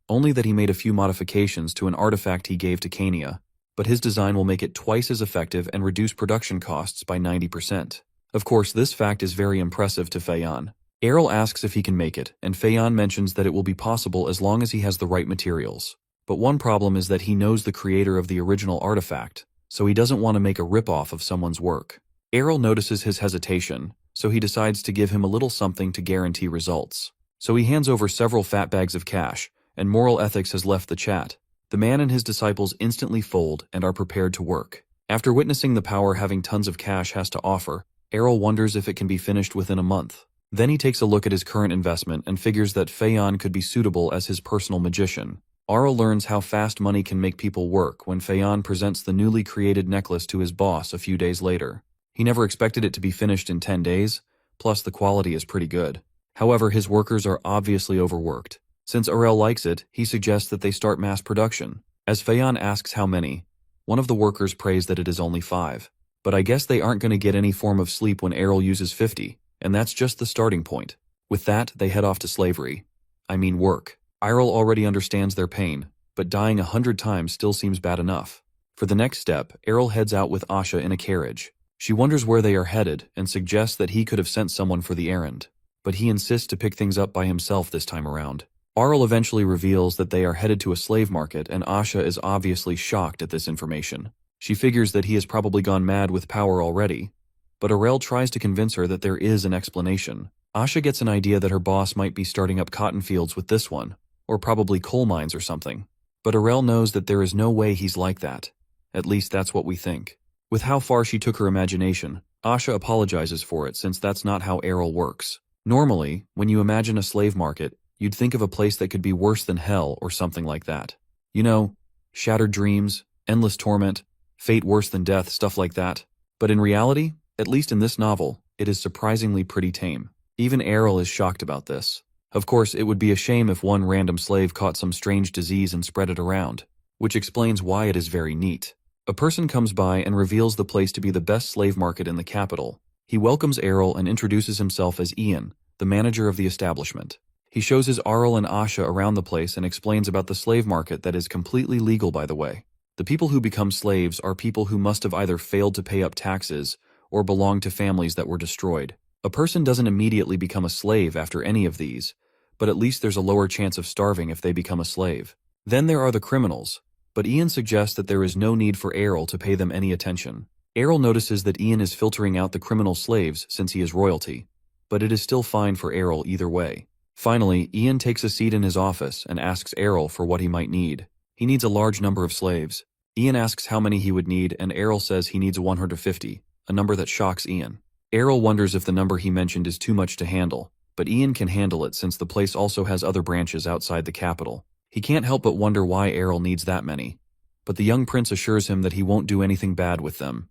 Only that he made a few modifications to an artifact he gave to Kania, but his design will make it twice as effective and reduce production costs by 90%. Of course, this fact is very impressive to Feiyan. Errol asks if he can make it, and Feiyan mentions that it will be possible as long as he has the right materials. But one problem is that he knows the creator of the original artifact, so he doesn't want to make a rip-off of someone's work. Errol notices his hesitation, so he decides to give him a little something to guarantee results. So he hands over several fat bags of cash, and moral ethics has left the chat. The man and his disciples instantly fold and are prepared to work. After witnessing the power having tons of cash has to offer, Errol wonders if it can be finished within a month. Then he takes a look at his current investment and figures that Feiyan could be suitable as his personal magician. Errol learns how fast money can make people work when Feiyan presents the newly created necklace to his boss a few days later. He never expected it to be finished in 10 days, plus the quality is pretty good. However, his workers are obviously overworked. Since Errol likes it, he suggests that they start mass production. As Feiyan asks how many, one of the workers prays that it is only 5. But I guess they aren't going to get any form of sleep when Errol uses 50, and that's just the starting point. With that, they head off to slavery. I mean work. Errol already understands their pain, but dying 100 times still seems bad enough. For the next step, Errol heads out with Asha in a carriage. She wonders where they are headed and suggests that he could have sent someone for the errand, but he insists to pick things up by himself this time around. Errol eventually reveals that they are headed to a slave market, and Asha is obviously shocked at this information. She figures that he has probably gone mad with power already, but Errol tries to convince her that there is an explanation. Asha gets an idea that her boss might be starting up cotton fields with this one, or probably coal mines or something. But Errol knows that there is no way he's like that. At least that's what we think. With how far she took her imagination, Asha apologizes for it since that's not how Errol works. Normally, when you imagine a slave market, you'd think of a place that could be worse than hell or something like that. You know, shattered dreams, endless torment, fate worse than death, stuff like that. But in reality, at least in this novel, it is surprisingly pretty tame. Even Errol is shocked about this. Of course, it would be a shame if one random slave caught some strange disease and spread it around, which explains why it is very neat. A person comes by and reveals the place to be the best slave market in the capital. He welcomes Errol and introduces himself as Ian, the manager of the establishment. He shows his Errol and Asha around the place and explains about the slave market that is completely legal, by the way. The people who become slaves are people who must have either failed to pay up taxes or belong to families that were destroyed. A person doesn't immediately become a slave after any of these, but at least there's a lower chance of starving if they become a slave. Then there are the criminals, but Ian suggests that there is no need for Errol to pay them any attention. Errol notices that Ian is filtering out the criminal slaves since he is royalty, but it is still fine for Errol either way. Finally, Ian takes a seat in his office and asks Errol for what he might need. He needs a large number of slaves. Ian asks how many he would need, and Errol says he needs 150, a number that shocks Ian. Errol wonders if the number he mentioned is too much to handle, but Ian can handle it since the place also has other branches outside the capital. He can't help but wonder why Errol needs that many, but the young prince assures him that he won't do anything bad with them.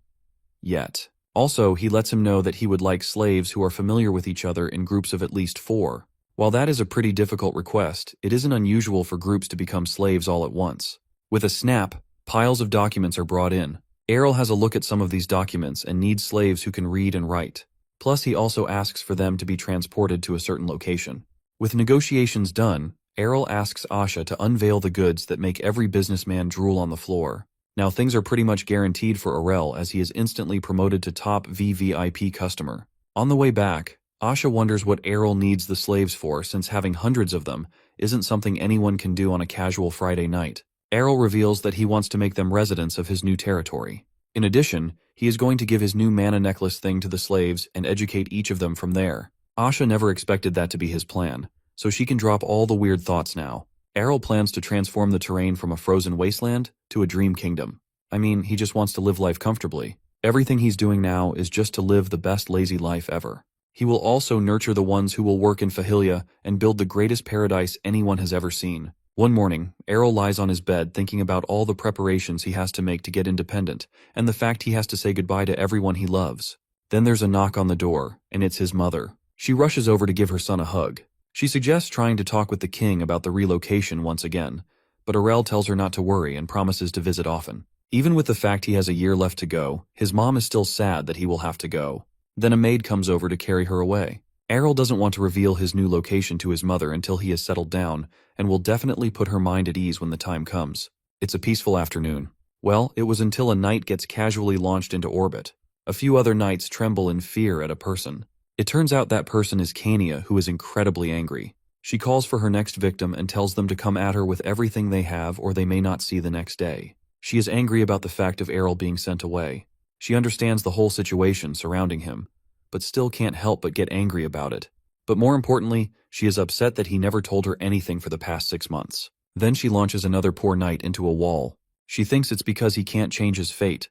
Yet. Also, he lets him know that he would like slaves who are familiar with each other in groups of at least 4. While that is a pretty difficult request, it isn't unusual for groups to become slaves all at once. With a snap, piles of documents are brought in. Errol has a look at some of these documents and needs slaves who can read and write. Plus, he also asks for them to be transported to a certain location. With negotiations done, Errol asks Asha to unveil the goods that make every businessman drool on the floor. Now things are pretty much guaranteed for Arel as he is instantly promoted to top VVIP customer. On the way back, Asha wonders what Errol needs the slaves for since having hundreds of them isn't something anyone can do on a casual Friday night. Errol reveals that he wants to make them residents of his new territory. In addition, he is going to give his new mana necklace thing to the slaves and educate each of them from there. Asha never expected that to be his plan, so she can drop all the weird thoughts now. Errol plans to transform the terrain from a frozen wasteland to a dream kingdom. I mean, he just wants to live life comfortably. Everything he's doing now is just to live the best lazy life ever. He will also nurture the ones who will work in Fahilia and build the greatest paradise anyone has ever seen. One morning, Errol lies on his bed thinking about all the preparations he has to make to get independent, and the fact he has to say goodbye to everyone he loves. Then there's a knock on the door, and it's his mother. She rushes over to give her son a hug. She suggests trying to talk with the king about the relocation once again, but Arel tells her not to worry and promises to visit often. Even with the fact he has a year left to go, his mom is still sad that he will have to go. Then a maid comes over to carry her away. Errol doesn't want to reveal his new location to his mother until he has settled down, and will definitely put her mind at ease when the time comes. It's a peaceful afternoon. Well, it was until a knight gets casually launched into orbit. A few other knights tremble in fear at a person. It turns out that person is Kania, who is incredibly angry. She calls for her next victim and tells them to come at her with everything they have or they may not see the next day. She is angry about the fact of Errol being sent away. She understands the whole situation surrounding him, but still can't help but get angry about it. But more importantly, she is upset that he never told her anything for the past 6 months. Then she launches another poor knight into a wall. She thinks it's because he can't change his fate,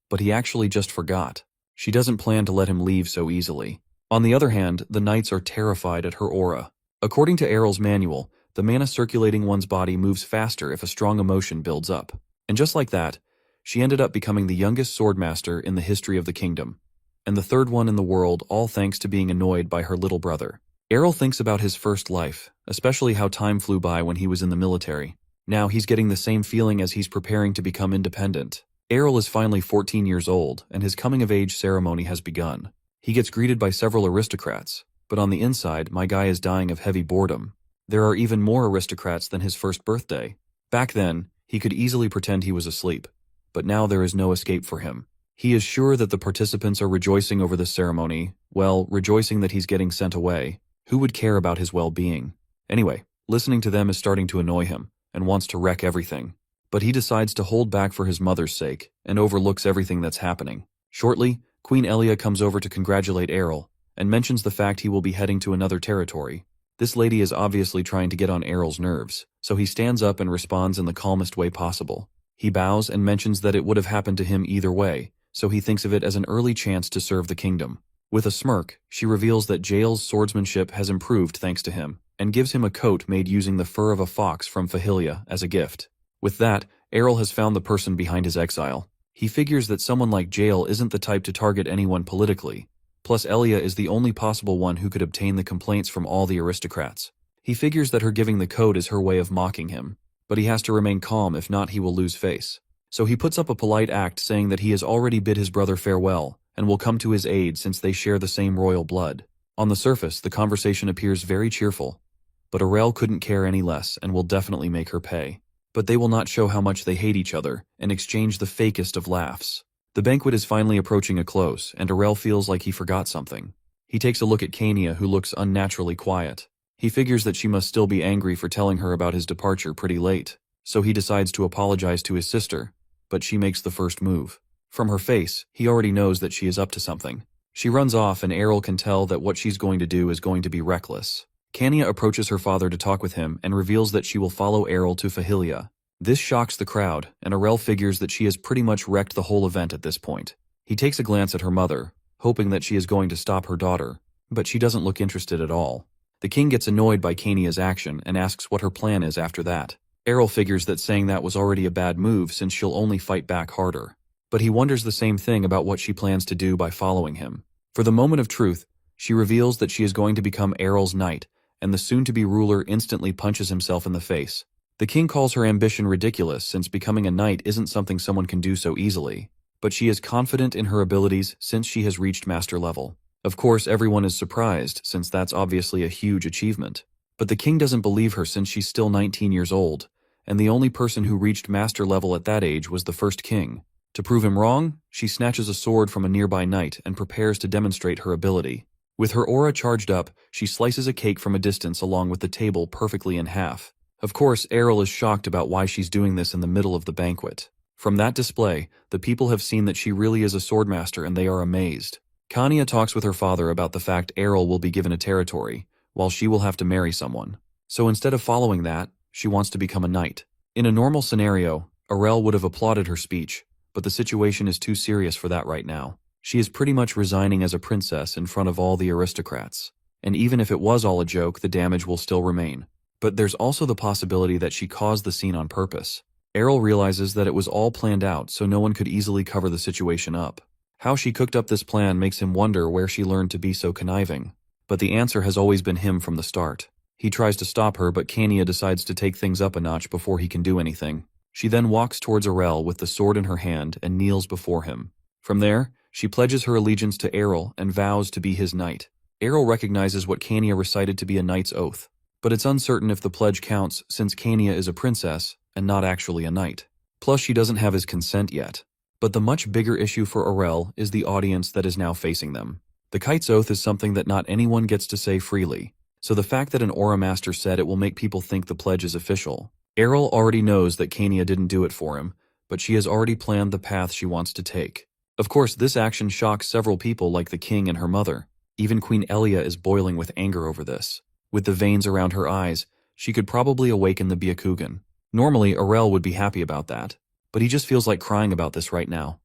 but he actually just forgot. She doesn't plan to let him leave so easily. On the other hand, the knights are terrified at her aura. According to Errol's manual, the mana circulating one's body moves faster if a strong emotion builds up. And just like that, she ended up becoming the youngest swordmaster in the history of the kingdom, and the third one in the world, all thanks to being annoyed by her little brother. Errol thinks about his first life, especially how time flew by when he was in the military. Now he's getting the same feeling as he's preparing to become independent. Errol is finally 14 years old, and his coming-of-age ceremony has begun. He gets greeted by several aristocrats, but on the inside, my guy is dying of heavy boredom. There are even more aristocrats than his first birthday. Back then, he could easily pretend he was asleep, but now there is no escape for him. He is sure that the participants are rejoicing over the ceremony, well, rejoicing that he's getting sent away. Who would care about his well-being? Anyway, listening to them is starting to annoy him, and wants to wreck everything. But he decides to hold back for his mother's sake, and overlooks everything that's happening. Shortly, Queen Elia comes over to congratulate Errol, and mentions the fact he will be heading to another territory. This lady is obviously trying to get on Errol's nerves, so he stands up and responds in the calmest way possible. He bows and mentions that it would have happened to him either way, so he thinks of it as an early chance to serve the kingdom. With a smirk, she reveals that Jael's swordsmanship has improved thanks to him, and gives him a coat made using the fur of a fox from Fahilia as a gift. With that, Errol has found the person behind his exile. He figures that someone like Jael isn't the type to target anyone politically. Plus, Elia is the only possible one who could obtain the complaints from all the aristocrats. He figures that her giving the coat is her way of mocking him, but he has to remain calm, if not he will lose face. So he puts up a polite act saying that he has already bid his brother farewell, and will come to his aid since they share the same royal blood. On the surface, the conversation appears very cheerful, but Arel couldn't care any less and will definitely make her pay. But they will not show how much they hate each other, and exchange the fakest of laughs. The banquet is finally approaching a close, and Arel feels like he forgot something. He takes a look at Kania, who looks unnaturally quiet. He figures that she must still be angry for telling her about his departure pretty late, so he decides to apologize to his sister, but she makes the first move. From her face, he already knows that she is up to something. She runs off, and Errol can tell that what she's going to do is going to be reckless. Kania approaches her father to talk with him and reveals that she will follow Errol to Fahilia. This shocks the crowd, and Arel figures that she has pretty much wrecked the whole event at this point. He takes a glance at her mother, hoping that she is going to stop her daughter, but she doesn't look interested at all. The king gets annoyed by Kania's action and asks what her plan is after that. Errol figures that saying that was already a bad move since she'll only fight back harder. But he wonders the same thing about what she plans to do by following him. For the moment of truth, she reveals that she is going to become Errol's knight, and the soon-to-be ruler instantly punches himself in the face. The king calls her ambition ridiculous since becoming a knight isn't something someone can do so easily, but she is confident in her abilities since she has reached master level. Of course, everyone is surprised since that's obviously a huge achievement. But the king doesn't believe her since she's still 19 years old, and the only person who reached master level at that age was the first king. To prove him wrong, she snatches a sword from a nearby knight and prepares to demonstrate her ability. With her aura charged up, she slices a cake from a distance along with the table perfectly in half. Of course, Errol is shocked about why she's doing this in the middle of the banquet. From that display, the people have seen that she really is a swordmaster and they are amazed. Kanya talks with her father about the fact Errol will be given a territory, while she will have to marry someone. So instead of following that, she wants to become a knight. In a normal scenario, Errol would have applauded her speech, but the situation is too serious for that right now. She is pretty much resigning as a princess in front of all the aristocrats. And even if it was all a joke, the damage will still remain. But there's also the possibility that she caused the scene on purpose. Errol realizes that it was all planned out so no one could easily cover the situation up. How she cooked up this plan makes him wonder where she learned to be so conniving. But the answer has always been him from the start. He tries to stop her, but Kanya decides to take things up a notch before he can do anything. She then walks towards Errol with the sword in her hand and kneels before him. From there, she pledges her allegiance to Errol and vows to be his knight. Errol recognizes what Kanya recited to be a knight's oath, but it's uncertain if the pledge counts since Kanya is a princess and not actually a knight. Plus, she doesn't have his consent yet. But the much bigger issue for Errol is the audience that is now facing them. The kite's oath is something that not anyone gets to say freely, so the fact that an aura master said it will make people think the pledge is official. Errol already knows that Kanya didn't do it for him, but she has already planned the path she wants to take. Of course, this action shocks several people like the king and her mother. Even Queen Elia is boiling with anger over this. With the veins around her eyes, she could probably awaken the Byakugan. Normally, Errol would be happy about that, but he just feels like crying about this right now.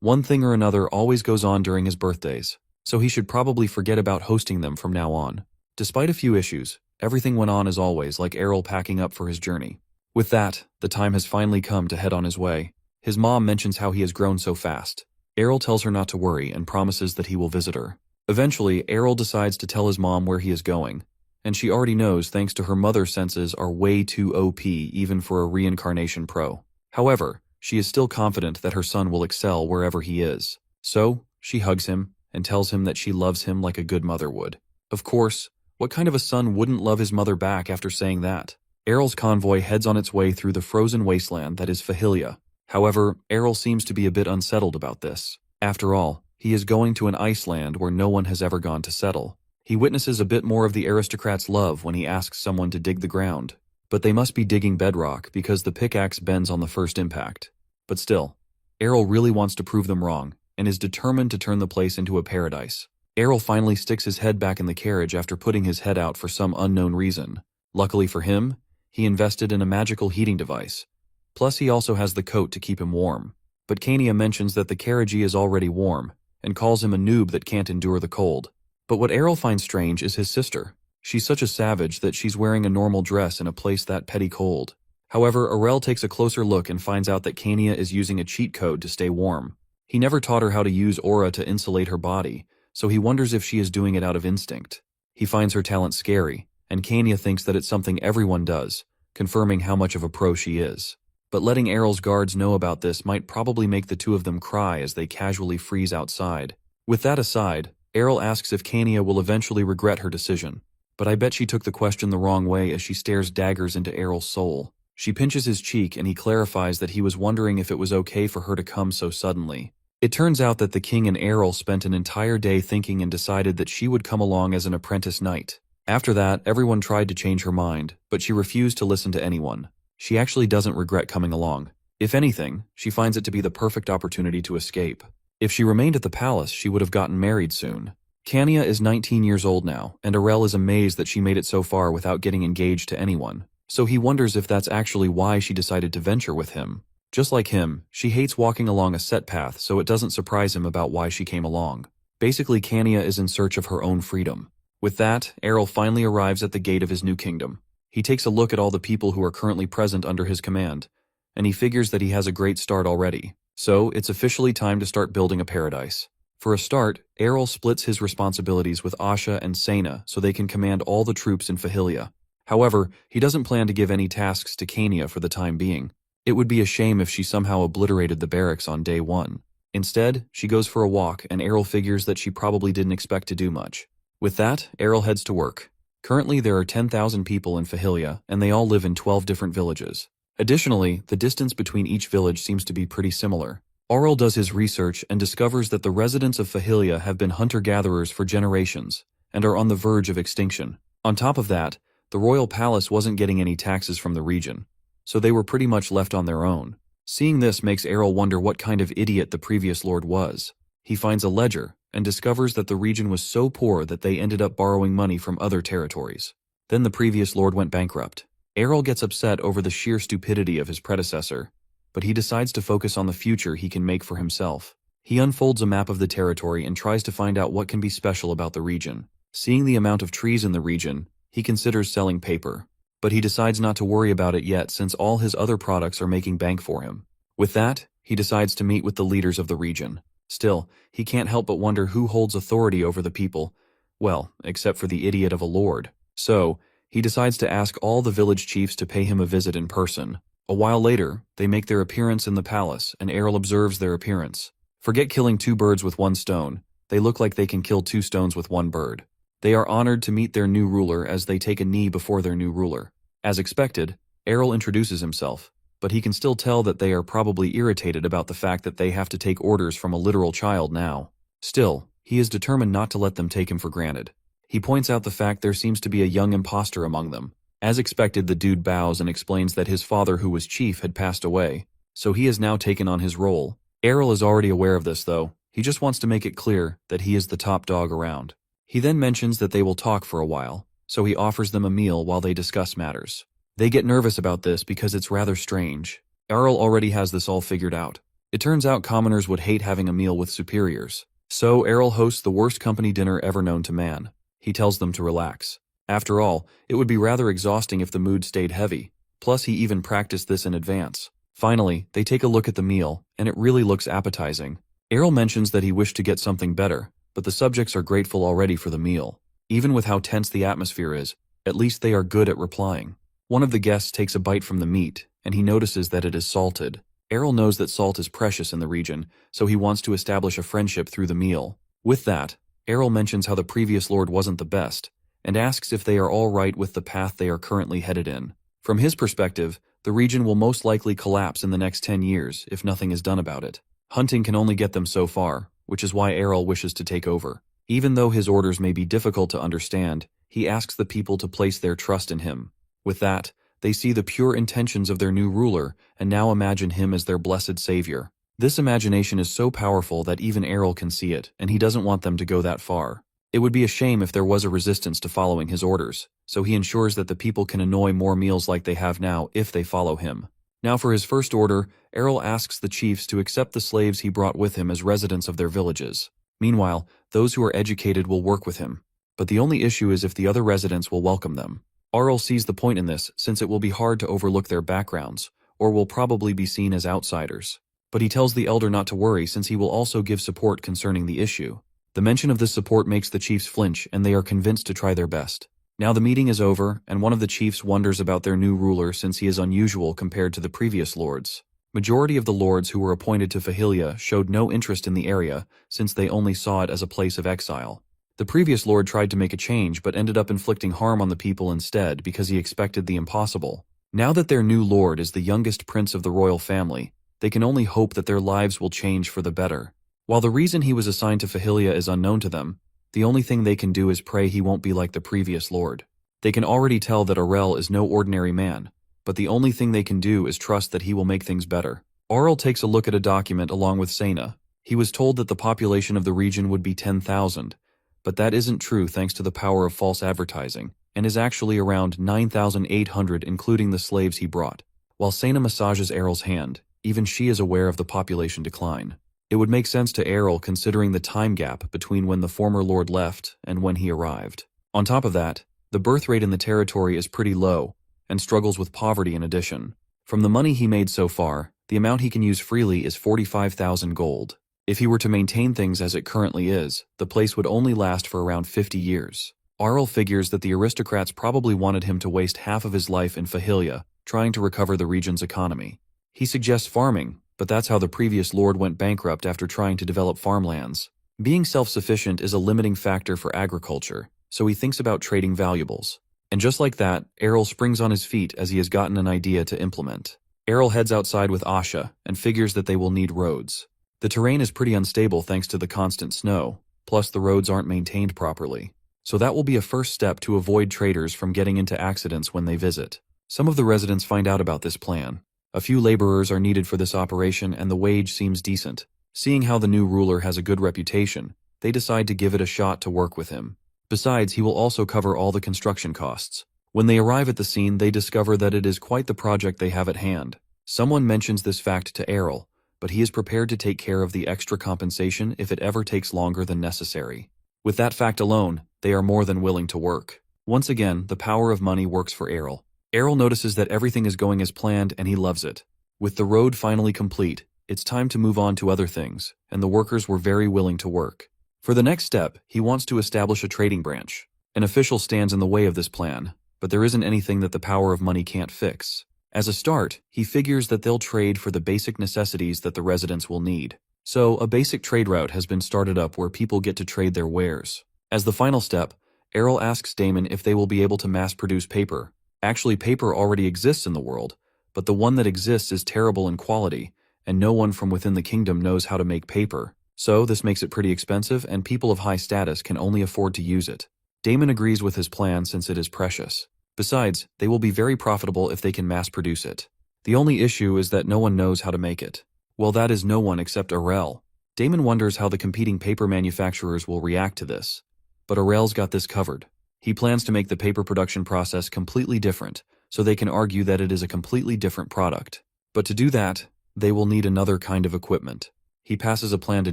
One thing or another always goes on during his birthdays, so he should probably forget about hosting them from now on. Despite a few issues, everything went on as always, like Errol packing up for his journey. With that, the time has finally come to head on his way. His mom mentions how he has grown so fast. Errol tells her not to worry and promises that he will visit her. Eventually, Errol decides to tell his mom where he is going, and she already knows thanks to her mother's senses are way too OP even for a reincarnation pro. However, she is still confident that her son will excel wherever he is. So, she hugs him and tells him that she loves him like a good mother would. Of course, what kind of a son wouldn't love his mother back after saying that? Errol's convoy heads on its way through the frozen wasteland that is Fahilia. However, Errol seems to be a bit unsettled about this. After all, he is going to an Iceland where no one has ever gone to settle. He witnesses a bit more of the aristocrats' love when he asks someone to dig the ground. But they must be digging bedrock because the pickaxe bends on the first impact. But still, Errol really wants to prove them wrong and is determined to turn the place into a paradise. Errol finally sticks his head back in the carriage after putting his head out for some unknown reason. Luckily for him, he invested in a magical heating device. Plus, he also has the coat to keep him warm. But Kania mentions that the carriagee is already warm and calls him a noob that can't endure the cold. But what Errol finds strange is his sister. She's such a savage that she's wearing a normal dress in a place that petty cold. However, Errol takes a closer look and finds out that Kania is using a cheat code to stay warm. He never taught her how to use aura to insulate her body, so he wonders if she is doing it out of instinct. He finds her talent scary, and Kania thinks that it's something everyone does, confirming how much of a pro she is. But letting Errol's guards know about this might probably make the two of them cry as they casually freeze outside. With that aside, Errol asks if Kania will eventually regret her decision. But I bet she took the question the wrong way as she stares daggers into Errol's soul. She pinches his cheek and he clarifies that he was wondering if it was okay for her to come so suddenly. It turns out that the king and Errol spent an entire day thinking and decided that she would come along as an apprentice knight. After that, everyone tried to change her mind, but she refused to listen to anyone. She actually doesn't regret coming along. If anything, she finds it to be the perfect opportunity to escape. If she remained at the palace, she would have gotten married soon. Kania is 19 years old now, and Errol is amazed that she made it so far without getting engaged to anyone. So he wonders if that's actually why she decided to venture with him. Just like him, she hates walking along a set path, so it doesn't surprise him about why she came along. Basically, Kania is in search of her own freedom. With that, Errol finally arrives at the gate of his new kingdom. He takes a look at all the people who are currently present under his command, and he figures that he has a great start already. So, it's officially time to start building a paradise. For a start, Errol splits his responsibilities with Asha and Sena so they can command all the troops in Fahilia. However, he doesn't plan to give any tasks to Kania for the time being. It would be a shame if she somehow obliterated the barracks on day one. Instead, she goes for a walk and Errol figures that she probably didn't expect to do much. With that, Errol heads to work. Currently, there are 10,000 people in Fahilia, and they all live in 12 different villages. Additionally, the distance between each village seems to be pretty similar. Aurel does his research and discovers that the residents of Fahilia have been hunter-gatherers for generations and are on the verge of extinction. On top of that, the royal palace wasn't getting any taxes from the region, so they were pretty much left on their own. Seeing this makes Aurel wonder what kind of idiot the previous lord was. He finds a ledger and discovers that the region was so poor that they ended up borrowing money from other territories. Then the previous lord went bankrupt. Aurel gets upset over the sheer stupidity of his predecessor, but he decides to focus on the future he can make for himself. He unfolds a map of the territory and tries to find out what can be special about the region. Seeing the amount of trees in the region, he considers selling paper, but he decides not to worry about it yet since all his other products are making bank for him. With that, he decides to meet with the leaders of the region. Still, he can't help but wonder who holds authority over the people, well, except for the idiot of a lord. So, he decides to ask all the village chiefs to pay him a visit in person. A while later, they make their appearance in the palace, and Aurel observes their appearance. Forget killing 2 birds with 1 stone, they look like they can kill 2 stones with 1 bird. They are honored to meet their new ruler as they take a knee before their new ruler. As expected, Aurel introduces himself, but he can still tell that they are probably irritated about the fact that they have to take orders from a literal child now. Still, he is determined not to let them take him for granted. He points out the fact there seems to be a young imposter among them. As expected, the dude bows and explains that his father, who was chief, had passed away, so he has now taken on his role. Aurel is already aware of this though. He just wants to make it clear that he is the top dog around. He then mentions that they will talk for a while, so he offers them a meal while they discuss matters. They get nervous about this because it's rather strange. Aurel already has this all figured out. It turns out commoners would hate having a meal with superiors. So Aurel hosts the worst company dinner ever known to man. He tells them to relax. After all, it would be rather exhausting if the mood stayed heavy. Plus, he even practiced this in advance. Finally, they take a look at the meal, and it really looks appetizing. Aurel mentions that he wished to get something better, but the subjects are grateful already for the meal. Even with how tense the atmosphere is, at least they are good at replying. One of the guests takes a bite from the meat, and he notices that it is salted. Aurel knows that salt is precious in the region, so he wants to establish a friendship through the meal. With that, Aurel mentions how the previous lord wasn't the best, and asks if they are all right with the path they are currently headed in. From his perspective, the region will most likely collapse in the next 10 years if nothing is done about it. Hunting can only get them so far, which is why Aurel wishes to take over. Even though his orders may be difficult to understand, he asks the people to place their trust in him. With that, they see the pure intentions of their new ruler and now imagine him as their blessed savior. This imagination is so powerful that even Aurel can see it, and he doesn't want them to go that far. It would be a shame if there was a resistance to following his orders, so he ensures that the people can enjoy more meals like they have now if they follow him. Now for his first order, Aurel asks the chiefs to accept the slaves he brought with him as residents of their villages. Meanwhile, those who are educated will work with him, but the only issue is if the other residents will welcome them. Aurel sees the point in this since it will be hard to overlook their backgrounds, or will probably be seen as outsiders. But he tells the elder not to worry since he will also give support concerning the issue. The mention of this support makes the chiefs flinch and they are convinced to try their best. Now the meeting is over, and one of the chiefs wonders about their new ruler since he is unusual compared to the previous lords. Majority of the lords who were appointed to Fahilia showed no interest in the area since they only saw it as a place of exile. The previous lord tried to make a change but ended up inflicting harm on the people instead because he expected the impossible. Now that their new lord is the youngest prince of the royal family, they can only hope that their lives will change for the better. While the reason he was assigned to Fahilia is unknown to them, the only thing they can do is pray he won't be like the previous lord. They can already tell that Aurel is no ordinary man, but the only thing they can do is trust that he will make things better. Aurel takes a look at a document along with Sena. He was told that the population of the region would be 10,000, but that isn't true thanks to the power of false advertising, and is actually around 9,800 including the slaves he brought. While Sena massages Aurel's hand, even she is aware of the population decline. It would make sense to Aurel considering the time gap between when the former lord left and when he arrived. On top of that, the birth rate in the territory is pretty low, and struggles with poverty in addition. From the money he made so far, the amount he can use freely is 45,000 gold. If he were to maintain things as it currently is, the place would only last for around 50 years. Aurel figures that the aristocrats probably wanted him to waste half of his life in Fahilia, trying to recover the region's economy. He suggests farming, but that's how the previous lord went bankrupt after trying to develop farmlands. Being self-sufficient is a limiting factor for agriculture, so he thinks about trading valuables. And just like that, Aurel springs on his feet as he has gotten an idea to implement. Errol heads outside with Asha and figures that they will need roads. The terrain is pretty unstable thanks to the constant snow, plus the roads aren't maintained properly. So that will be a first step to avoid traders from getting into accidents when they visit. Some of the residents find out about this plan. A few laborers are needed for this operation and the wage seems decent. Seeing how the new ruler has a good reputation, they decide to give it a shot to work with him. Besides, he will also cover all the construction costs. When they arrive at the scene, they discover that it is quite the project they have at hand. Someone mentions this fact to Errol, but he is prepared to take care of the extra compensation if it ever takes longer than necessary. With that fact alone, they are more than willing to work. Once again, the power of money works for Errol. Errol notices that everything is going as planned and he loves it. With the road finally complete, it's time to move on to other things, and the workers were very willing to work. For the next step, he wants to establish a trading branch. An official stands in the way of this plan, but there isn't anything that the power of money can't fix. As a start, he figures that they'll trade for the basic necessities that the residents will need. So, a basic trade route has been started up where people get to trade their wares. As the final step, Errol asks Damon if they will be able to mass-produce paper. Actually, paper already exists in the world, but the one that exists is terrible in quality, and no one from within the kingdom knows how to make paper. So, this makes it pretty expensive, and people of high status can only afford to use it. Damon agrees with his plan since it is precious. Besides, they will be very profitable if they can mass-produce it. The only issue is that no one knows how to make it. Well, that is no one except Errol. Damon wonders how the competing paper manufacturers will react to this. But Errol's got this covered. He plans to make the paper production process completely different, so they can argue that it is a completely different product. But to do that, they will need another kind of equipment. He passes a plan to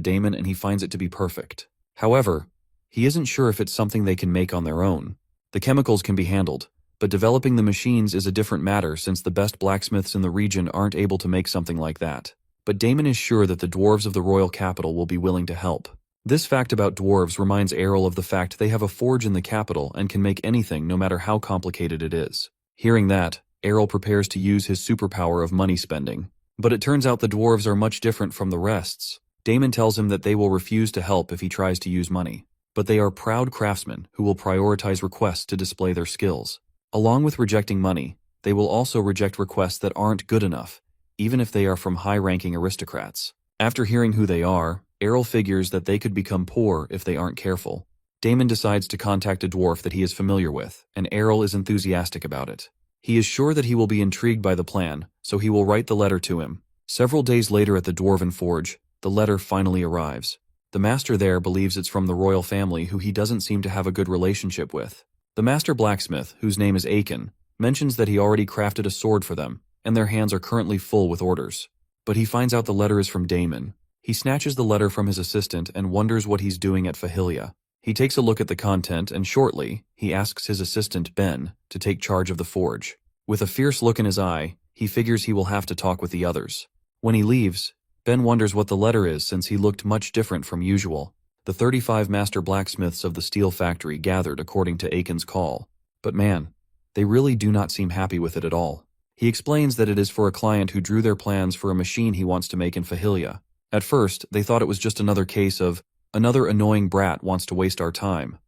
Damon and he finds it to be perfect. However, he isn't sure if it's something they can make on their own. The chemicals can be handled, but developing the machines is a different matter since the best blacksmiths in the region aren't able to make something like that. But Damon is sure that the dwarves of the royal capital will be willing to help. This fact about dwarves reminds Errol of the fact they have a forge in the capital and can make anything no matter how complicated it is. Hearing that, Errol prepares to use his superpower of money spending. But it turns out the dwarves are much different from the rests. Damon tells him that they will refuse to help if he tries to use money. But they are proud craftsmen who will prioritize requests to display their skills. Along with rejecting money, they will also reject requests that aren't good enough, even if they are from high-ranking aristocrats. After hearing who they are, Errol figures that they could become poor if they aren't careful. Damon decides to contact a dwarf that he is familiar with, and Errol is enthusiastic about it. He is sure that he will be intrigued by the plan, so he will write the letter to him. Several days later at the dwarven forge, the letter finally arrives. The master there believes it's from the royal family who he doesn't seem to have a good relationship with. The master blacksmith, whose name is Aiken, mentions that he already crafted a sword for them, and their hands are currently full with orders. But he finds out the letter is from Damon. He snatches the letter from his assistant and wonders what he's doing at Fahilia. He takes a look at the content and shortly, he asks his assistant Ben to take charge of the forge. With a fierce look in his eye, he figures he will have to talk with the others. When he leaves, Ben wonders what the letter is since he looked much different from usual. The 35 master blacksmiths of the steel factory gathered according to Aiken's call. But man, they really do not seem happy with it at all. He explains that it is for a client who drew their plans for a machine he wants to make in Fahilia. At first, they thought it was just another case of, another annoying brat wants to waste our time.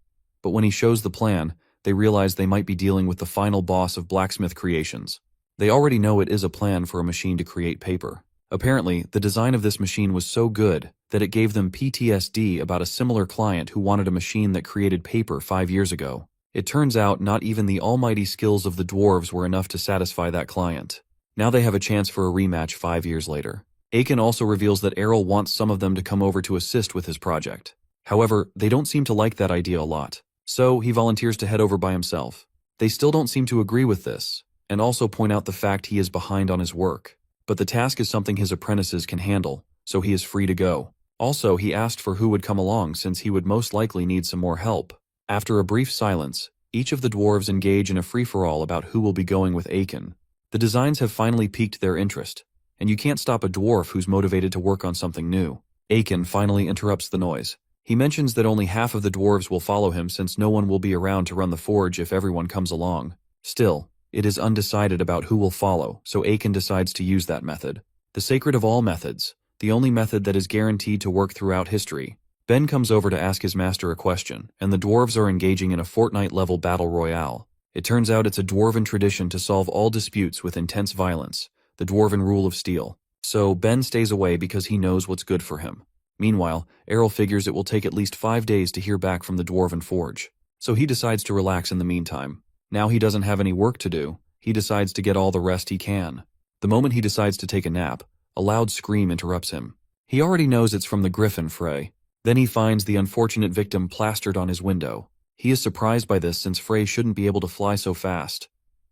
But when he shows the plan, they realize they might be dealing with the final boss of blacksmith creations. They already know it is a plan for a machine to create paper. Apparently, the design of this machine was so good that it gave them PTSD about a similar client who wanted a machine that created paper 5 years ago. It turns out not even the almighty skills of the dwarves were enough to satisfy that client. Now they have a chance for a rematch 5 years later. Aiken also reveals that Errol wants some of them to come over to assist with his project. However, they don't seem to like that idea a lot, so he volunteers to head over by himself. They still don't seem to agree with this, and also point out the fact he is behind on his work. But the task is something his apprentices can handle, so he is free to go. Also, he asked for who would come along since he would most likely need some more help. After a brief silence, each of the dwarves engage in a free-for-all about who will be going with Aiken. The designs have finally piqued their interest, and you can't stop a dwarf who's motivated to work on something new. Aiken finally interrupts the noise. He mentions that only half of the dwarves will follow him since no one will be around to run the forge if everyone comes along. Still, it is undecided about who will follow, so Aiken decides to use that method. The sacred of all methods, the only method that is guaranteed to work throughout history. Ben comes over to ask his master a question, and the dwarves are engaging in a Fortnite-level battle royale. It turns out it's a dwarven tradition to solve all disputes with intense violence, the dwarven rule of steel. So Ben stays away because he knows what's good for him. Meanwhile, Errol figures it will take at least 5 days to hear back from the dwarven forge. So he decides to relax in the meantime. Now he doesn't have any work to do, he decides to get all the rest he can. The moment he decides to take a nap, a loud scream interrupts him. He already knows it's from the griffin Frey. Then he finds the unfortunate victim plastered on his window. He is surprised by this since Frey shouldn't be able to fly so fast,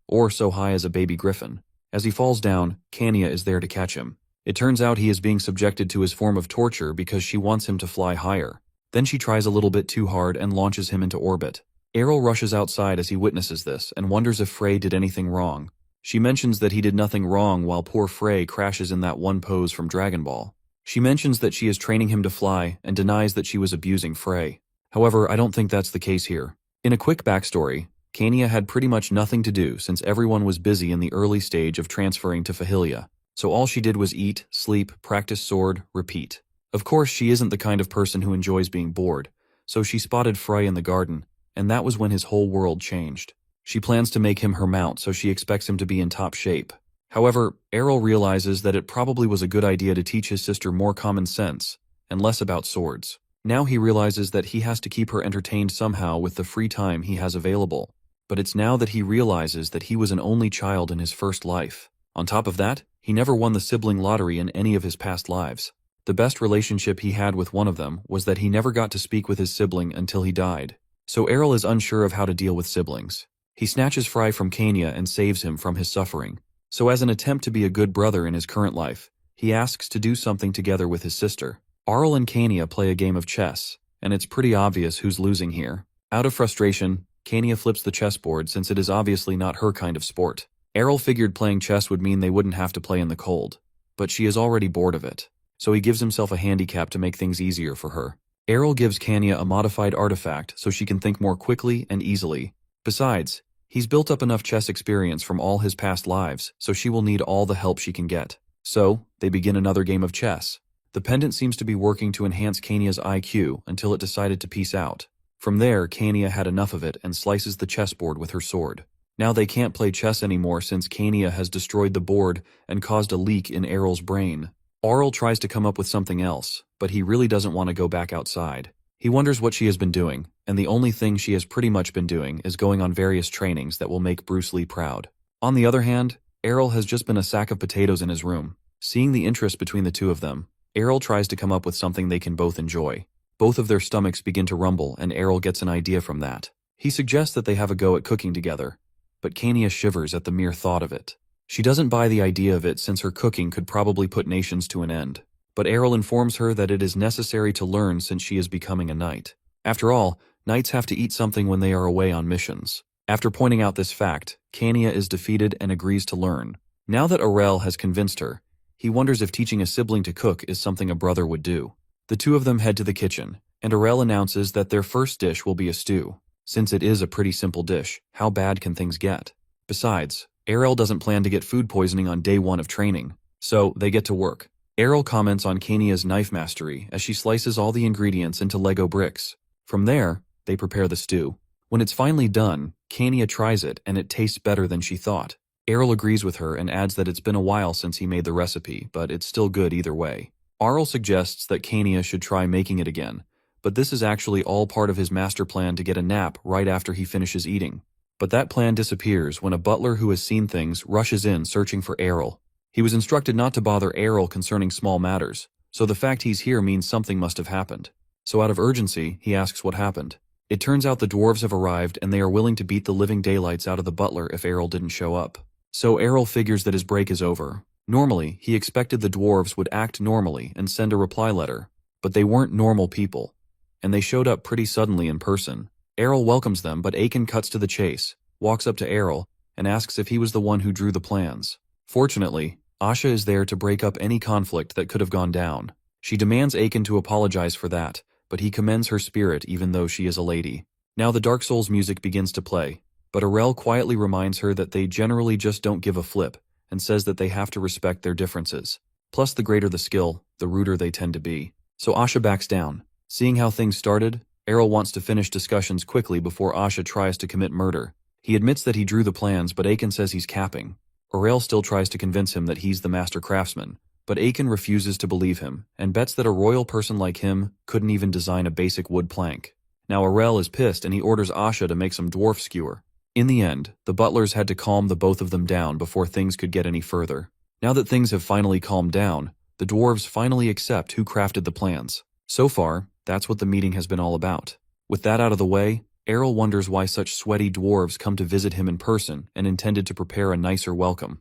or so high as a baby griffin. As he falls down, Kanya is there to catch him. It turns out he is being subjected to his form of torture because she wants him to fly higher. Then she tries a little bit too hard and launches him into orbit. Errol rushes outside as he witnesses this and wonders if Frey did anything wrong. She mentions that he did nothing wrong while poor Frey crashes in that one pose from Dragon Ball. She mentions that she is training him to fly and denies that she was abusing Frey. However, I don't think that's the case here. In a quick backstory, Kanya had pretty much nothing to do since everyone was busy in the early stage of transferring to Fahilia. So all she did was eat, sleep, practice sword, repeat. Of course, she isn't the kind of person who enjoys being bored, so she spotted Frey in the garden, and that was when his whole world changed. She plans to make him her mount, so she expects him to be in top shape. However, Errol realizes that it probably was a good idea to teach his sister more common sense, and less about swords. Now he realizes that he has to keep her entertained somehow with the free time he has available. But it's now that he realizes that he was an only child in his first life. On top of that, he never won the sibling lottery in any of his past lives. The best relationship he had with one of them was that he never got to speak with his sibling until he died. So Errol is unsure of how to deal with siblings. He snatches Frey from Kanya and saves him from his suffering. So as an attempt to be a good brother in his current life, he asks to do something together with his sister. Arl and Kanya play a game of chess, and it's pretty obvious who's losing here. Out of frustration, Kanya flips the chessboard since it is obviously not her kind of sport. Errol figured playing chess would mean they wouldn't have to play in the cold, but she is already bored of it. So he gives himself a handicap to make things easier for her. Errol gives Kanya a modified artifact so she can think more quickly and easily. Besides, he's built up enough chess experience from all his past lives, so she will need all the help she can get. So, they begin another game of chess. The pendant seems to be working to enhance Kanya's IQ until it decided to peace out. From there, Kanya had enough of it and slices the chessboard with her sword. Now they can't play chess anymore since Kanya has destroyed the board and caused a leak in Errol's brain. Arl tries to come up with something else, but he really doesn't want to go back outside. He wonders what she has been doing, and the only thing she has pretty much been doing is going on various trainings that will make Bruce Lee proud. On the other hand, Errol has just been a sack of potatoes in his room. Seeing the interest between the two of them, Errol tries to come up with something they can both enjoy. Both of their stomachs begin to rumble and Errol gets an idea from that. He suggests that they have a go at cooking together, but Kanya shivers at the mere thought of it. She doesn't buy the idea of it since her cooking could probably put nations to an end. But Errol informs her that it is necessary to learn since she is becoming a knight. After all, knights have to eat something when they are away on missions. After pointing out this fact, Kanya is defeated and agrees to learn. Now that Arel has convinced her, he wonders if teaching a sibling to cook is something a brother would do. The two of them head to the kitchen, and Arel announces that their first dish will be a stew. Since it is a pretty simple dish, how bad can things get? Besides, Errol doesn't plan to get food poisoning on day 1 of training, so they get to work. Errol comments on Kanya's knife mastery as she slices all the ingredients into Lego bricks. From there, they prepare the stew. When it's finally done, Kanya tries it and it tastes better than she thought. Errol agrees with her and adds that it's been a while since he made the recipe, but it's still good either way. Arl suggests that Kanya should try making it again, but this is actually all part of his master plan to get a nap right after he finishes eating. But that plan disappears when a butler who has seen things rushes in searching for Errol. He was instructed not to bother Errol concerning small matters, so the fact he's here means something must have happened. So out of urgency, he asks what happened. It turns out the dwarves have arrived and they are willing to beat the living daylights out of the butler if Errol didn't show up. So Errol figures that his break is over. Normally, he expected the dwarves would act normally and send a reply letter, but they weren't normal people, and they showed up pretty suddenly in person. Errol welcomes them, but Aiken cuts to the chase, walks up to Errol, and asks if he was the one who drew the plans. Fortunately, Asha is there to break up any conflict that could have gone down. She demands Aiken to apologize for that, but he commends her spirit even though she is a lady. Now the Dark Souls music begins to play, but Arel quietly reminds her that they generally just don't give a flip, and says that they have to respect their differences. Plus, the greater the skill, the ruder they tend to be. So Asha backs down. Seeing how things started, Errol wants to finish discussions quickly before Asha tries to commit murder. He admits that he drew the plans, but Aiken says he's capping. Aurel still tries to convince him that he's the master craftsman, but Aiken refuses to believe him and bets that a royal person like him couldn't even design a basic wood plank. Now Aurel is pissed and he orders Asha to make some dwarf skewer. In the end, the butlers had to calm the both of them down before things could get any further. Now that things have finally calmed down, the dwarves finally accept who crafted the plans. So far, that's what the meeting has been all about. With that out of the way, Errol wonders why such sweaty dwarves come to visit him in person and intended to prepare a nicer welcome.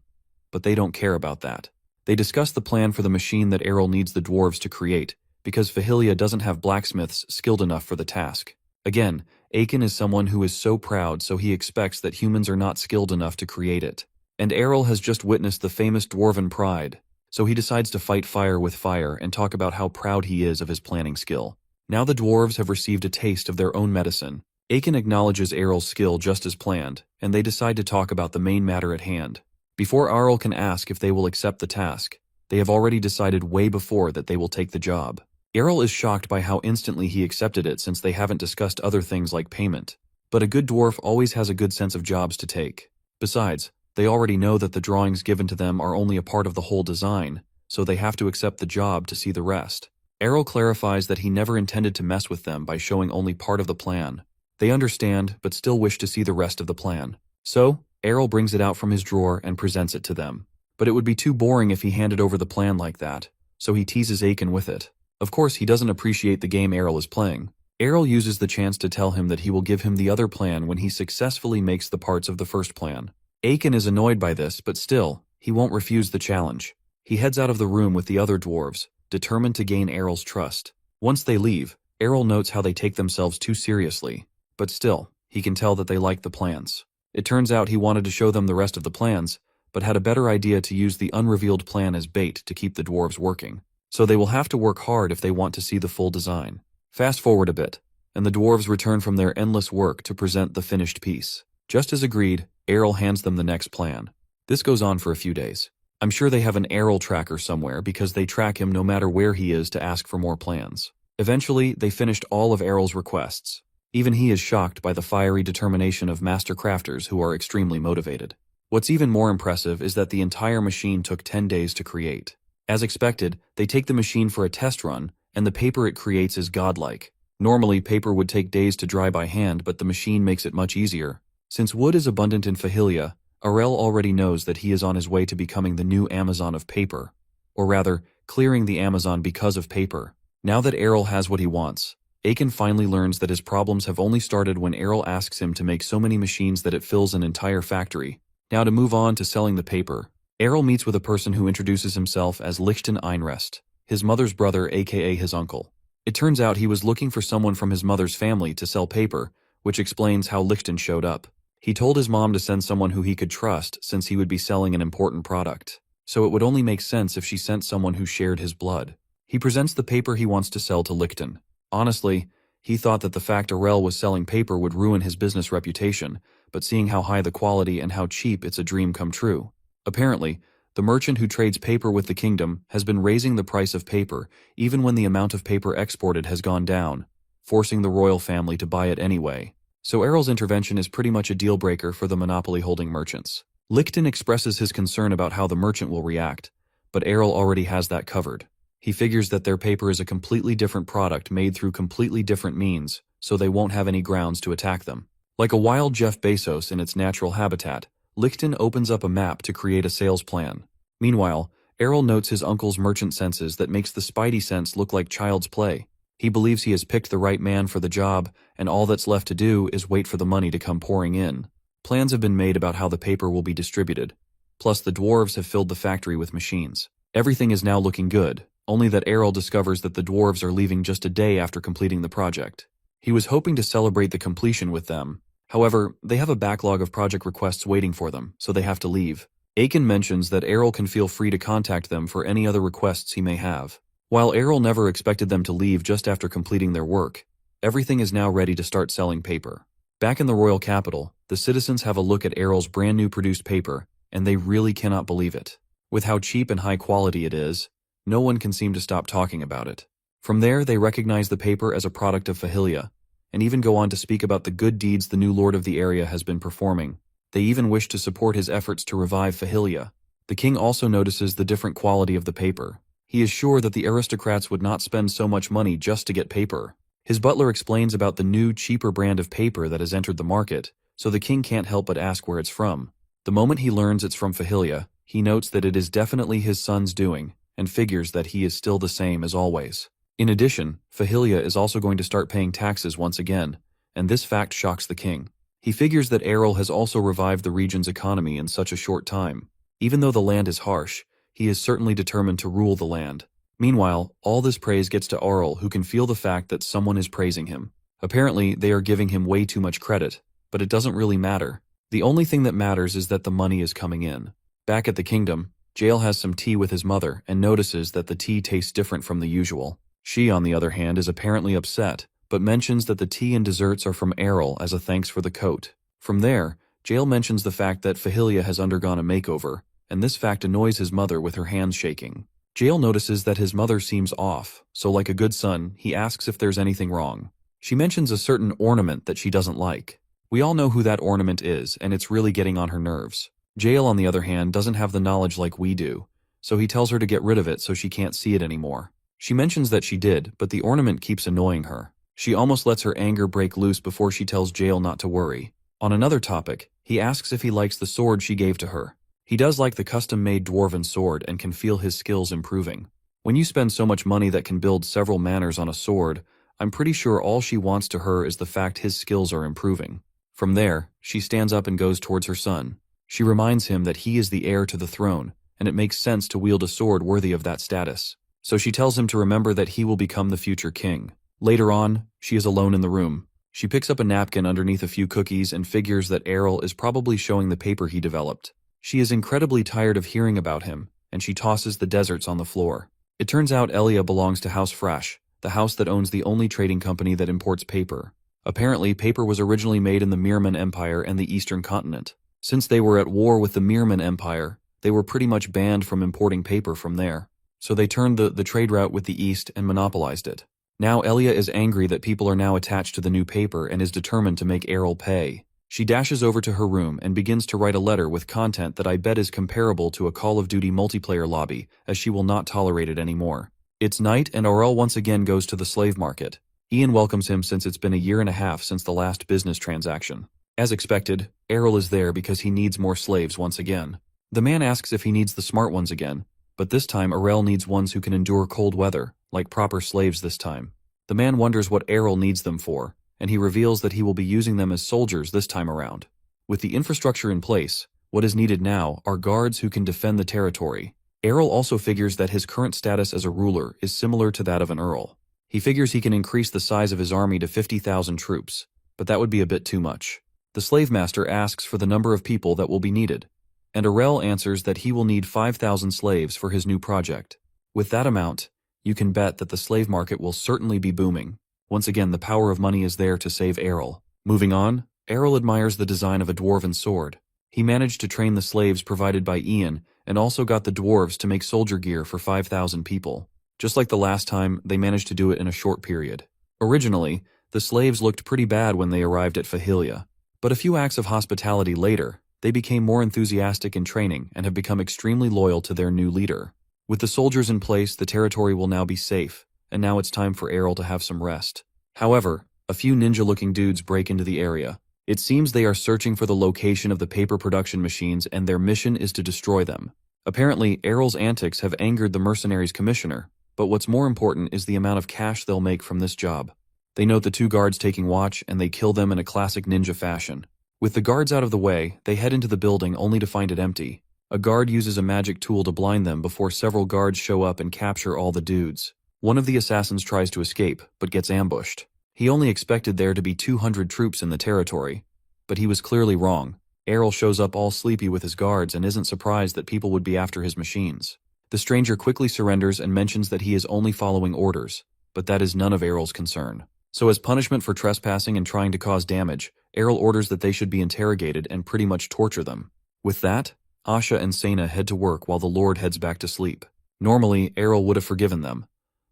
But they don't care about that. They discuss the plan for the machine that Errol needs the dwarves to create, because Fahilia doesn't have blacksmiths skilled enough for the task. Again, Aiken is someone who is so proud, so he expects that humans are not skilled enough to create it. And Errol has just witnessed the famous dwarven pride, so he decides to fight fire with fire and talk about how proud he is of his planning skill. Now the dwarves have received a taste of their own medicine. Aiken acknowledges Errol's skill just as planned, and they decide to talk about the main matter at hand. Before Errol can ask if they will accept the task, they have already decided way before that they will take the job. Errol is shocked by how instantly he accepted it since they haven't discussed other things like payment. But a good dwarf always has a good sense of jobs to take. Besides, they already know that the drawings given to them are only a part of the whole design, so they have to accept the job to see the rest. Errol clarifies that he never intended to mess with them by showing only part of the plan. They understand, but still wish to see the rest of the plan. So, Errol brings it out from his drawer and presents it to them. But it would be too boring if he handed over the plan like that, so he teases Aiken with it. Of course, he doesn't appreciate the game Errol is playing. Errol uses the chance to tell him that he will give him the other plan when he successfully makes the parts of the first plan. Aiken is annoyed by this, but still, he won't refuse the challenge. He heads out of the room with the other dwarves, determined to gain Errol's trust. Once they leave, Errol notes how they take themselves too seriously, but still, he can tell that they like the plans. It turns out he wanted to show them the rest of the plans, but had a better idea to use the unrevealed plan as bait to keep the dwarves working. So they will have to work hard if they want to see the full design. Fast forward a bit, and the dwarves return from their endless work to present the finished piece. Just as agreed, Errol hands them the next plan. This goes on for a few days. I'm sure they have an Errol tracker somewhere because they track him no matter where he is to ask for more plans. Eventually, they finished all of Errol's requests. Even he is shocked by the fiery determination of master crafters who are extremely motivated. What's even more impressive is that the entire machine took 10 days to create. As expected, they take the machine for a test run, and the paper it creates is godlike. Normally, paper would take days to dry by hand, but the machine makes it much easier. Since wood is abundant in Fahilia, Aurel already knows that he is on his way to becoming the new Amazon of paper. Or rather, clearing the Amazon because of paper. Now that Errol has what he wants, Aiken finally learns that his problems have only started when Errol asks him to make so many machines that it fills an entire factory. Now to move on to selling the paper, Errol meets with a person who introduces himself as Lichten Einrest, his mother's brother aka his uncle. It turns out he was looking for someone from his mother's family to sell paper, which explains how Lichten showed up. He told his mom to send someone who he could trust since he would be selling an important product, so it would only make sense if she sent someone who shared his blood. He presents the paper he wants to sell to Lichten. Honestly, he thought that the fact Aurel was selling paper would ruin his business reputation, but seeing how high the quality and how cheap, it's a dream come true. Apparently, the merchant who trades paper with the kingdom has been raising the price of paper even when the amount of paper exported has gone down, forcing the royal family to buy it anyway. So Errol's intervention is pretty much a deal breaker for the monopoly-holding merchants. Lichten expresses his concern about how the merchant will react, but Errol already has that covered. He figures that their paper is a completely different product made through completely different means, so they won't have any grounds to attack them. Like a wild Jeff Bezos in its natural habitat, Lichten opens up a map to create a sales plan. Meanwhile, Errol notes his uncle's merchant senses that makes the Spidey sense look like child's play. He believes he has picked the right man for the job, and all that's left to do is wait for the money to come pouring in. Plans have been made about how the paper will be distributed. Plus, the dwarves have filled the factory with machines. Everything is now looking good, only that Errol discovers that the dwarves are leaving just a day after completing the project. He was hoping to celebrate the completion with them. However, they have a backlog of project requests waiting for them, so they have to leave. Aiken mentions that Errol can feel free to contact them for any other requests he may have. While Errol never expected them to leave just after completing their work, everything is now ready to start selling paper. Back in the royal capital, the citizens have a look at Errol's brand new produced paper, and they really cannot believe it. With how cheap and high quality it is, no one can seem to stop talking about it. From there, they recognize the paper as a product of Fahilia, and even go on to speak about the good deeds the new lord of the area has been performing. They even wish to support his efforts to revive Fahilia. The king also notices the different quality of the paper. He is sure that the aristocrats would not spend so much money just to get paper. His butler explains about the new, cheaper brand of paper that has entered the market, so the king can't help but ask where it's from. The moment he learns it's from Fahilia, he notes that it is definitely his son's doing, and figures that he is still the same as always. In addition, Fahilia is also going to start paying taxes once again, and this fact shocks the king. He figures that Errol has also revived the region's economy in such a short time. Even though the land is harsh, he is certainly determined to rule the land. Meanwhile, all this praise gets to Arl, who can feel the fact that someone is praising him. Apparently, they are giving him way too much credit, but it doesn't really matter. The only thing that matters is that the money is coming in. Back at the kingdom, Jael has some tea with his mother and notices that the tea tastes different from the usual. She, on the other hand, is apparently upset, but mentions that the tea and desserts are from Errol as a thanks for the coat. From there, Jael mentions the fact that Fahilia has undergone a makeover, and this fact annoys his mother with her hands shaking. Jael notices that his mother seems off, so like a good son, he asks if there's anything wrong. She mentions a certain ornament that she doesn't like. We all know who that ornament is, and it's really getting on her nerves. Jael, on the other hand, doesn't have the knowledge like we do, so he tells her to get rid of it so she can't see it anymore. She mentions that she did, but the ornament keeps annoying her. She almost lets her anger break loose before she tells Jael not to worry. On another topic, he asks if he likes the sword she gave to her. He does like the custom-made dwarven sword and can feel his skills improving. When you spend so much money that can build several manners on a sword, I'm pretty sure all she wants to her is the fact his skills are improving. From there, she stands up and goes towards her son. She reminds him that he is the heir to the throne, and it makes sense to wield a sword worthy of that status. So she tells him to remember that he will become the future king. Later on, she is alone in the room. She picks up a napkin underneath a few cookies and figures that Errol is probably showing the paper he developed. She is incredibly tired of hearing about him, and she tosses the deserts on the floor. It turns out Elia belongs to House Fresh, the house that owns the only trading company that imports paper. Apparently, paper was originally made in the Mirman Empire and the Eastern Continent. Since they were at war with the Mirman Empire, they were pretty much banned from importing paper from there. So they turned the trade route with the East and monopolized it. Now Elia is angry that people are now attached to the new paper and is determined to make Errol pay. She dashes over to her room and begins to write a letter with content that I bet is comparable to a Call of Duty multiplayer lobby, as she will not tolerate it anymore. It's night and Aurel once again goes to the slave market. Ian welcomes him since it's been a year and a half since the last business transaction. As expected, Errol is there because he needs more slaves once again. The man asks if he needs the smart ones again, but this time Aurel needs ones who can endure cold weather, like proper slaves this time. The man wonders what Errol needs them for, and he reveals that he will be using them as soldiers this time around. With the infrastructure in place, what is needed now are guards who can defend the territory. Errol also figures that his current status as a ruler is similar to that of an earl. He figures he can increase the size of his army to 50,000 troops, but that would be a bit too much. The slave master asks for the number of people that will be needed, and Aurel answers that he will need 5,000 slaves for his new project. With that amount, you can bet that the slave market will certainly be booming. Once again, the power of money is there to save Errol. Moving on, Errol admires the design of a dwarven sword. He managed to train the slaves provided by Ian and also got the dwarves to make soldier gear for 5,000 people. Just like the last time, they managed to do it in a short period. Originally, the slaves looked pretty bad when they arrived at Fahilia, but a few acts of hospitality later, they became more enthusiastic in training and have become extremely loyal to their new leader. With the soldiers in place, the territory will now be safe, and now it's time for Errol to have some rest. However, a few ninja-looking dudes break into the area. It seems they are searching for the location of the paper production machines and their mission is to destroy them. Apparently, Errol's antics have angered the mercenaries' commissioner, but what's more important is the amount of cash they'll make from this job. They note the two guards taking watch and they kill them in a classic ninja fashion. With the guards out of the way, they head into the building only to find it empty. A guard uses a magic tool to blind them before several guards show up and capture all the dudes. One of the assassins tries to escape, but gets ambushed. He only expected there to be 200 troops in the territory, but he was clearly wrong. Errol shows up all sleepy with his guards and isn't surprised that people would be after his machines. The stranger quickly surrenders and mentions that he is only following orders, but that is none of Errol's concern. So as punishment for trespassing and trying to cause damage, Errol orders that they should be interrogated and pretty much torture them. With that, Asha and Sena head to work while the Lord heads back to sleep. Normally, Errol would have forgiven them,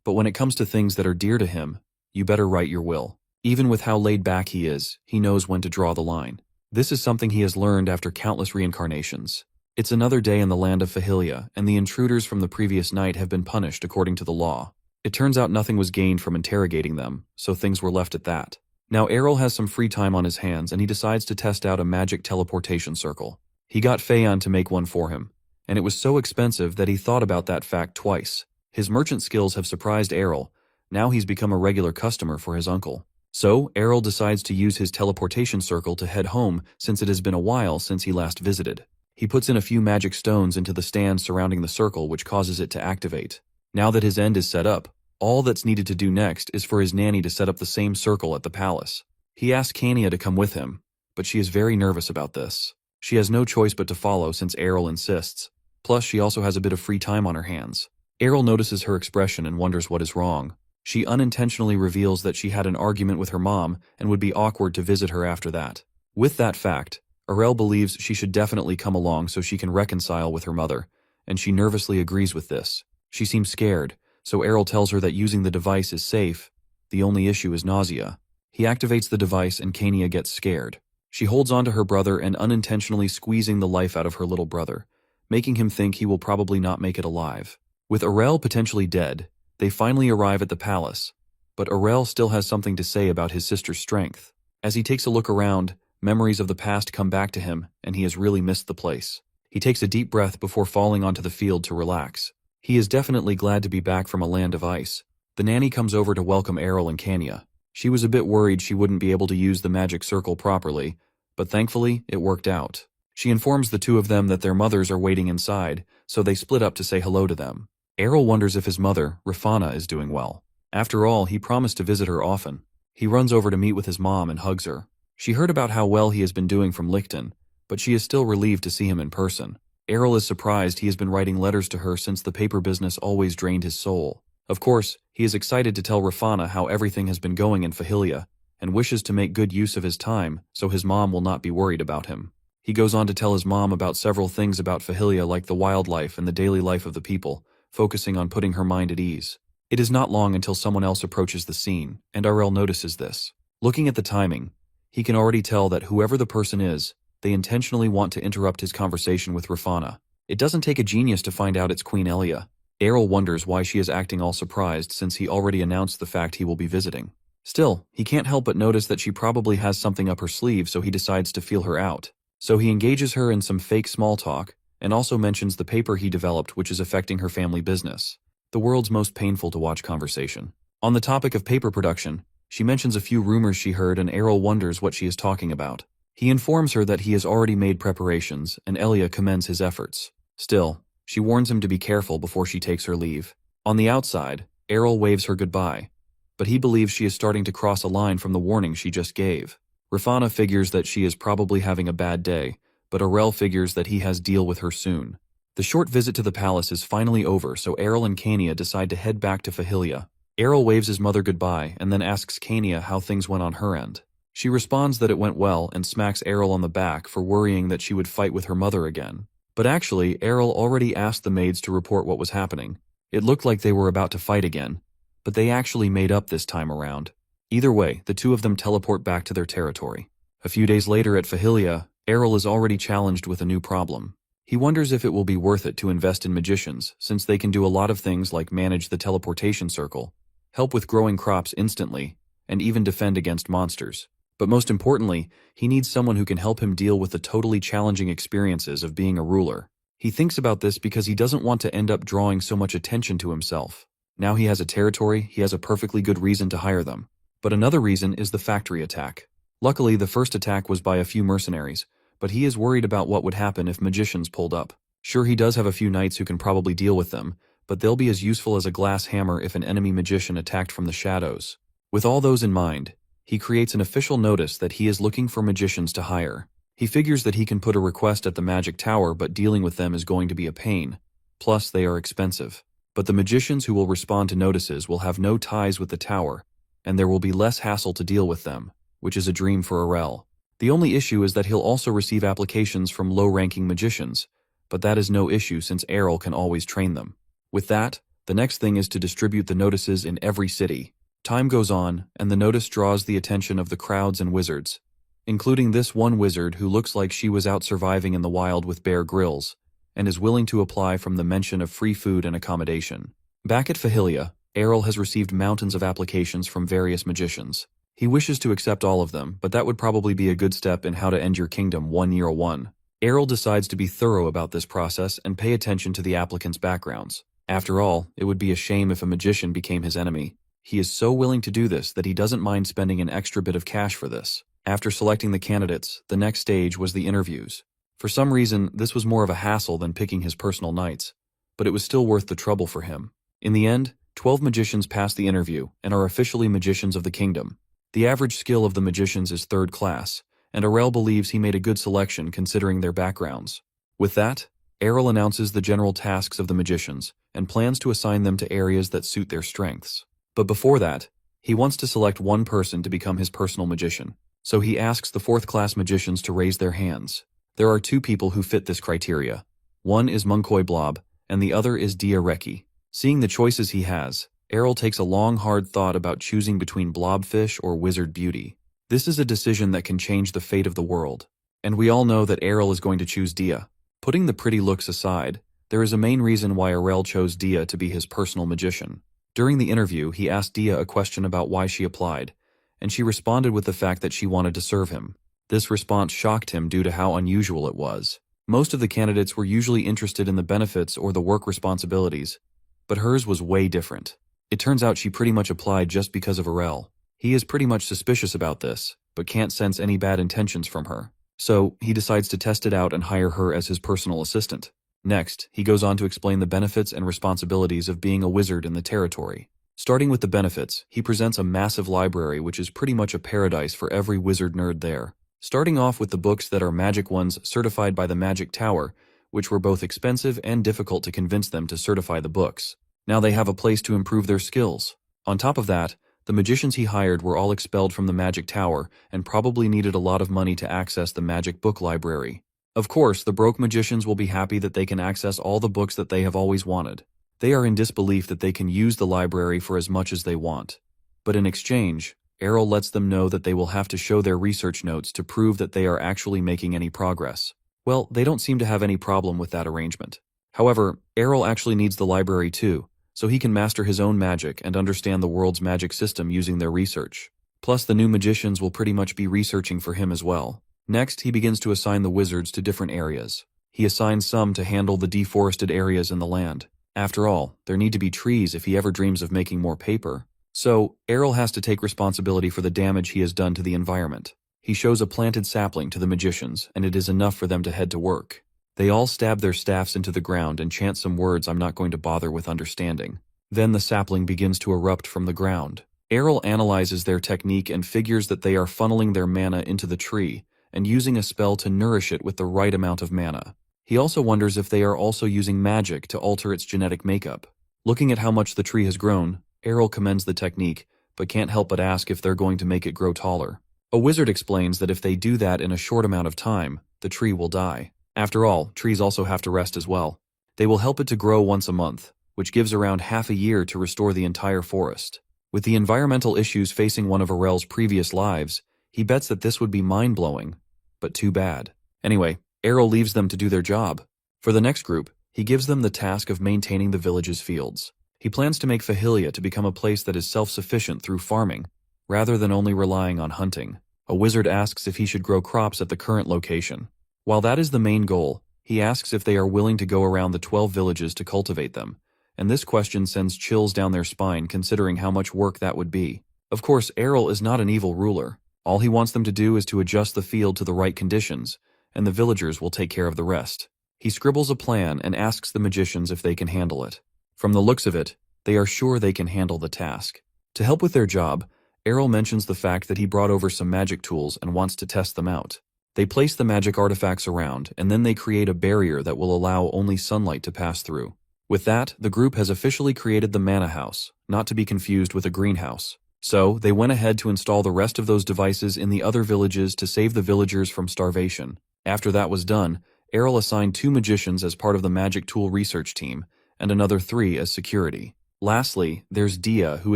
but when it comes to things that are dear to him, you better write your will. Even with how laid back he is, he knows when to draw the line. This is something he has learned after countless reincarnations. It's another day in the land of Fahilia, and the intruders from the previous night have been punished according to the law. It turns out nothing was gained from interrogating them, so things were left at that. Now Errol has some free time on his hands and he decides to test out a magic teleportation circle. He got Feyan to make one for him, and it was so expensive that he thought about that fact twice. His merchant skills have surprised Errol. Now he's become a regular customer for his uncle. So, Errol decides to use his teleportation circle to head home since it has been a while since he last visited. He puts in a few magic stones into the stand surrounding the circle, which causes it to activate. Now that his end is set up, all that's needed to do next is for his nanny to set up the same circle at the palace. He asks Kania to come with him, but she is very nervous about this. She has no choice but to follow since Errol insists. Plus, she also has a bit of free time on her hands. Errol notices her expression and wonders what is wrong. She unintentionally reveals that she had an argument with her mom and would be awkward to visit her after that. With that fact, Errol believes she should definitely come along so she can reconcile with her mother, and she nervously agrees with this. She seems scared, so Errol tells her that using the device is safe. The only issue is nausea. He activates the device and Kania gets scared. She holds on to her brother and unintentionally squeezing the life out of her little brother, making him think he will probably not make it alive. With Errol potentially dead, they finally arrive at the palace, but Errol still has something to say about his sister's strength. As he takes a look around, memories of the past come back to him, and he has really missed the place. He takes a deep breath before falling onto the field to relax. He is definitely glad to be back from a land of ice. The nanny comes over to welcome Errol and Kania. She was a bit worried she wouldn't be able to use the magic circle properly, but thankfully it worked out. She informs the two of them that their mothers are waiting inside, so they split up to say hello to them. Errol wonders if his mother, Rafana, is doing well. After all, he promised to visit her often. He runs over to meet with his mom and hugs her. She heard about how well he has been doing from Lichten, but she is still relieved to see him in person. Errol is surprised he has been writing letters to her since the paper business always drained his soul. Of course, he is excited to tell Rafana how everything has been going in Fahilia, and wishes to make good use of his time so his mom will not be worried about him. He goes on to tell his mom about several things about Fahilia like the wildlife and the daily life of the people, focusing on putting her mind at ease. It is not long until someone else approaches the scene, and Errol notices this. Looking at the timing, he can already tell that whoever the person is, they intentionally want to interrupt his conversation with Rafana. It doesn't take a genius to find out it's Queen Elia. Errol wonders why she is acting all surprised since he already announced the fact he will be visiting. Still, he can't help but notice that she probably has something up her sleeve, so he decides to feel her out. So he engages her in some fake small talk, and also mentions the paper he developed which is affecting her family business. The world's most painful to watch conversation. On the topic of paper production, she mentions a few rumors she heard and Errol wonders what she is talking about. He informs her that he has already made preparations and Elia commends his efforts. Still, she warns him to be careful before she takes her leave. On the outside, Errol waves her goodbye, but he believes she is starting to cross a line from the warning she just gave. Rafana figures that she is probably having a bad day, but Errol figures that he has deal with her soon. The short visit to the palace is finally over, so Errol and Kania decide to head back to Fahilia. Errol waves his mother goodbye and then asks Kania how things went on her end. She responds that it went well and smacks Errol on the back for worrying that she would fight with her mother again. But actually, Errol already asked the maids to report what was happening. It looked like they were about to fight again, but they actually made up this time around. Either way, the two of them teleport back to their territory. A few days later at Fahilia, Errol is already challenged with a new problem. He wonders if it will be worth it to invest in magicians, since they can do a lot of things like manage the teleportation circle, help with growing crops instantly, and even defend against monsters. But most importantly, he needs someone who can help him deal with the totally challenging experiences of being a ruler. He thinks about this because he doesn't want to end up drawing so much attention to himself. Now he has a territory, he has a perfectly good reason to hire them. But another reason is the factory attack. Luckily, the first attack was by a few mercenaries, but he is worried about what would happen if magicians pulled up. Sure, he does have a few knights who can probably deal with them, but they'll be as useful as a glass hammer if an enemy magician attacked from the shadows. With all those in mind, he creates an official notice that he is looking for magicians to hire. He figures that he can put a request at the magic tower, but dealing with them is going to be a pain. Plus, they are expensive. But the magicians who will respond to notices will have no ties with the tower, and there will be less hassle to deal with them, which is a dream for Errol. The only issue is that he'll also receive applications from low-ranking magicians, but that is no issue since Errol can always train them. With that, the next thing is to distribute the notices in every city. Time goes on, and the notice draws the attention of the crowds and wizards. including this one wizard who looks like she was out surviving in the wild with Bear Grylls, and is willing to apply from the mention of free food and accommodation. Back at Fahilia, Errol has received mountains of applications from various magicians. He wishes to accept all of them, but that would probably be a good step in How to End Your Kingdom 101. Errol decides to be thorough about this process and pay attention to the applicants' backgrounds. After all, it would be a shame if a magician became his enemy. He is so willing to do this that he doesn't mind spending an extra bit of cash for this. After selecting the candidates, the next stage was the interviews. For some reason, this was more of a hassle than picking his personal knights, but it was still worth the trouble for him. In the end, 12 magicians pass the interview and are officially magicians of the kingdom. The average skill of the magicians is 3rd class, and Errol believes he made a good selection considering their backgrounds. With that, Errol announces the general tasks of the magicians and plans to assign them to areas that suit their strengths. But before that, he wants to select one person to become his personal magician. So he asks the 4th class magicians to raise their hands. There are 2 people who fit this criteria. One is Munkoi Blob, and the other is Dia Reki. Seeing the choices he has, Errol takes a long, hard thought about choosing between Blobfish or Wizard Beauty. This is a decision that can change the fate of the world. And we all know that Errol is going to choose Dia. Putting the pretty looks aside, there is a main reason why Errol chose Dia to be his personal magician. During the interview, he asked Dia a question about why she applied, and she responded with the fact that she wanted to serve him. This response shocked him due to how unusual it was. Most of the candidates were usually interested in the benefits or the work responsibilities, but hers was way different. It turns out she pretty much applied just because of Errol. He is pretty much suspicious about this, but can't sense any bad intentions from her. So, he decides to test it out and hire her as his personal assistant. Next, he goes on to explain the benefits and responsibilities of being a wizard in the territory. Starting with the benefits, he presents a massive library which is pretty much a paradise for every wizard nerd there. Starting off with the books that are magic ones certified by the Magic Tower, which were both expensive and difficult to convince them to certify the books. Now they have a place to improve their skills. On top of that, the magicians he hired were all expelled from the Magic Tower and probably needed a lot of money to access the magic book library. Of course, the broke magicians will be happy that they can access all the books that they have always wanted. They are in disbelief that they can use the library for as much as they want. But in exchange, Errol lets them know that they will have to show their research notes to prove that they are actually making any progress. Well, they don't seem to have any problem with that arrangement. However, Errol actually needs the library too, so he can master his own magic and understand the world's magic system using their research. Plus, the new magicians will pretty much be researching for him as well. Next, he begins to assign the wizards to different areas. He assigns some to handle the deforested areas in the land. After all, there need to be trees if he ever dreams of making more paper. So, Errol has to take responsibility for the damage he has done to the environment. He shows a planted sapling to the magicians, and it is enough for them to head to work. They all stab their staffs into the ground and chant some words I'm not going to bother with understanding. Then the sapling begins to erupt from the ground. Errol analyzes their technique and figures that they are funneling their mana into the tree and using a spell to nourish it with the right amount of mana. He also wonders if they are also using magic to alter its genetic makeup. Looking at how much the tree has grown, Errol commends the technique, but can't help but ask if they're going to make it grow taller. A wizard explains that if they do that in a short amount of time, the tree will die. After all, trees also have to rest as well. They will help it to grow once a month, which gives around half a year to restore the entire forest. With the environmental issues facing one of Errol's previous lives, he bets that this would be mind-blowing, but too bad. Anyway, Errol leaves them to do their job. For the next group, he gives them the task of maintaining the village's fields. He plans to make Fahilia to become a place that is self-sufficient through farming, rather than only relying on hunting. A wizard asks if he should grow crops at the current location. While that is the main goal, he asks if they are willing to go around the 12 villages to cultivate them, and this question sends chills down their spine considering how much work that would be. Of course, Errol is not an evil ruler. All he wants them to do is to adjust the field to the right conditions, and the villagers will take care of the rest. He scribbles a plan and asks the magicians if they can handle it. From the looks of it, they are sure they can handle the task. To help with their job, Errol mentions the fact that he brought over some magic tools and wants to test them out. They place the magic artifacts around, and then they create a barrier that will allow only sunlight to pass through. With that, the group has officially created the Mana House, not to be confused with a greenhouse. So, they went ahead to install the rest of those devices in the other villages to save the villagers from starvation. After that was done, Errol assigned 2 magicians as part of the magic tool research team, and another 3 as security. Lastly, there's Dia, who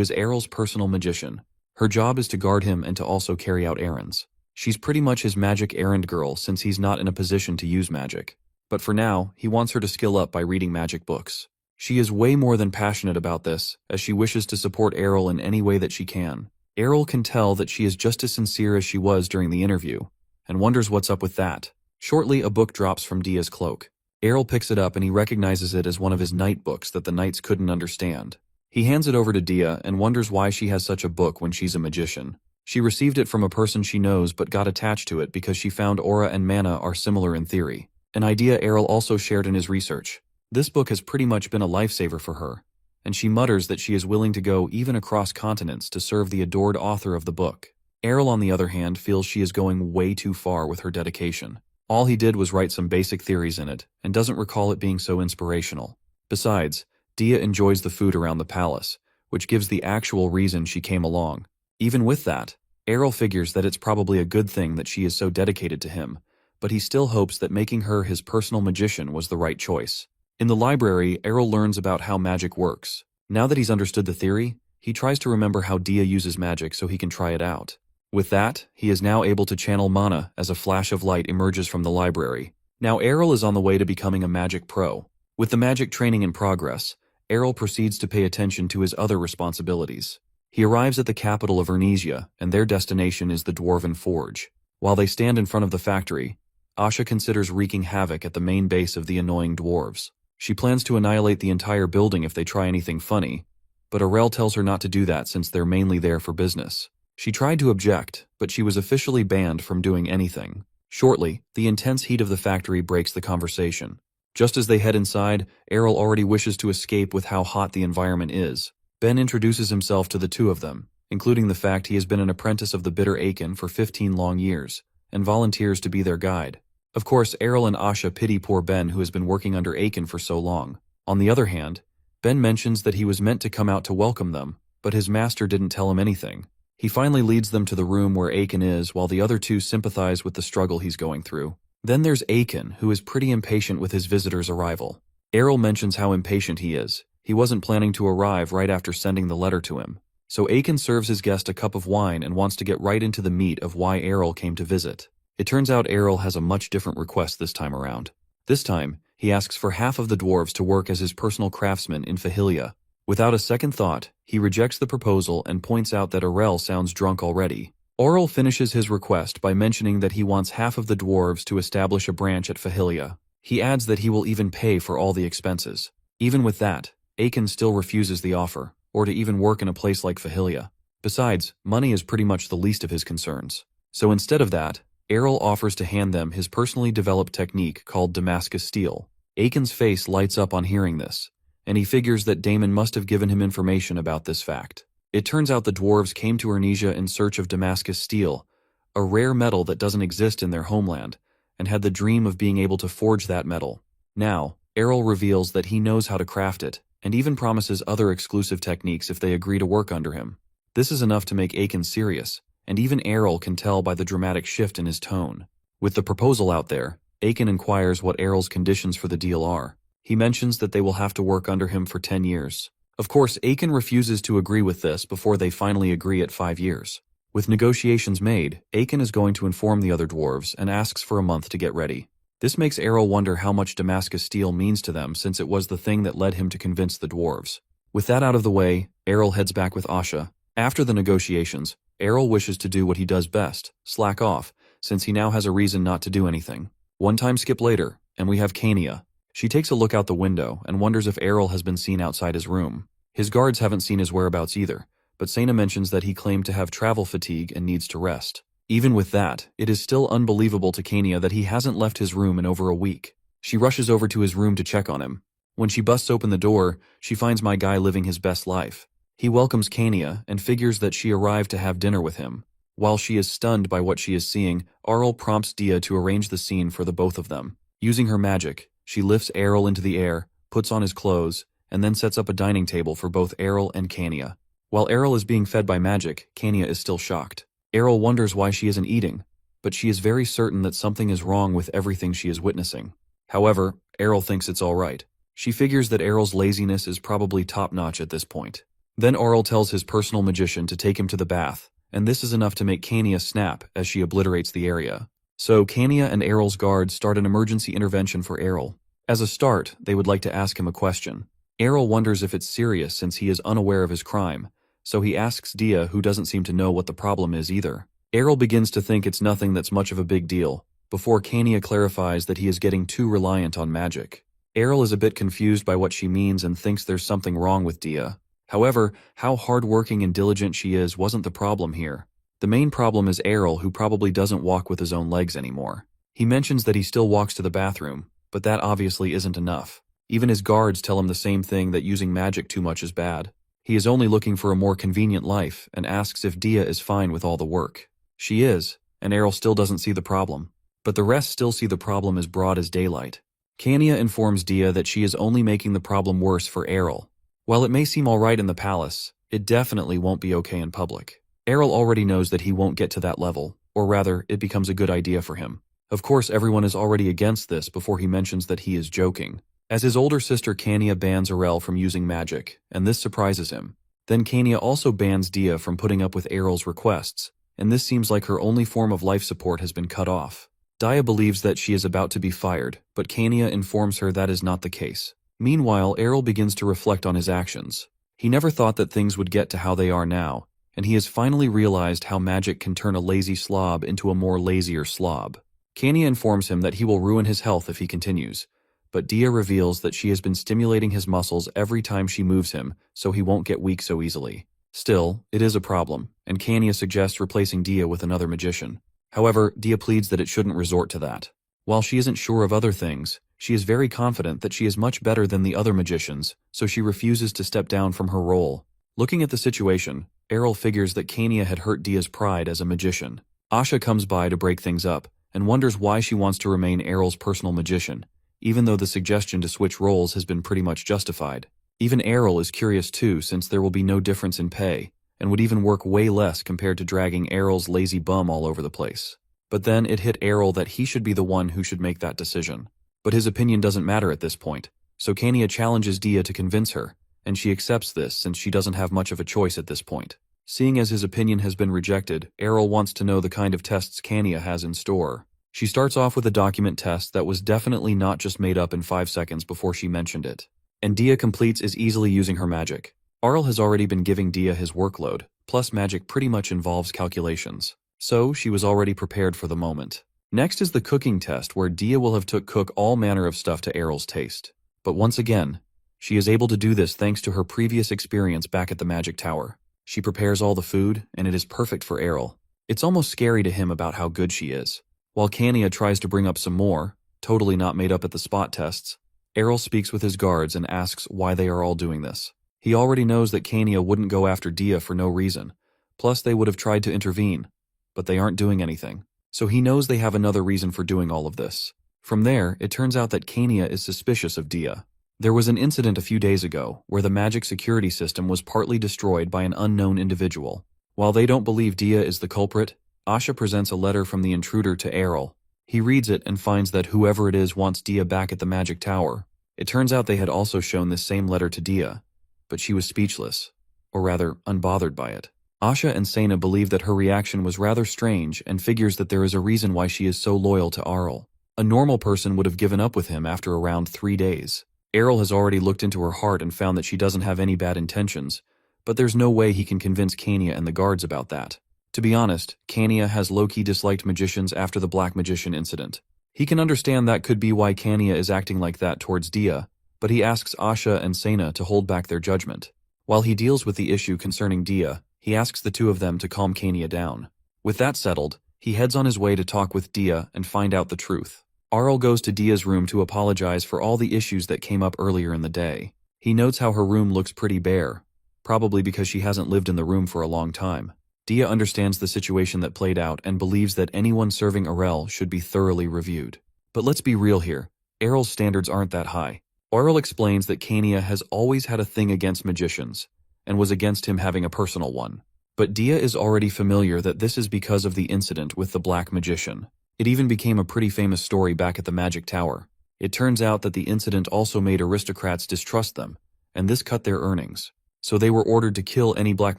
is Errol's personal magician. Her job is to guard him and to also carry out errands. She's pretty much his magic errand girl since he's not in a position to use magic. But for now, he wants her to skill up by reading magic books. She is way more than passionate about this, as she wishes to support Errol in any way that she can. Errol can tell that she is just as sincere as she was during the interview, and wonders what's up with that. Shortly, a book drops from Dia's cloak. Errol picks it up and he recognizes it as one of his night books that the knights couldn't understand. He hands it over to Dia and wonders why she has such a book when she's a magician. She received it from a person she knows but got attached to it because she found aura and mana are similar in theory, an idea Errol also shared in his research. This book has pretty much been a lifesaver for her, and she mutters that she is willing to go even across continents to serve the adored author of the book. Errol, on the other hand, feels she is going way too far with her dedication. All he did was write some basic theories in it, and doesn't recall it being so inspirational. Besides, Dia enjoys the food around the palace, which gives the actual reason she came along. Even with that, Errol figures that it's probably a good thing that she is so dedicated to him, but he still hopes that making her his personal magician was the right choice. In the library, Errol learns about how magic works. Now that he's understood the theory, he tries to remember how Dia uses magic so he can try it out. With that, he is now able to channel mana as a flash of light emerges from the library. Now Errol is on the way to becoming a magic pro. With the magic training in progress, Errol proceeds to pay attention to his other responsibilities. He arrives at the capital of Ernesia, and their destination is the Dwarven Forge. While they stand in front of the factory, Asha considers wreaking havoc at the main base of the annoying dwarves. She plans to annihilate the entire building if they try anything funny, but Arel tells her not to do that since they're mainly there for business. She tried to object, but she was officially banned from doing anything. Shortly, the intense heat of the factory breaks the conversation. Just as they head inside, Errol already wishes to escape with how hot the environment is. Ben introduces himself to the two of them, including the fact he has been an apprentice of the bitter Aiken for 15 long years, and volunteers to be their guide. Of course, Errol and Asha pity poor Ben who has been working under Aiken for so long. On the other hand, Ben mentions that he was meant to come out to welcome them, but his master didn't tell him anything. He finally leads them to the room where Aiken is while the other two sympathize with the struggle he's going through. Then there's Aiken, who is pretty impatient with his visitor's arrival. Errol mentions how impatient he is. He wasn't planning to arrive right after sending the letter to him. So Aiken serves his guest a cup of wine and wants to get right into the meat of why Errol came to visit. It turns out Errol has a much different request this time around. This time, he asks for half of the dwarves to work as his personal craftsmen in Fahilia. Without a second thought, he rejects the proposal and points out that Arel sounds drunk already. Aurel finishes his request by mentioning that he wants half of the dwarves to establish a branch at Fahilia. He adds that he will even pay for all the expenses. Even with that, Aiken still refuses the offer, or to even work in a place like Fahilia. Besides, money is pretty much the least of his concerns. So instead of that, Errol offers to hand them his personally developed technique called Damascus Steel. Aiken's face lights up on hearing this, and he figures that Damon must have given him information about this fact. It turns out the dwarves came to Ernesia in search of Damascus Steel, a rare metal that doesn't exist in their homeland, and had the dream of being able to forge that metal. Now, Errol reveals that he knows how to craft it, and even promises other exclusive techniques if they agree to work under him. This is enough to make Aiken serious, and even Errol can tell by the dramatic shift in his tone. With the proposal out there, Aiken inquires what Errol's conditions for the deal are. He mentions that they will have to work under him for 10 years. Of course, Aiken refuses to agree with this before they finally agree at 5 years. With negotiations made, Aiken is going to inform the other dwarves and asks for a month to get ready. This makes Errol wonder how much Damascus Steel means to them since it was the thing that led him to convince the dwarves. With that out of the way, Errol heads back with Asha. After the negotiations, Errol wishes to do what he does best, slack off, since he now has a reason not to do anything. One time skip later, and we have Kania. She takes a look out the window and wonders if Errol has been seen outside his room. His guards haven't seen his whereabouts either, but Sena mentions that he claimed to have travel fatigue and needs to rest. Even with that, it is still unbelievable to Kania that he hasn't left his room in over a week. She rushes over to his room to check on him. When she busts open the door, she finds my guy living his best life. He welcomes Kania and figures that she arrived to have dinner with him. While she is stunned by what she is seeing, Errol prompts Dia to arrange the scene for the both of them. Using her magic, she lifts Errol into the air, puts on his clothes, and then sets up a dining table for both Errol and Kania. While Errol is being fed by magic, Kania is still shocked. Errol wonders why she isn't eating, but she is very certain that something is wrong with everything she is witnessing. However, Errol thinks it's all right. She figures that Errol's laziness is probably top-notch at this point. Then Errol tells his personal magician to take him to the bath, and this is enough to make Kania snap as she obliterates the area. So Kania and Errol's guards start an emergency intervention for Errol. As a start, they would like to ask him a question. Errol wonders if it's serious since he is unaware of his crime, so he asks Dia, who doesn't seem to know what the problem is either. Errol begins to think it's nothing that's much of a big deal, before Kania clarifies that he is getting too reliant on magic. Errol is a bit confused by what she means and thinks there's something wrong with Dia. However, how hardworking and diligent she is wasn't the problem here. The main problem is Errol, who probably doesn't walk with his own legs anymore. He mentions that he still walks to the bathroom, but that obviously isn't enough. Even his guards tell him the same thing, that using magic too much is bad. He is only looking for a more convenient life and asks if Dia is fine with all the work. She is, and Errol still doesn't see the problem. But the rest still see the problem as broad as daylight. Kania informs Dia that she is only making the problem worse for Errol. While it may seem alright in the palace, it definitely won't be okay in public. Errol already knows that he won't get to that level, or rather, it becomes a good idea for him. Of course, everyone is already against this before he mentions that he is joking. As his older sister Kania bans Errol from using magic, and this surprises him. Then Kania also bans Dia from putting up with Errol's requests, and this seems like her only form of life support has been cut off. Dia believes that she is about to be fired, but Kania informs her that is not the case. Meanwhile, Errol begins to reflect on his actions. He never thought that things would get to how they are now, and he has finally realized how magic can turn a lazy slob into a more lazier slob. Kania informs him that he will ruin his health if he continues, but Dia reveals that she has been stimulating his muscles every time she moves him, so he won't get weak so easily. Still, it is a problem, and Kania suggests replacing Dia with another magician. However, Dia pleads that it shouldn't resort to that. While she isn't sure of other things, she is very confident that she is much better than the other magicians, so she refuses to step down from her role. Looking at the situation, Errol figures that Kania had hurt Dia's pride as a magician. Asha comes by to break things up, and wonders why she wants to remain Errol's personal magician, even though the suggestion to switch roles has been pretty much justified. Even Errol is curious too, since there will be no difference in pay, and would even work way less compared to dragging Errol's lazy bum all over the place. But then it hit Errol that he should be the one who should make that decision. But his opinion doesn't matter at this point, so Kania challenges Dia to convince her, and she accepts this since she doesn't have much of a choice at this point. Seeing as his opinion has been rejected, Errol wants to know the kind of tests Kania has in store. She starts off with a document test that was definitely not just made up in 5 seconds before she mentioned it. And Dia completes as easily using her magic. Arl has already been giving Dia his workload, plus magic pretty much involves calculations. So she was already prepared for the moment. Next is the cooking test, where Dia will have cook all manner of stuff to Errol's taste. But once again, she is able to do this thanks to her previous experience back at the Magic Tower. She prepares all the food, and it is perfect for Errol. It's almost scary to him about how good she is. While Kania tries to bring up some more, totally not made up at the spot tests, Errol speaks with his guards and asks why they are all doing this. He already knows that Kania wouldn't go after Dia for no reason, plus they would have tried to intervene, but they aren't doing anything. So he knows they have another reason for doing all of this. From there, it turns out that Kania is suspicious of Dia. There was an incident a few days ago where the magic security system was partly destroyed by an unknown individual. While they don't believe Dia is the culprit, Asha presents a letter from the intruder to Errol. He reads it and finds that whoever it is wants Dia back at the Magic Tower. It turns out they had also shown this same letter to Dia, but she was speechless, or rather, unbothered by it. Asha and Sena believe that her reaction was rather strange and figures that there is a reason why she is so loyal to Arl. A normal person would have given up with him after around 3 days. Errol has already looked into her heart and found that she doesn't have any bad intentions, but there's no way he can convince Kania and the guards about that. To be honest, Kania has low-key disliked magicians after the Black Magician incident. He can understand that could be why Kania is acting like that towards Dia, but he asks Asha and Sena to hold back their judgment. While he deals with the issue concerning Dia, he asks the two of them to calm Kania down. With that settled, he heads on his way to talk with Dia and find out the truth. Arl goes to Dia's room to apologize for all the issues that came up earlier in the day. He notes how her room looks pretty bare, probably because she hasn't lived in the room for a long time. Dia understands the situation that played out and believes that anyone serving Errol should be thoroughly reviewed. But let's be real here, Errol's standards aren't that high. Arl explains that Kania has always had a thing against magicians, and was against him having a personal one. But Dia is already familiar that this is because of the incident with the Black Magician. It even became a pretty famous story back at the Magic Tower. It turns out that the incident also made aristocrats distrust them, and this cut their earnings. So they were ordered to kill any black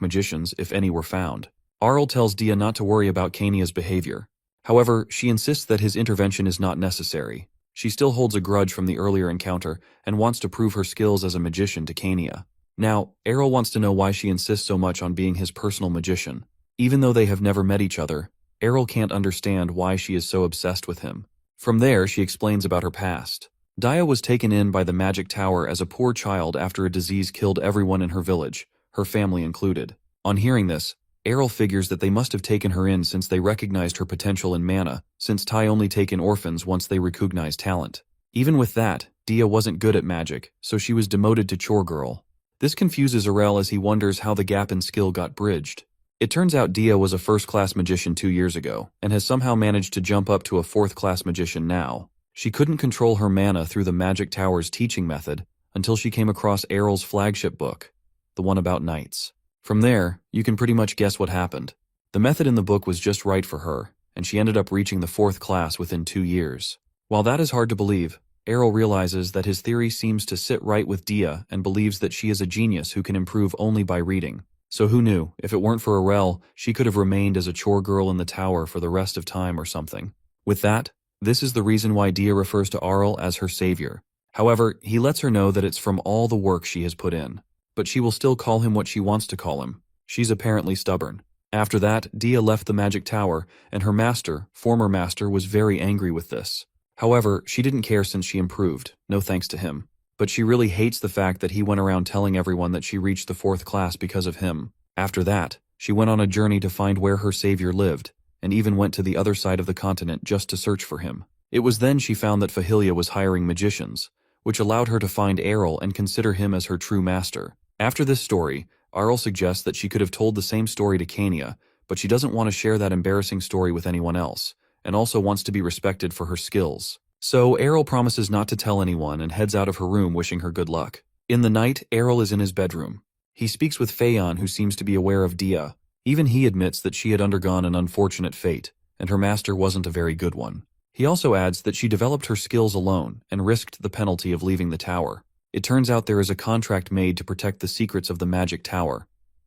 magicians if any were found. Arl tells Dia not to worry about Kania's behavior. However, she insists that his intervention is not necessary. She still holds a grudge from the earlier encounter and wants to prove her skills as a magician to Kania. Now, Errol wants to know why she insists so much on being his personal magician. Even though they have never met each other, Errol can't understand why she is so obsessed with him. From there, she explains about her past. Dia was taken in by the Magic Tower as a poor child after a disease killed everyone in her village, her family included. On hearing this, Errol figures that they must have taken her in since they recognized her potential in mana, since Tai only take in orphans once they recognize talent. Even with that, Dia wasn't good at magic, so she was demoted to chore girl. This confuses Errol as he wonders how the gap in skill got bridged. It turns out Dia was a first-class magician 2 years ago, and has somehow managed to jump up to a fourth-class magician now. She couldn't control her mana through the Magic Tower's teaching method until she came across Errol's flagship book, the one about knights. From there, you can pretty much guess what happened. The method in the book was just right for her, and she ended up reaching the 4th class within 2 years. While that is hard to believe, Errol realizes that his theory seems to sit right with Dia and believes that she is a genius who can improve only by reading. So who knew, if it weren't for Errol, she could have remained as a chore girl in the tower for the rest of time or something. With that, this is the reason why Dia refers to Arl as her savior. However, he lets her know that it's from all the work she has put in. But she will still call him what she wants to call him. She's apparently stubborn. After that, Dia left the Magic Tower, and her master, former master, was very angry with this. However, she didn't care since she improved, no thanks to him. But she really hates the fact that he went around telling everyone that she reached the 4th class because of him. After that, she went on a journey to find where her savior lived, and even went to the other side of the continent just to search for him. It was then she found that Fahilia was hiring magicians, which allowed her to find Errol and consider him as her true master. After this story, Arl suggests that she could have told the same story to Kania, but she doesn't want to share that embarrassing story with anyone else, and also wants to be respected for her skills. So Errol promises not to tell anyone and heads out of her room wishing her good luck. In the night, Errol is in his bedroom. He speaks with Phaon, who seems to be aware of Dia. Even he admits that she had undergone an unfortunate fate, and her master wasn't a very good one. He also adds that she developed her skills alone and risked the penalty of leaving the tower. It turns out there is a contract made to protect the secrets of the Magic Tower,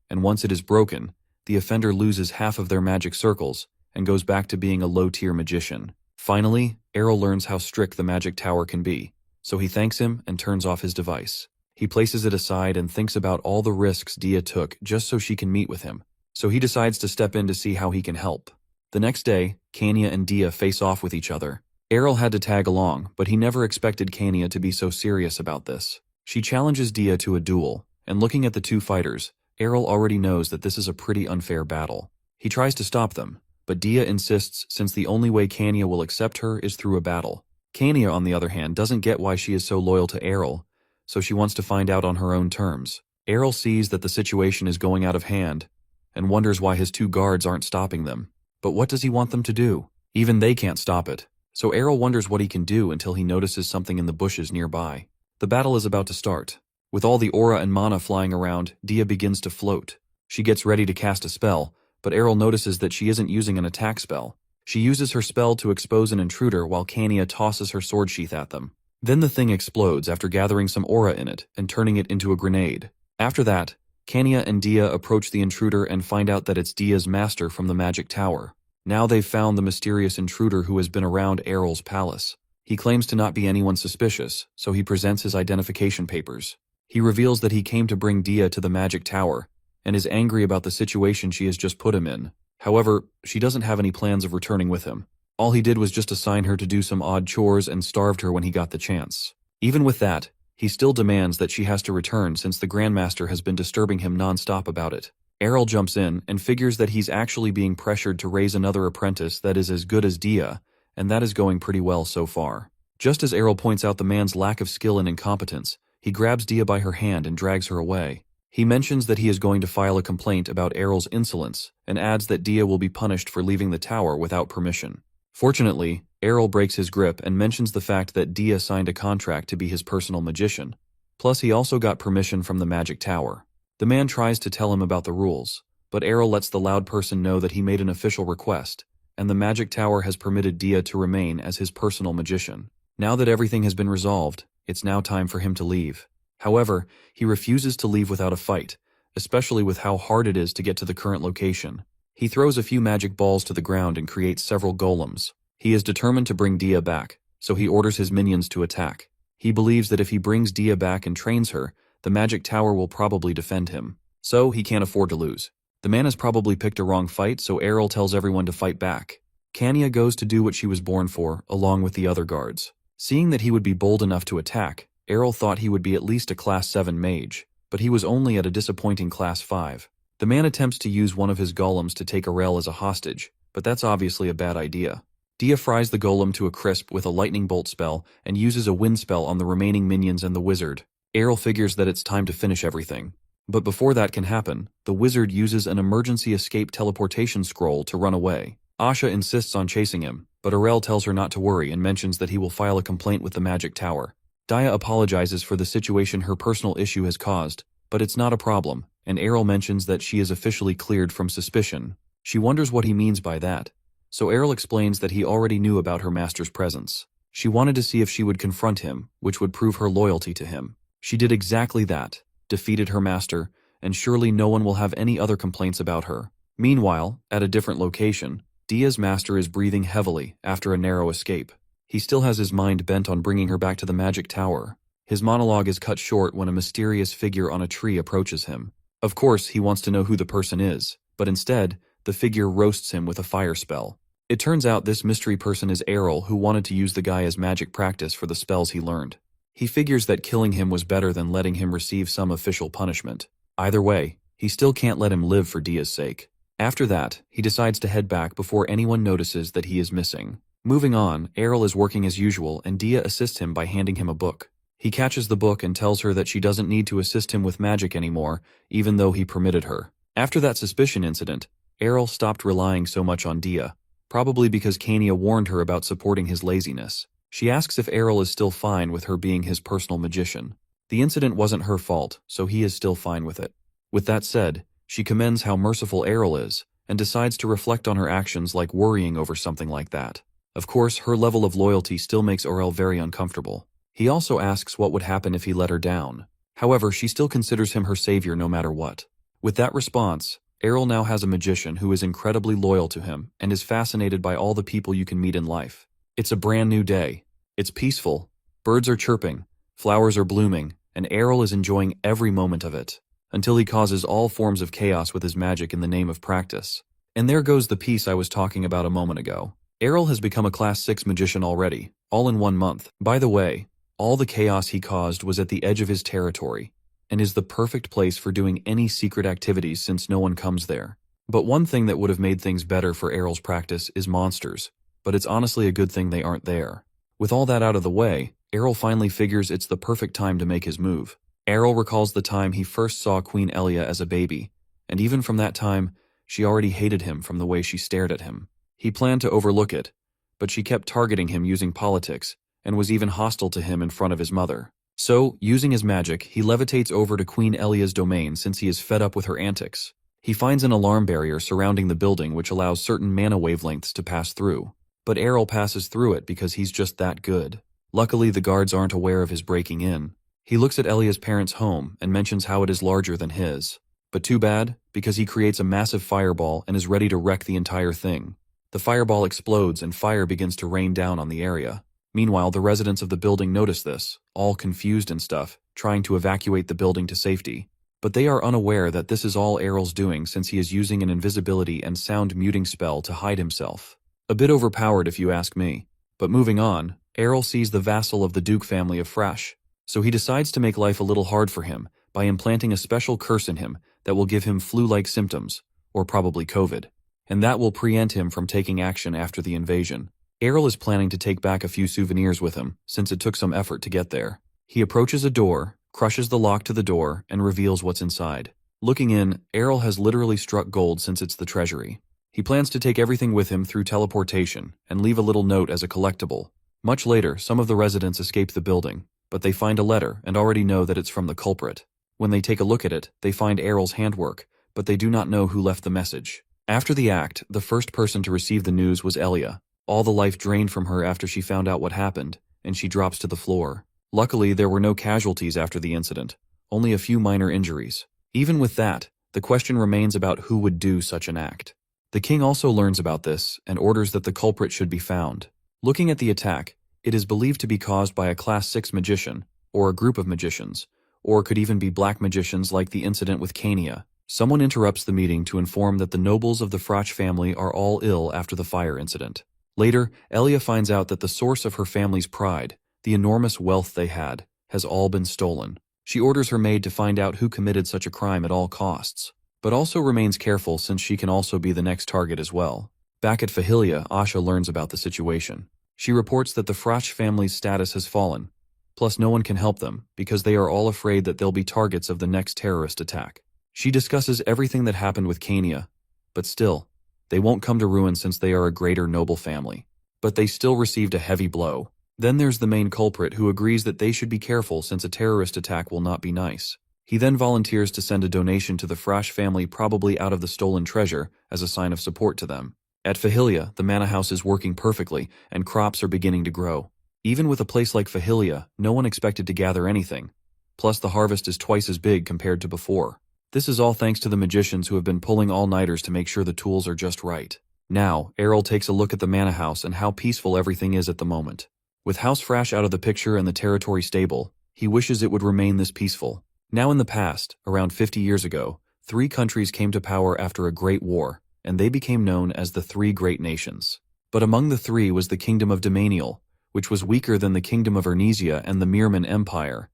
and once it is broken, the offender loses half of their magic circles and goes back to being a low-tier magician. Finally, Errol learns how strict the Magic Tower can be, so he thanks him and turns off his device. He places it aside and thinks about all the risks Dia took just so she can meet with him, so he decides to step in to see how he can help. The next day, Kania and Dia face off with each other. Errol had to tag along, but he never expected Kania to be so serious about this. She challenges Dia to a duel, and looking at the two fighters, Errol already knows that this is a pretty unfair battle. He tries to stop them, but Dia insists since the only way Kania will accept her is through a battle. Kania, on the other hand, doesn't get why she is so loyal to Errol, so she wants to find out on her own terms. Errol sees that the situation is going out of hand, and wonders why his two guards aren't stopping them. But what does he want them to do? Even they can't stop it. So Errol wonders what he can do until he notices something in the bushes nearby. The battle is about to start. With all the aura and mana flying around, Dia begins to float. She gets ready to cast a spell, but Errol notices that she isn't using an attack spell. She uses her spell to expose an intruder while Kania tosses her sword sheath at them. Then the thing explodes after gathering some aura in it and turning it into a grenade. After that, Kania and Dia approach the intruder and find out that it's Dia's master from the Magic Tower. Now they've found the mysterious intruder who has been around Errol's palace. He claims to not be anyone suspicious, so he presents his identification papers. He reveals that he came to bring Dia to the Magic Tower, and is angry about the situation she has just put him in. However, she doesn't have any plans of returning with him. All he did was just assign her to do some odd chores and starved her when he got the chance. Even with that, he still demands that she has to return since the Grandmaster has been disturbing him non-stop about it. Errol jumps in and figures that he's actually being pressured to raise another apprentice that is as good as Dia, and that is going pretty well so far. Just as Errol points out the man's lack of skill and incompetence, he grabs Dia by her hand and drags her away. He mentions that he is going to file a complaint about Errol's insolence, and adds that Dia will be punished for leaving the tower without permission. Fortunately, Errol breaks his grip and mentions the fact that Dia signed a contract to be his personal magician. Plus, he also got permission from the Magic Tower. The man tries to tell him about the rules, but Errol lets the loud person know that he made an official request, and the Magic Tower has permitted Dia to remain as his personal magician. Now that everything has been resolved, it's now time for him to leave. However, he refuses to leave without a fight, especially with how hard it is to get to the current location. He throws a few magic balls to the ground and creates several golems. He is determined to bring Dia back, so he orders his minions to attack. He believes that if he brings Dia back and trains her, the magic tower will probably defend him. So he can't afford to lose. The man has probably picked a wrong fight, so Errol tells everyone to fight back. Kanya goes to do what she was born for, along with the other guards. Seeing that he would be bold enough to attack, Errol thought he would be at least a Class 7 mage, but he was only at a disappointing Class 5. The man attempts to use one of his golems to take Errol as a hostage, but that's obviously a bad idea. Dia fries the golem to a crisp with a lightning bolt spell and uses a wind spell on the remaining minions and the wizard. Errol figures that it's time to finish everything. But before that can happen, the wizard uses an emergency escape teleportation scroll to run away. Asha insists on chasing him, but Errol tells her not to worry and mentions that he will file a complaint with the magic tower. Dia apologizes for the situation her personal issue has caused, but it's not a problem, and Errol mentions that she is officially cleared from suspicion. She wonders what he means by that, so Errol explains that he already knew about her master's presence. She wanted to see if she would confront him, which would prove her loyalty to him. She did exactly that, defeated her master, and surely no one will have any other complaints about her. Meanwhile, at a different location, Dia's master is breathing heavily after a narrow escape. He still has his mind bent on bringing her back to the magic tower. His monologue is cut short when a mysterious figure on a tree approaches him. Of course, he wants to know who the person is, but instead, the figure roasts him with a fire spell. It turns out this mystery person is Errol, who wanted to use the guy as magic practice for the spells he learned. He figures that killing him was better than letting him receive some official punishment. Either way, he still can't let him live for Dia's sake. After that, he decides to head back before anyone notices that he is missing. Moving on, Errol is working as usual and Dia assists him by handing him a book. He catches the book and tells her that she doesn't need to assist him with magic anymore, even though he permitted her. After that suspicion incident, Errol stopped relying so much on Dia, probably because Kania warned her about supporting his laziness. She asks if Errol is still fine with her being his personal magician. The incident wasn't her fault, so he is still fine with it. With that said, she commends how merciful Errol is, and decides to reflect on her actions like worrying over something like that. Of course, her level of loyalty still makes Errol very uncomfortable. He also asks what would happen if he let her down. However, she still considers him her savior no matter what. With that response, Errol now has a magician who is incredibly loyal to him and is fascinated by all the people you can meet in life. It's a brand new day. It's peaceful. Birds are chirping, flowers are blooming, and Errol is enjoying every moment of it, until he causes all forms of chaos with his magic in the name of practice. And there goes the peace I was talking about a moment ago. Errol has become a Class 6 magician already, all in 1 month. By the way, all the chaos he caused was at the edge of his territory, and is the perfect place for doing any secret activities since no one comes there. But one thing that would have made things better for Errol's practice is monsters, but it's honestly a good thing they aren't there. With all that out of the way, Errol finally figures it's the perfect time to make his move. Errol recalls the time he first saw Queen Elia as a baby, and even from that time, she already hated him from the way she stared at him. He planned to overlook it, but she kept targeting him using politics, and was even hostile to him in front of his mother. So, using his magic, he levitates over to Queen Elia's domain since he is fed up with her antics. He finds an alarm barrier surrounding the building which allows certain mana wavelengths to pass through, but Errol passes through it because he's just that good. Luckily, the guards aren't aware of his breaking in. He looks at Elia's parents' home and mentions how it is larger than his. But too bad, because he creates a massive fireball and is ready to wreck the entire thing. The fireball explodes and fire begins to rain down on the area. Meanwhile, the residents of the building notice this, all confused and stuff, trying to evacuate the building to safety. But they are unaware that this is all Errol's doing since he is using an invisibility and sound muting spell to hide himself. A bit overpowered if you ask me. But moving on, Errol sees the vassal of the Duke family of Frash, so he decides to make life a little hard for him by implanting a special curse in him that will give him flu-like symptoms, or probably COVID, and that will preempt him from taking action after the invasion. Errol is planning to take back a few souvenirs with him, since it took some effort to get there. He approaches a door, crushes the lock to the door, and reveals what's inside. Looking in, Errol has literally struck gold since it's the treasury. He plans to take everything with him through teleportation, and leave a little note as a collectible. Much later, some of the residents escape the building, but they find a letter and already know that it's from the culprit. When they take a look at it, they find Errol's handwork, but they do not know who left the message. After the act, the first person to receive the news was Elia. All the life drained from her after she found out what happened, and she drops to the floor. Luckily, there were no casualties after the incident, only a few minor injuries. Even with that, the question remains about who would do such an act. The king also learns about this and orders that the culprit should be found. Looking at the attack, it is believed to be caused by a Class 6 magician, or a group of magicians, or could even be black magicians like the incident with Kania. Someone interrupts the meeting to inform that the nobles of the Frach family are all ill after the fire incident. Later, Elia finds out that the source of her family's pride, the enormous wealth they had, has all been stolen. She orders her maid to find out who committed such a crime at all costs, but also remains careful since she can also be the next target as well. Back at Fahilia, Asha learns about the situation. She reports that the Frach family's status has fallen, plus no one can help them because they are all afraid that they'll be targets of the next terrorist attack. She discusses everything that happened with Kania, but still, they won't come to ruin since they are a greater noble family. But they still received a heavy blow. Then there's the main culprit who agrees that they should be careful since a terrorist attack will not be nice. He then volunteers to send a donation to the Frach family, probably out of the stolen treasure, as a sign of support to them. At Fahilia, the manor house is working perfectly, and crops are beginning to grow. Even with a place like Fahilia, no one expected to gather anything. Plus the harvest is twice as big compared to before. This is all thanks to the magicians who have been pulling all-nighters to make sure the tools are just right. Now, Errol takes a look at the manor house and how peaceful everything is at the moment. With House Frach out of the picture and the territory stable, he wishes it would remain this peaceful. Now in the past, around 50 years ago, 3 countries came to power after a great war, and they became known as the 3 great nations. But among the 3 was the kingdom of Domanial, which was weaker than the kingdom of Ernesia and the Mirman Empire,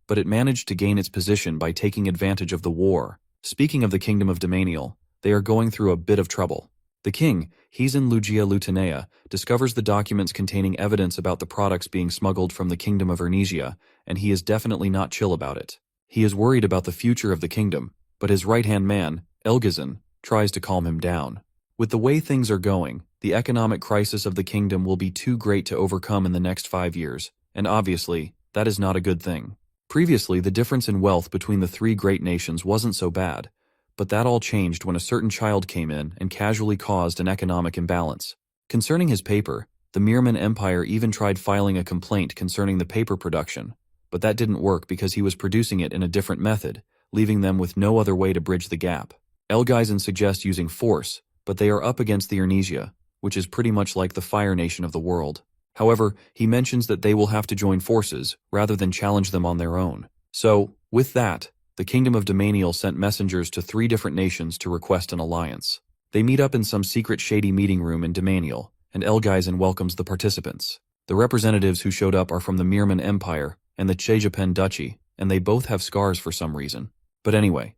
but it managed to gain its position by taking advantage of the war. Speaking of the kingdom of Domanial, they are going through a bit of trouble. The king, he's in Lugia Lutanea, discovers the documents containing evidence about the products being smuggled from the kingdom of Ernesia, and he is definitely not chill about it. He is worried about the future of the kingdom, but his right-hand man, Elgizan, tries to calm him down. With the way things are going, the economic crisis of the kingdom will be too great to overcome in the next 5 years, and obviously, that is not a good thing. Previously, the difference in wealth between the 3 great nations wasn't so bad, but that all changed when a certain child came in and casually caused an economic imbalance. Concerning his paper, the Mirman Empire even tried filing a complaint concerning the paper production, but that didn't work because he was producing it in a different method, leaving them with no other way to bridge the gap. Elgizan suggests using force, but they are up against the Ernesia, which is pretty much like the Fire Nation of the world. However, he mentions that they will have to join forces rather than challenge them on their own. So, with that, the kingdom of Domanial sent messengers to 3 different nations to request an alliance. They meet up in some secret shady meeting room in Domanial, and Elgizan welcomes the participants. The representatives who showed up are from the Mirman Empire and the Chejapen Duchy, and they both have scars for some reason. But anyway,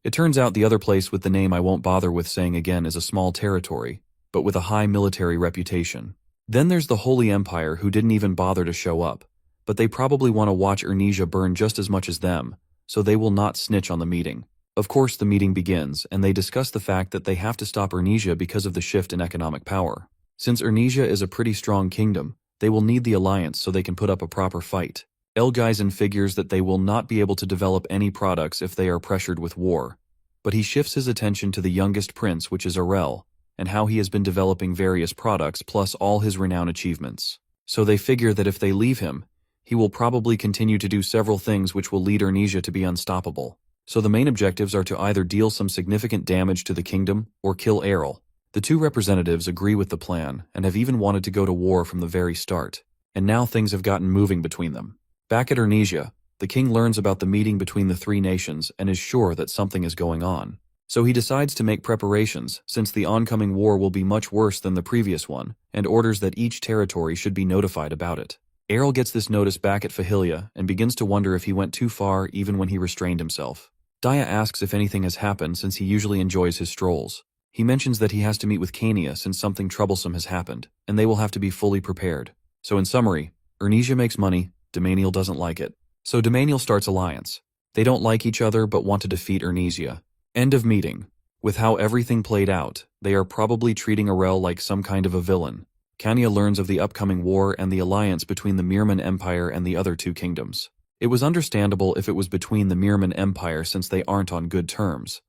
it turns out the other place with the name I won't bother with saying again is a small territory, but with a high military reputation. Then there's the Holy Empire who didn't even bother to show up, but they probably want to watch Ernesia burn just as much as them, so they will not snitch on the meeting. Of course, the meeting begins, and they discuss the fact that they have to stop Ernesia because of the shift in economic power. Since Ernesia is a pretty strong kingdom, they will need the alliance so they can put up a proper fight. Elgizan figures that they will not be able to develop any products if they are pressured with war, but he shifts his attention to the youngest prince, which is Arel, and how he has been developing various products plus all his renowned achievements. So they figure that if they leave him, he will probably continue to do several things which will lead Ernesia to be unstoppable. So the main objectives are to either deal some significant damage to the kingdom or kill Errol. The 2 representatives agree with the plan and have even wanted to go to war from the very start, and now things have gotten moving between them. Back at Ernesia, the king learns about the meeting between the 3 nations and is sure that something is going on. So he decides to make preparations, since the oncoming war will be much worse than the previous one, and orders that each territory should be notified about it. Errol gets this notice back at Fahilia and begins to wonder if he went too far even when he restrained himself. Daya asks if anything has happened since he usually enjoys his strolls. He mentions that he has to meet with Kania since something troublesome has happened, and they will have to be fully prepared. So in summary, Ernesia makes money, Domanial doesn't like it. So Domanial starts alliance. They don't like each other but want to defeat Ernesia. End of meeting. With how everything played out, they are probably treating Arel like some kind of a villain. Kania learns of the upcoming war and the alliance between the Mirman Empire and the other 2 kingdoms. It was understandable if it was between the Mirman Empire since they aren't on good terms,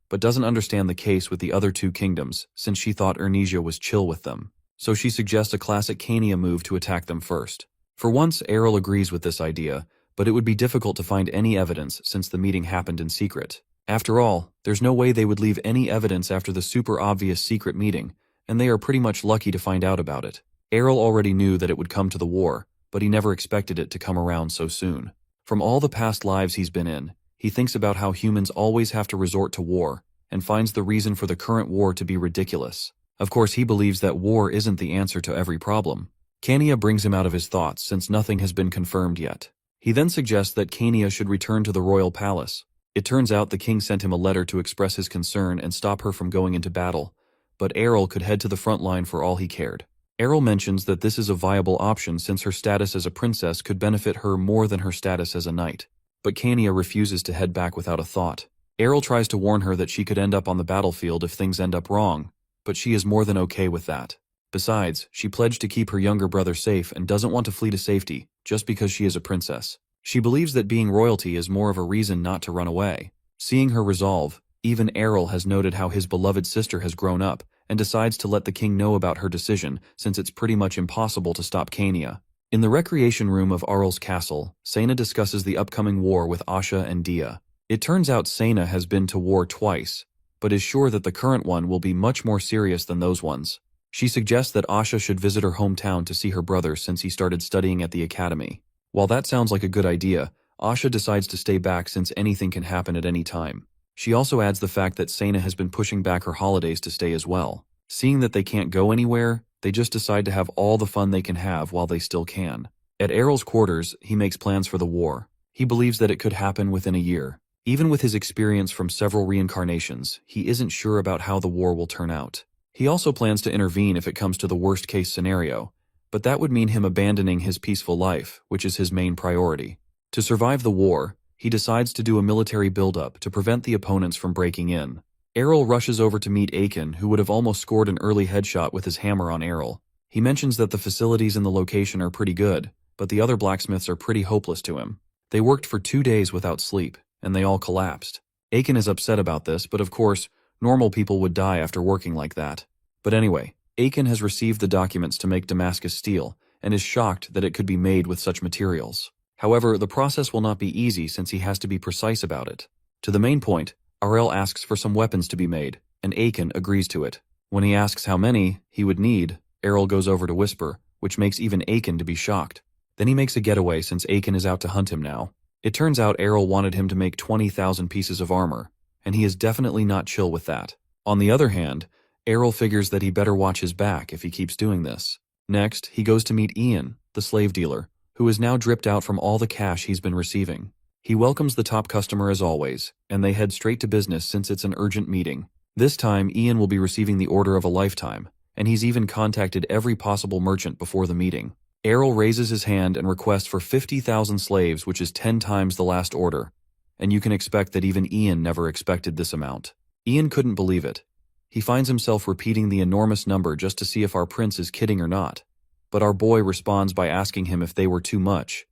but doesn't understand the case with the other 2 kingdoms since she thought Ernesia was chill with them. So she suggests a classic Kania move to attack them first. For once, Errol agrees with this idea, but it would be difficult to find any evidence since the meeting happened in secret. After all, there's no way they would leave any evidence after the super obvious secret meeting, and they are pretty much lucky to find out about it. Errol already knew that it would come to the war, but he never expected it to come around so soon. From all the past lives he's been in, he thinks about how humans always have to resort to war, and finds the reason for the current war to be ridiculous. Of course, he believes that war isn't the answer to every problem. Kania brings him out of his thoughts since nothing has been confirmed yet. He then suggests that Kania should return to the royal palace. It turns out the king sent him a letter to express his concern and stop her from going into battle, but Errol could head to the front line for all he cared. Errol mentions that this is a viable option since her status as a princess could benefit her more than her status as a knight. But Kania refuses to head back without a thought. Errol tries to warn her that she could end up on the battlefield if things end up wrong, but she is more than okay with that. Besides, she pledged to keep her younger brother safe and doesn't want to flee to safety, just because she is a princess. She believes that being royalty is more of a reason not to run away. Seeing her resolve, even Errol has noted how his beloved sister has grown up, and decides to let the king know about her decision since it's pretty much impossible to stop Kania. In the recreation room of Arl's castle, Sena discusses the upcoming war with Asha and Dia. It turns out Sena has been to war twice, but is sure that the current one will be much more serious than those ones. She suggests that Asha should visit her hometown to see her brother since he started studying at the academy. While that sounds like a good idea, Asha decides to stay back since anything can happen at any time. She also adds the fact that Sena has been pushing back her holidays to stay as well. Seeing that they can't go anywhere, they just decide to have all the fun they can have while they still can. At Errol's quarters, he makes plans for the war. He believes that it could happen within a year. Even with his experience from several reincarnations, he isn't sure about how the war will turn out. He also plans to intervene if it comes to the worst-case scenario, but that would mean him abandoning his peaceful life, which is his main priority. To survive the war, he decides to do a military buildup to prevent the opponents from breaking in. Errol rushes over to meet Aiken, who would have almost scored an early headshot with his hammer on Errol. He mentions that the facilities in the location are pretty good, but the other blacksmiths are pretty hopeless to him. They worked for 2 days without sleep, and they all collapsed. Aiken is upset about this, but of course, normal people would die after working like that. But anyway, Aiken has received the documents to make Damascus steel, and is shocked that it could be made with such materials. However, the process will not be easy since he has to be precise about it. To the main point, Arel asks for some weapons to be made, and Aiken agrees to it. When he asks how many he would need, Errol goes over to whisper, which makes even Aiken to be shocked. Then he makes a getaway since Aiken is out to hunt him now. It turns out Errol wanted him to make 20,000 pieces of armor, and he is definitely not chill with that. On the other hand, Errol figures that he better watch his back if he keeps doing this. Next, he goes to meet Ian, the slave dealer, who is now dripped out from all the cash he's been receiving. He welcomes the top customer as always, and they head straight to business since it's an urgent meeting. This time, Ian will be receiving the order of a lifetime, and he's even contacted every possible merchant before the meeting. Errol raises his hand and requests for 50,000 slaves, which is 10 times the last order, and you can expect that even Ian never expected this amount. Ian couldn't believe it. He finds himself repeating the enormous number just to see if our prince is kidding or not, but our boy responds by asking him if they were too much.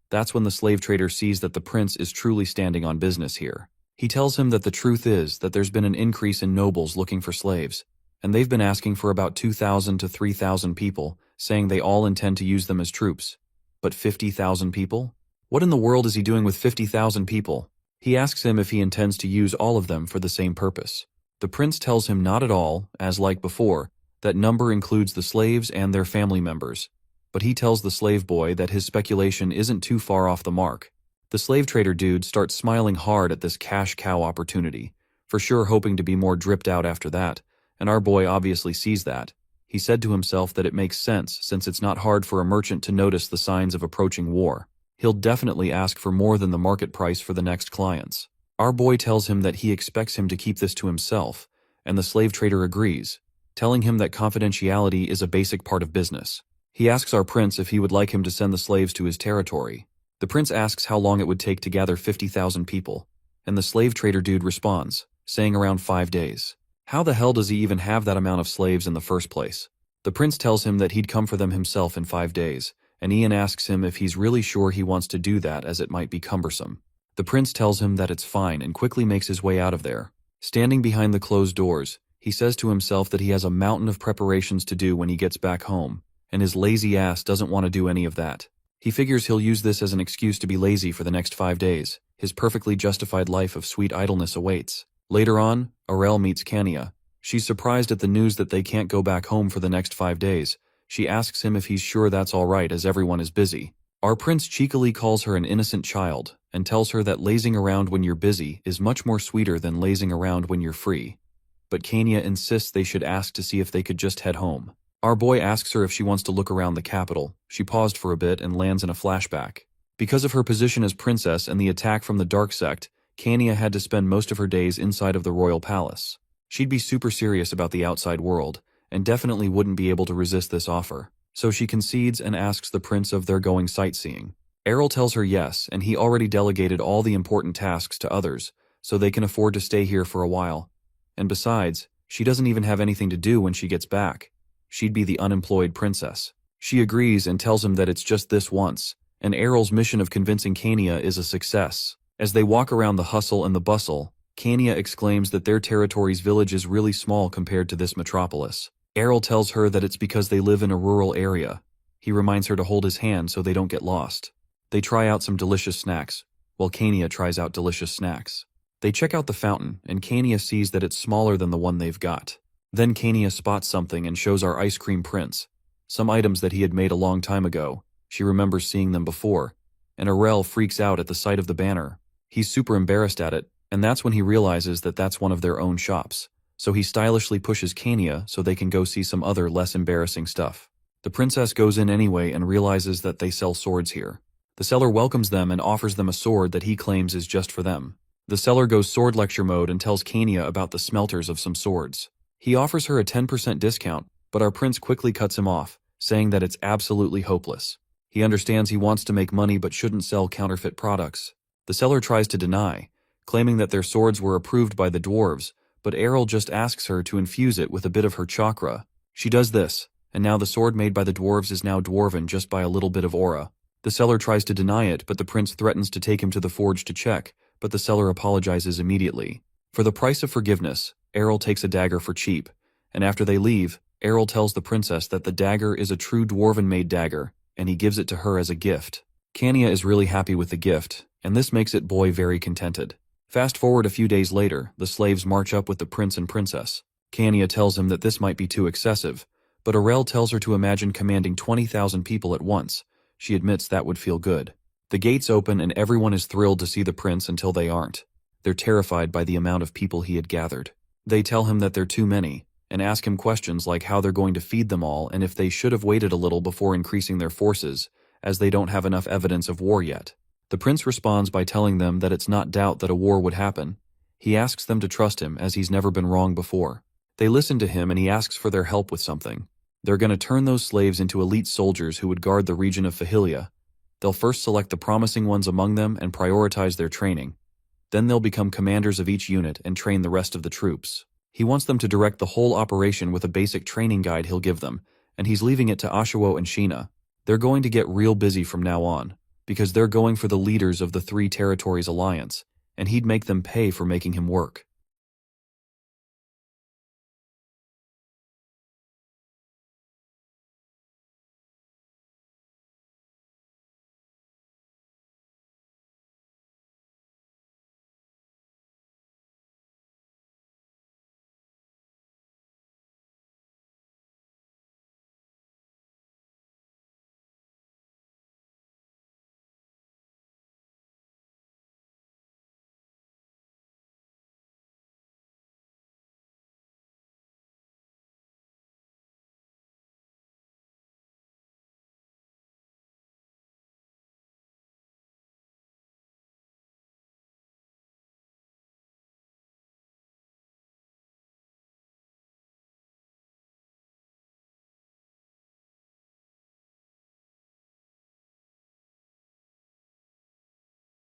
That's when the slave trader sees that the prince is truly standing on business here. He tells him that the truth is that there's been an increase in nobles looking for slaves, and they've been asking for about 2,000 to 3,000 people, saying they all intend to use them as troops. But 50,000 people? What in the world is he doing with 50,000 people? He asks him if he intends to use all of them for the same purpose. The prince tells him not at all, as like before, that number includes the slaves and their family members, but he tells the slave boy that his speculation isn't too far off the mark. The slave trader dude starts smiling hard at this cash cow opportunity, for sure hoping to be more dripped out after that, and our boy obviously sees that. He said to himself that it makes sense since it's not hard for a merchant to notice the signs of approaching war. He'll definitely ask for more than the market price for the next clients. Our boy tells him that he expects him to keep this to himself, and the slave trader agrees, telling him that confidentiality is a basic part of business. He asks our prince if he would like him to send the slaves to his territory. The prince asks how long it would take to gather 50,000 people, and the slave trader dude responds, saying around 5 days. How the hell does he even have that amount of slaves in the first place? The prince tells him that he'd come for them himself in 5 days, and Ian asks him if he's really sure he wants to do that as it might be cumbersome. The prince tells him that it's fine and quickly makes his way out of there. Standing behind the closed doors, he says to himself that he has a mountain of preparations to do when he gets back home, and his lazy ass doesn't want to do any of that. He figures he'll use this as an excuse to be lazy for the next 5 days. His perfectly justified life of sweet idleness awaits. Later on, Arel meets Kania. She's surprised at the news that they can't go back home for the next 5 days. She asks him if he's sure that's all right as everyone is busy. Our prince cheekily calls her an innocent child and tells her that lazing around when you're busy is much more sweeter than lazing around when you're free. But Kania insists they should ask to see if they could just head home. Our boy asks her if she wants to look around the capital. She paused for a bit and lands in a flashback. Because of her position as princess and the attack from the dark sect, Kania had to spend most of her days inside of the royal palace. She'd be super serious about the outside world, and definitely wouldn't be able to resist this offer. So she concedes and asks the prince if they're going sightseeing. Errol tells her yes, and he already delegated all the important tasks to others, so they can afford to stay here for a while. And besides, she doesn't even have anything to do when she gets back. She'd be the unemployed princess. She agrees and tells him that it's just this once, and Errol's mission of convincing Kania is a success. As they walk around the hustle and the bustle, Kania exclaims that their territory's village is really small compared to this metropolis. Errol tells her that it's because they live in a rural area. He reminds her to hold his hand so they don't get lost. They try out some delicious snacks, while Kania tries out delicious snacks. They check out the fountain, and Kania sees that it's smaller than the one they've got. Then Kania spots something and shows our ice cream prince some items that he had made a long time ago. She remembers seeing them before, and Arel freaks out at the sight of the banner. He's super embarrassed at it, and that's when he realizes that that's one of their own shops. So he stylishly pushes Kania so they can go see some other less embarrassing stuff. The princess goes in anyway and realizes that they sell swords here. The seller welcomes them and offers them a sword that he claims is just for them. The seller goes sword lecture mode and tells Kania about the smelters of some swords. He offers her a 10% discount, but our prince quickly cuts him off, saying that it's absolutely hopeless. He understands he wants to make money but shouldn't sell counterfeit products. The seller tries to deny, claiming that their swords were approved by the dwarves, but Errol just asks her to infuse it with a bit of her chakra. She does this, and now the sword made by the dwarves is now dwarven just by a little bit of aura. The seller tries to deny it, but the prince threatens to take him to the forge to check, but the seller apologizes immediately. For the price of forgiveness, Errol takes a dagger for cheap, and after they leave, Errol tells the princess that the dagger is a true dwarven-made dagger, and he gives it to her as a gift. Kania is really happy with the gift, and this makes it boy very contented. Fast forward a few days later, the slaves march up with the prince and princess. Kania tells him that this might be too excessive, but Arel tells her to imagine commanding 20,000 people at once. She admits that would feel good. The gates open and everyone is thrilled to see the prince until they aren't. They're terrified by the amount of people he had gathered. They tell him that they're too many, and ask him questions like how they're going to feed them all and if they should have waited a little before increasing their forces, as they don't have enough evidence of war yet. The prince responds by telling them that it's not doubt that a war would happen. He asks them to trust him as he's never been wrong before. They listen to him and he asks for their help with something. They're going to turn those slaves into elite soldiers who would guard the region of Fahilia. They'll first select the promising ones among them and prioritize their training. Then they'll become commanders of each unit and train the rest of the troops. He wants them to direct the whole operation with a basic training guide he'll give them, and he's leaving it to Ashuo and Sheena. They're going to get real busy from now on, because they're going for the leaders of the 3 territories alliance, and he'd make them pay for making him work.